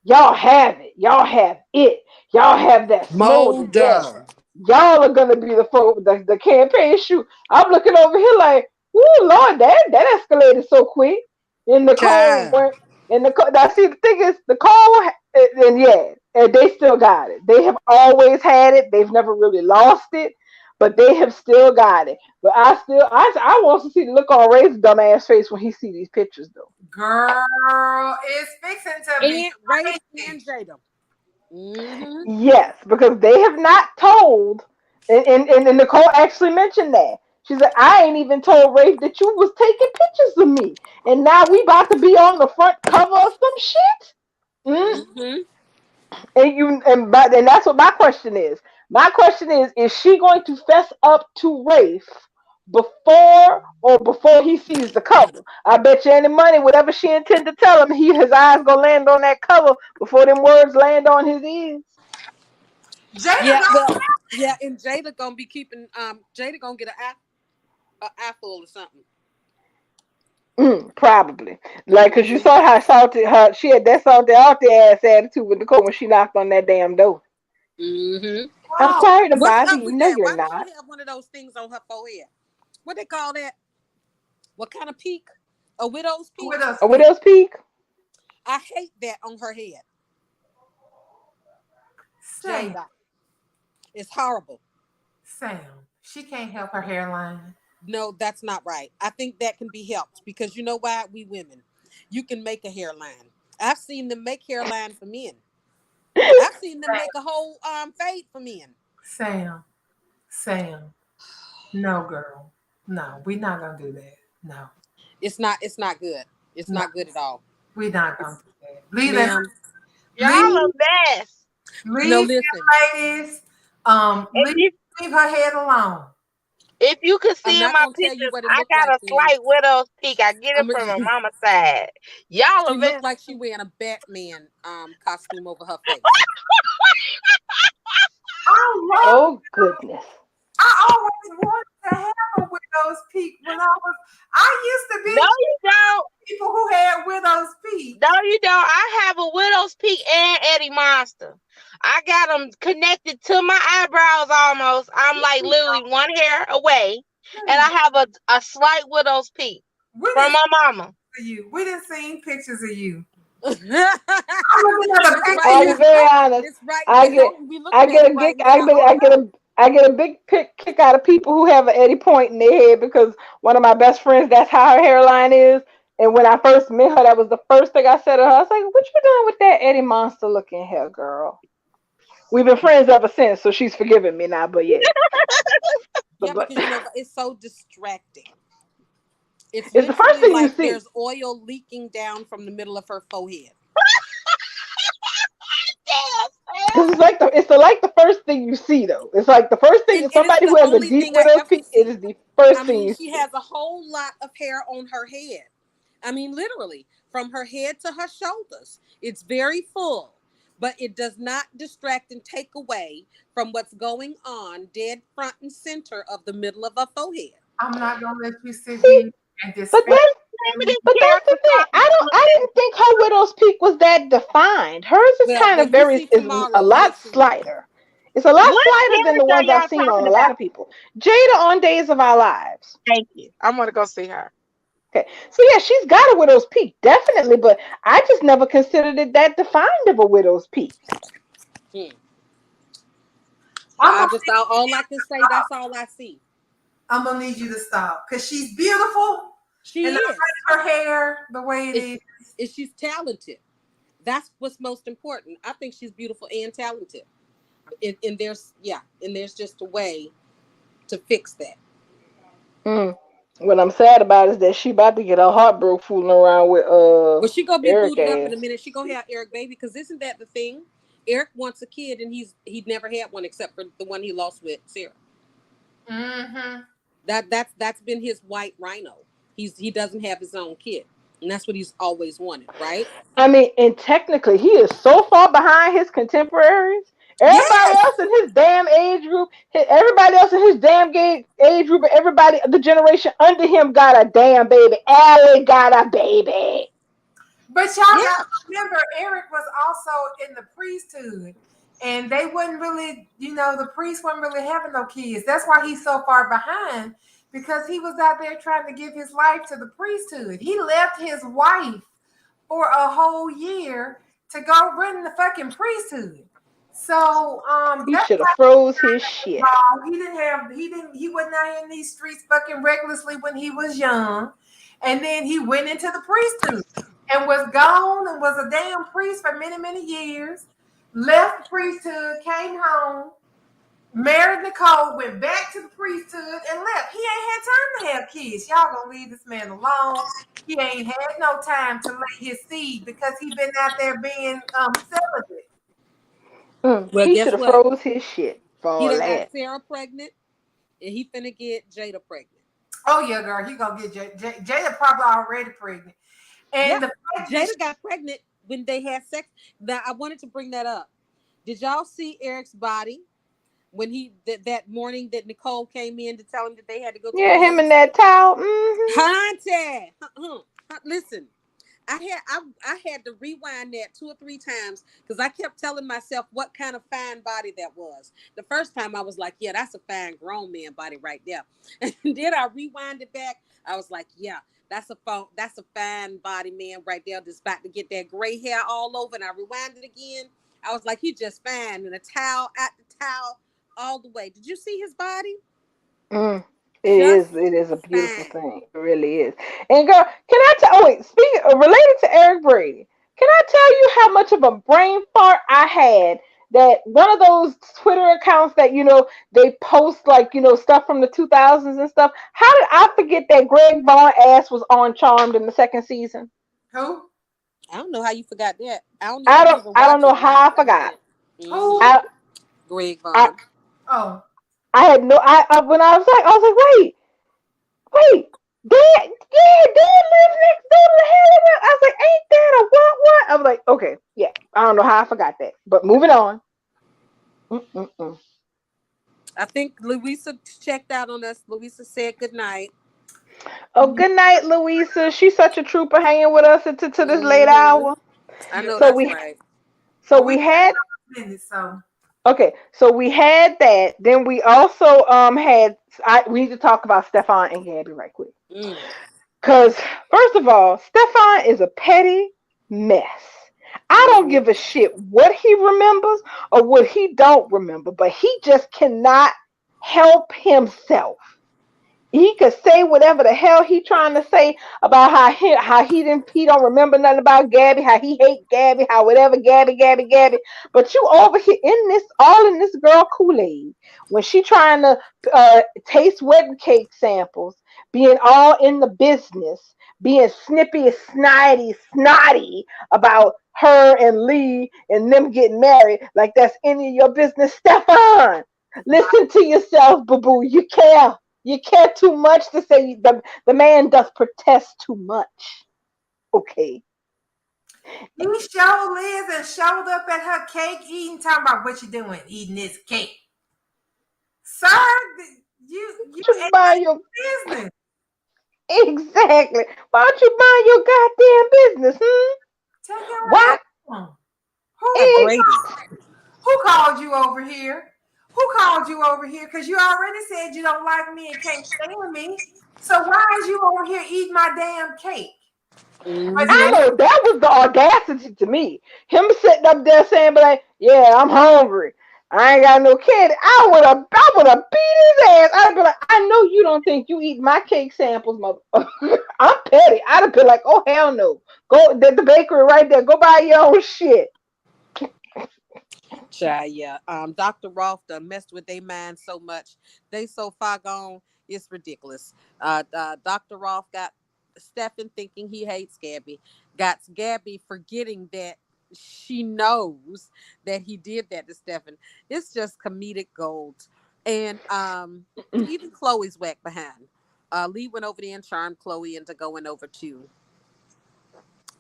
y'all have it. Y'all have it. Y'all have that flow together. Molder. Y'all are gonna be the campaign shoot. I'm looking over here like, oh Lord, that escalated so quick. And Nicole Child. went. And Nicole. Now see, the thing is, Nicole and yeah, and they still got it. They have always had it. They've never really lost it, but they have still got it. But I want to see the look on Ray's dumbass face when he see these pictures though. Girl, it's fixing to be And Rafe and crazy. Jada. Mm-hmm. Yes, because they have not told, and Nicole actually mentioned that. She said, I ain't even told Rafe that you was taking pictures of me. And now we about to be on the front cover of some shit? Mm? Mm-hmm. And that's what my question is. My question is she going to fess up to Rafe before he sees the cover. I bet you any money, whatever she intend to tell him, his eyes gonna land on that cover before them words land on his ears. Jada Yeah, well, don't. yeah, and Jada gonna be keeping Jada gonna get a apple or something. Probably. Like, cause you Hmm. saw how salty her she had that salty out the ass attitude with Nicole when she knocked on that damn door. Hmm. I'm Oh, sorry to What's bother up you. with No, that? you're Why does not. she have one of those things on her forehead? What they call that? What kind of peak? A widow's peak? with us, A Pete. widow's peak. I hate that on her head. Sam, Jada. It's horrible. Sam. She can't help her hairline. No, that's not right. I think that can be helped because you know why? We women. You can make a hairline. I've seen them make hairline for men. I've seen them make a whole fade for men. Sam, Sam. No, girl. No, we're not gonna do that. No, It's not good. It's no, not good at all. we're not gonna do that. Leave that. Ma'am. Leave, Y'all are best. No, leave listen. that, ladies. If Leave, you leave her head alone. if you could I'm see in not my gonna tell you pictures, what it I looked like got a then. slight widow's peak. I get it I'm from my gonna, mama's side. Y'all she are looked best. like she wearing a Batman costume over her face. I love. Oh goodness. I always wanted to have a widow's peak when I was. I used to No, be you don't. people who had widow's peak. No, you don't. I have a widow's peak and Eddie Monster. I got them connected to my eyebrows almost. I'm like literally one hair away, and I have a slight widow's peak We from didn't my mama. see you. We didn't see pictures of you. It's I'm looking at a picture right I'll of be you. here. very honest. It's right I there. get We I looking at get it a right gig now. I get a big kick out of people who have an Eddie point in their head because one of my best friends, that's how her hairline is. And when I first met her, that was the first thing I said to her. I was like, "What you doing with that Eddie Monster looking hair, girl?" We've been friends ever since, so she's forgiven me now. But yeah, Yeah, but because you know it's so distracting. It's it's the first literally thing you like see. there's oil leaking down from the middle of her forehead. Because like the first thing you see though. It's like the first thing And it's somebody the who has a only deep thing I widow's ever peak, it see. is the first I thing mean, you she see. has a whole lot of hair on her head. I mean, literally, from her head to her shoulders. It's very full, but it does not distract and take away from what's going on dead front and center of the middle of her forehead. I'm not gonna let you sit See, here and but disparage that's me. but that's the thing. I didn't think her widow's peak was that defined. Hers is Well, kind of when you very see is a tomorrow, you'll lot see. slighter. It's a lot What slighter than the image are ones I've y'all seen on talking a lot about? of people. Jada on Days of Our Lives. Thank you. I'm gonna go see her. Okay. So yeah, she's got a widow's peak, definitely, but I just never considered it that defined of a widow's peak. Hmm. I'm I gonna, just all I can say. That's all I see. I'm gonna need you to stop because she's beautiful She and is. I like her hair the way it Is is. is she's talented. That's what's most important. I think she's beautiful and talented. And there's and there's just a way to fix that. Mm. What I'm sad about is that she about to get her heart broke fooling around with Well, she gonna be Eric booted up in a ass. minute. She gonna have Eric baby because isn't that the thing? Eric wants a kid and he'd never had one except for the one he lost with Sarah. Mm-hmm. That's been his white rhino. He doesn't have his own kid, and that's what he's always wanted, right? I mean, and technically, he is so far behind his contemporaries. Everybody Yes, else in his damn age group, everybody else in his damn age group, and everybody, the generation under him got a damn baby. Allie got a baby. but y'all got Yeah. to remember, Eric was also in the priesthood, and they wasn't really, the priest wasn't really having no kids. That's why he's so far behind because he was out there trying to give his life to the priesthood. He left his wife for a whole year to go run the fucking priesthood. So He that's should have froze his shit. why he wasn't out in these streets fucking recklessly when he was young. And then he went into the priesthood and was gone and was a damn priest for many, many years. Left the priesthood, came home, married Nicole, went back to the priesthood and left. He ain't had time to have kids. Y'all gonna leave this man alone. He ain't had no time to lay his seed because he been out there being celibate. Well, He should guess have what? froze his shit for He all done got that. Sarah pregnant, and he finna get Jada pregnant. Oh yeah, girl, he gonna get Jada probably already pregnant, and Yep. the fact that Jada got pregnant when they had sex. Now I wanted to bring that up. Did y'all see Eric's body when that morning that Nicole came in to tell him that they had to go to the Yeah, him and police? that towel. Mm-hmm. Haunted. Listen, I had to rewind that 2 or 3 times because I kept telling myself what kind of fine body that was. The first time I was like, yeah, that's a fine grown man body right there. And then I rewind it back. I was like, yeah, that's a fine body man right there that's about to get that gray hair all over. And I rewind it again. I was like, he just fine in a towel at the towel all the way. Did you see his body? Mm. Just It is a beautiful fine. thing. It really is. And girl, can I tell? Oh wait, speaking related to Eric Brady, can I tell you how much of a brain fart I had? That one of those Twitter accounts that they post like stuff from the 2000s and stuff. How did I forget that Greg Vaughn ass was on Charmed in the second season? who I don't know how you forgot that. I I didn't don't even I don't watch know it, but I how I forgot forgot. that. Mm-hmm. who I Greg I Vaughn. oh I had no when I was like wait, Dad, yeah, Dad lives next door to the Haley. I was like, ain't that a what? I was like, okay, yeah. I don't know how I forgot that, but moving on. Mm-mm-mm. I think Louisa checked out on us. Louisa said good night. Oh, good night, Louisa. She's such a trooper, hanging with us to this late Mm-hmm. hour. I yeah. know So that's we right. so Well, we we had got minutes, so okay. So we had that. Then we also had. We need to talk about Stefan and Gabby right quick. Mm. Cause first of all, Stefan is a petty mess. I don't Mm-hmm. give a shit what he remembers or what he don't remember, but he just cannot help himself. He could say whatever the hell he trying to say about he don't remember nothing about Gabby, how he hate Gabby, how whatever Gabby. But you over here in this all in this girl Kool-Aid when she trying to taste wedding cake samples, being all in the business, being snippy, snotty about her and Lee and them getting married like that's any of your business. Stefan, listen to yourself, boo boo. You care too much to say the man does protest too much. Okay. he showed Liz and showed up at her cake eating, talking about what you doing, eating this cake, sir. You You ain't mind your business. exactly. Why don't you mind your goddamn business? Hmm? Take your Why? ass home. Who That who Grady. who called you over here? Who called you over here? Because you already said you don't like me and can't stand me. So why is you over here eating my damn cake? But I Mm-hmm. then know that was the audacity to me. Him sitting up there saying, "But like, yeah, I'm hungry. I ain't got no kid." I would have beat his ass. I'd be like, "I know you don't think you eat my cake samples, mother." I'm petty. I'd have been like, "Oh hell no! Go the bakery right there. Go buy your own shit." Child, yeah. Dr. Rolf done messed with their mind so much. They so far gone, it's ridiculous. Dr. Rolf got Stefan thinking he hates Gabby. Got Gabby forgetting that she knows that he did that to Stefan. It's just comedic gold. And even Chloe's whack behind. Lee went over there and charmed Chloe into going over to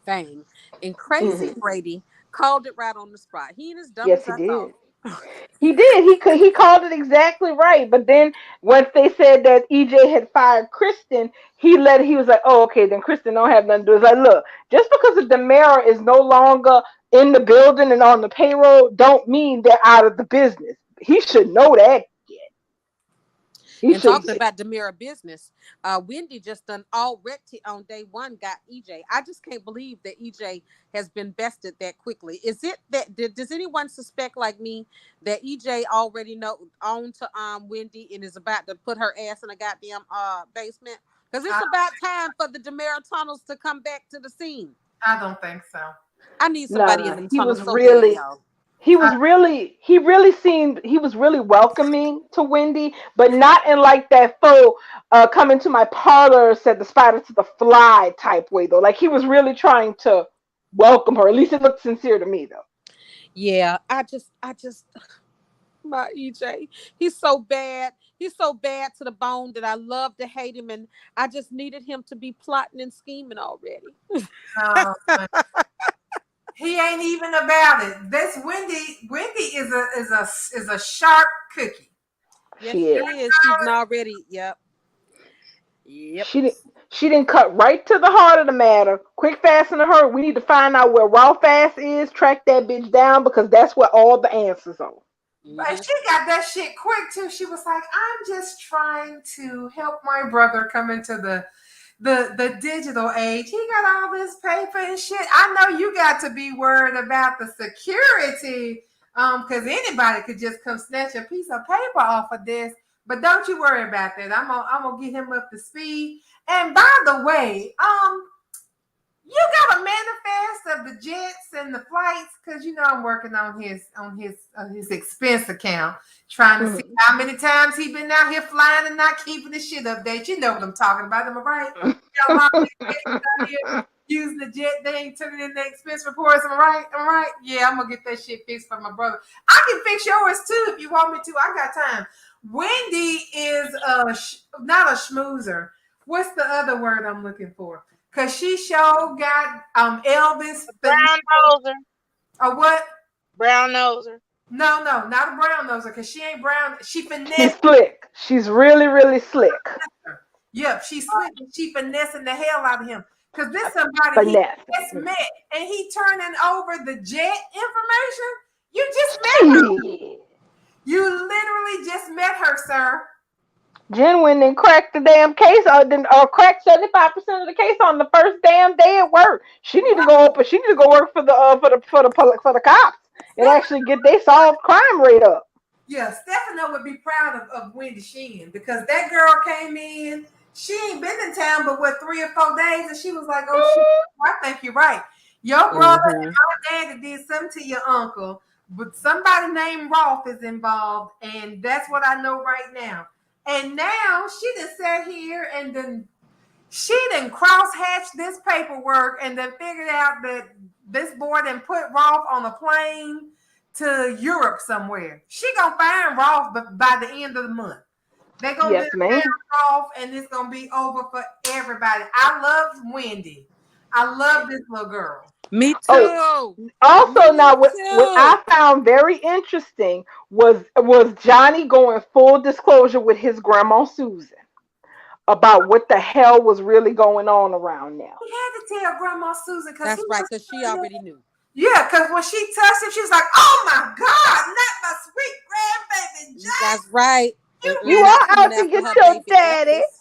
Fame. And Crazy Hmm. Brady called it right on the spot. He ain't as dumb Yes, as he I thought. did. He did. He called it exactly right. But then once they said that EJ had fired Kristen, he was like, oh, okay, then Kristen don't have nothing to do. It's like, look, just because the Demara is no longer in the building and on the payroll, don't mean they're out of the business. He should know that. He And should. talking about Demira business, Wendy just done already on day one got EJ. I just can't believe that EJ has been bested that quickly. Is it that does anyone suspect like me that EJ already know on to Wendy and is about to put her ass in a goddamn basement? Because I, it's about time for the Demira tunnels to come back to the scene. I don't think so. I need somebody in Nah, them he tunnels was so bad, really y'all. I, he really seemed he was really welcoming to Wendy, but not in like that faux come into my parlor, said the spider to the fly type way though. Like he was really trying to welcome her. At least it looked sincere to me though. Yeah, I just My EJ. He's so bad. He's so bad to the bone that I love to hate him, and I just needed him to be plotting and scheming already. No, he ain't even about it. This Wendy. Wendy is a sharp cookie. Yes, She she is. is. She's already. Yep. Yep. She didn't cut right to the heart of the matter. Quick, fast, and a hurry. We need to find out where Raw Fast is. Track that bitch down because that's where all the answers are. But Hmm. she got that shit quick too. She was like, "I'm just trying to help my brother come into the digital age. He got all this paper and shit. I know you got to be worried about the security, because anybody could just come snatch a piece of paper off of this. But don't you worry about that. I'm gonna get him up to speed. And by the way, you got a manifest of the jets and the flights because you know I'm working on his expense account, trying to see Mhm. how many times he been out here flying and not keeping the shit updated. You know what I'm talking about, am I right? Got a lot of vacations out here using the jet. They ain't turning in the expense reports. Am I right? Am I right? Yeah, I'm gonna get that shit fixed for my brother. I can fix yours too if you want me to. I got time. Wendy is not a schmoozer. What's the other word I'm looking for? Cause she sure got Elvis finesse. Brown noser. Or what? Brown noser. No, no, not a brown noser. Cause she ain't brown. She She's finessed slick. She's really, really slick. her. Yep, she's slick. She finessing the hell out of him. Cause this somebody he Finesse. just met, and he turning over the jet information. You just met her. Shit. You literally just met her, sir. Jen went and cracked the damn case, or cracked 75% of the case on the first damn day at work. She need to go up, she need to go work for the cops and actually get they solved crime rate up. Yeah, Stefano would be proud of Wendy Sheehan because that girl came in. She ain't been in town but what 3 or 4 days, and she was like, "Oh shit, I think you're right. Your brother Hmm. and my daddy did something to your uncle, but somebody named Rolf is involved, and that's what I know right now." And now she just sat here and then she done cross-hatched this paperwork and then figured out that this boy done put Rolf on a plane to Europe somewhere. She gonna find Rolf by the end of the month. They gonna be Yes, ma'am. Rolf and it's gonna be over for everybody. I love Wendy. I love this little girl. Me Oh, too. also Me now what too. I found very interesting was Johnny going full disclosure with his grandma Susan about what the hell was really going on around now. He had to tell Grandma Susan because he That's right, was because she already knew. yeah, because when she touched him, she was like, "Oh my God, not my sweet grandbaby That's right. And, Johnny." You and not all coming out to after get her your baby daddy. Elvis.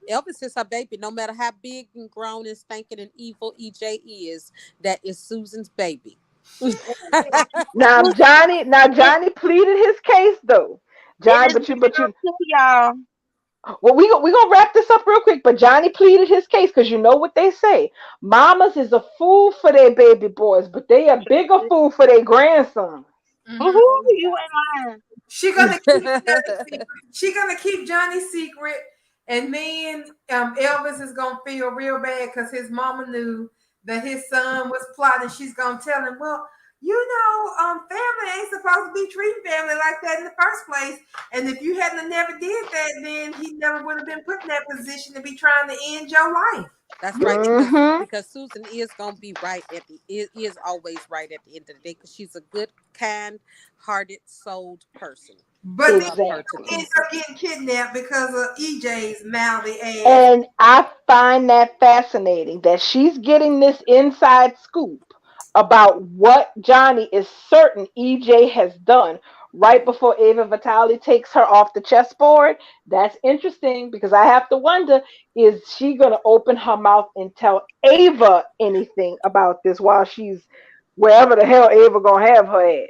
Elvis is her baby. No matter how big and grown and stinking and evil EJ is, that is Susan's baby. She said, Now Johnny pleaded his case though. It John, is but you too, y'all. well, we gonna wrap this up real quick. But Johnny pleaded his case because you know what they say: mamas is a fool for their baby boys, but they a bigger fool for their grandsons. mhm. Woohoo, Oh you yeah. ain't lying. She gonna keep Johnny's secret. She gonna keep Johnny's secret, and then Elvis is gonna feel real bad because his mama knew that his son was plotting. She's gonna tell him, "Well, you know, family ain't supposed to be treating family like that in the first place. And if you hadn't never did that, then he never would have been put in that position to be trying to end your life." That's right, Mm-hmm. because Susan is gonna be right at the is always right at the end of the day because she's a good, kind hearted, souled person. I But then love her to Exactly. he ends up pieces. getting kidnapped because of EJ's mouthy ass. And I find that fascinating that she's getting this inside scoop about what Johnny is certain EJ has done right before Ava Vitale takes her off the chessboard. That's interesting because I have to wonder, is she going to open her mouth and tell Ava anything about this while she's wherever the hell Ava going to have her at?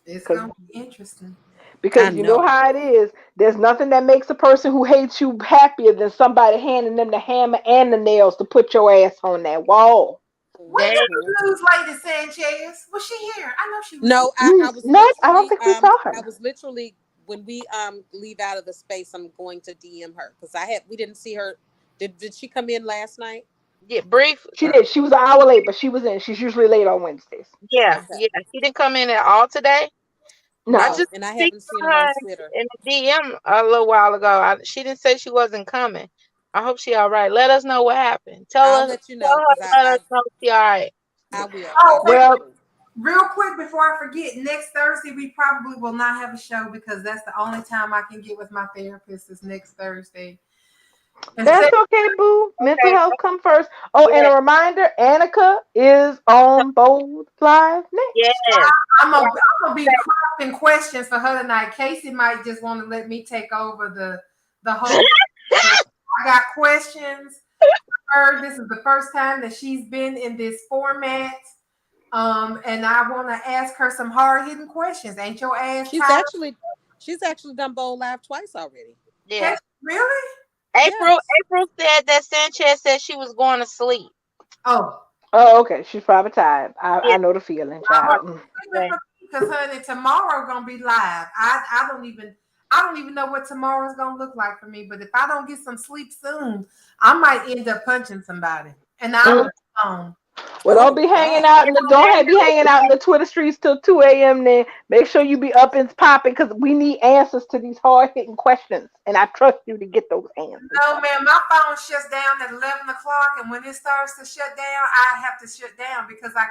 It's Because gonna be interesting. I you know know. how it is. There's nothing that makes a person who hates you happier than somebody handing them the hammer and the nails to put your ass on that wall. When did Mhm. we lose Lady Sanchez? Was she here? I know she was here. No, I was No, I don't literally think we saw I her. was literally when we leave out of the space, I'm going to DM her because we didn't see her. Did she come in last night? Yeah, brief. She did. She was an hour late, but she was in. She's usually late on Wednesdays. Yeah, Okay. yeah. He didn't come in at all today. I No. just And I speak haven't to seen her her on Twitter. in the DM a little while ago. She didn't say she wasn't coming. I hope she all right. Let us know what happened. Tell I'll her, let you know because let us know she all right. I will. I Oh, wait, Well, definitely. real quick before I forget, next Thursday we probably will not have a show because that's the only time I can get with my therapist is next Thursday. that's okay, boo. Mental Okay. health come first. Oh, and Yeah. a reminder, Annika is on Bold Live next. Yes. I'm gonna be crafting questions for her tonight. Casey might just want to let me take over the whole. I got questions for her. This is the first time that she's been in this format. And I want to ask her some hard hitting questions. Ain't your ass She's tired? actually she's actually done Bold Live twice already. Yeah. Really? April Yes. April said that Sanchez said she was going to sleep. Oh, Oh, okay. She's probably tired. Yeah. I know the feeling, child. Okay. because honey, tomorrow gonna be live. I don't even know what tomorrow's gonna look like for me. But if I don't get some sleep soon, I might end up punching somebody, and I'm Mm. on the phone. Well, don't Oh be hanging God. out in the be hanging out in the Twitter streets till 2 a.m. Then make sure you be up and popping because we need answers to these hard hitting questions, and I trust you to get those answers. No, man, my phone shuts down at 11 o'clock, and when it starts to shut down, I have to shut down because I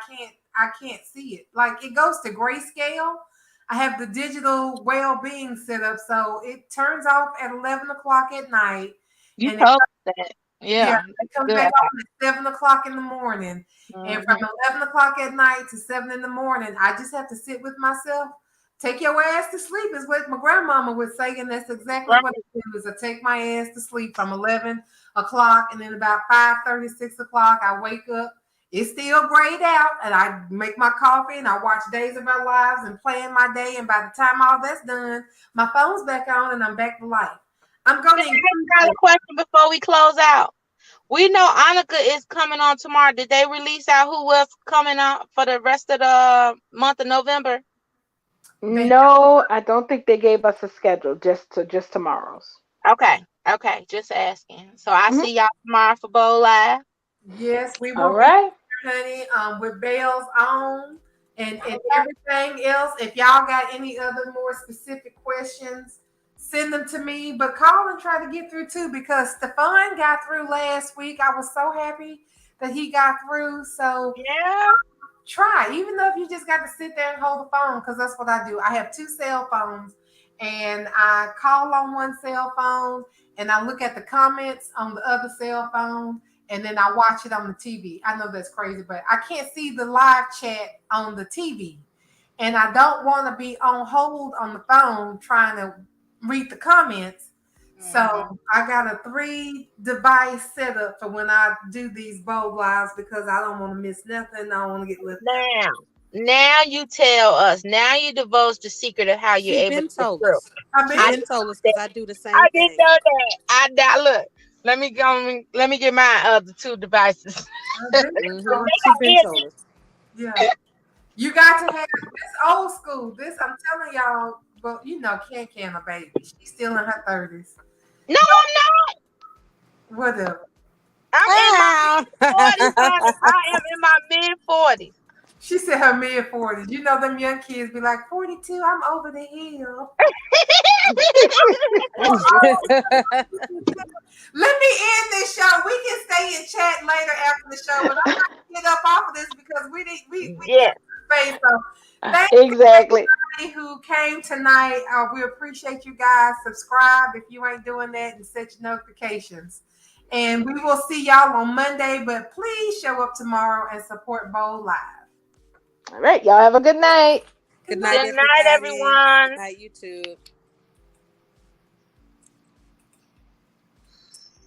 can't see it. Like it goes to grayscale. I have the digital well-being set up, so it turns off at 11 o'clock at night, You and told us that. yeah, Yeah. it comes Good. back on at 7 o'clock in the morning. And Mhm. from 11 o'clock at night to 7 in the morning, I just have to sit with myself. Take your ass to sleep is what my grandmama would say, and that's exactly Right. what I do. Is I take my ass to sleep from 11 o'clock, and then about 5:30, 6 o'clock, I wake up. It's still grayed out, and I make my coffee, and I watch Days of Our Lives and plan my day. And by the time all that's done, my phone's back on, and I'm back to life. I'm Can gonna I ask increase a question before we close out? We know Annika is coming on tomorrow. Did they release out who was coming out for the rest of the month of November? it. No, I don't think they gave us a schedule. Just tomorrow's. Okay. Okay. Just asking. So I Mhm. see y'all tomorrow for Bowl Live. Yes, we All will be right. here, honey, with bells on and everything else. If y'all got any other more specific questions, send them to me. But call and try to get through too, because Stefan got through last week. I was so happy that he got through. So Yeah. try, even though if you just got to sit there and hold the phone, because that's what I do. I have two cell phones, and I call on one cell phone, and I look at the comments on the other cell phone, and then I watch it on the TV. I know that's crazy, but I can't see the live chat on the TV, and I don't want to be on hold on the phone trying to read the comments. Mhm. So I got a 3 device setup for when I do these bold lives because I don't want to miss nothing. I don't want to get left out. Now, now you tell us. Now you divulge the secret of how you're She able to been get told through. us. I She mean, I been didn't told know us because that. I do the I same didn't thing. know that. Look. Let me go. Let me get my other two devices. I've been told She been Yeah. told us. you. Yeah. You got to have this old school. This I'm telling y'all, but you know, Can a baby. She's still in her 30s. No, I'm not. Whatever. I'm in my Ah. mid 40s, honey. I am in my mid 40s. She said her mid 40s. You know them young kids be like 42, I'm over the hill. Let me end this show. We can stay in chat later after the show, but I'm not get up off of this because we Yeah. space. So thank Exactly. you who came tonight. We appreciate you guys. Subscribe if you ain't doing that and set your notifications. And we will see y'all on Monday, but please show up tomorrow and support Bold Live. All right. Y'all have a good night. Good Good night. night, Good night, everybody. Good everyone. night, YouTube.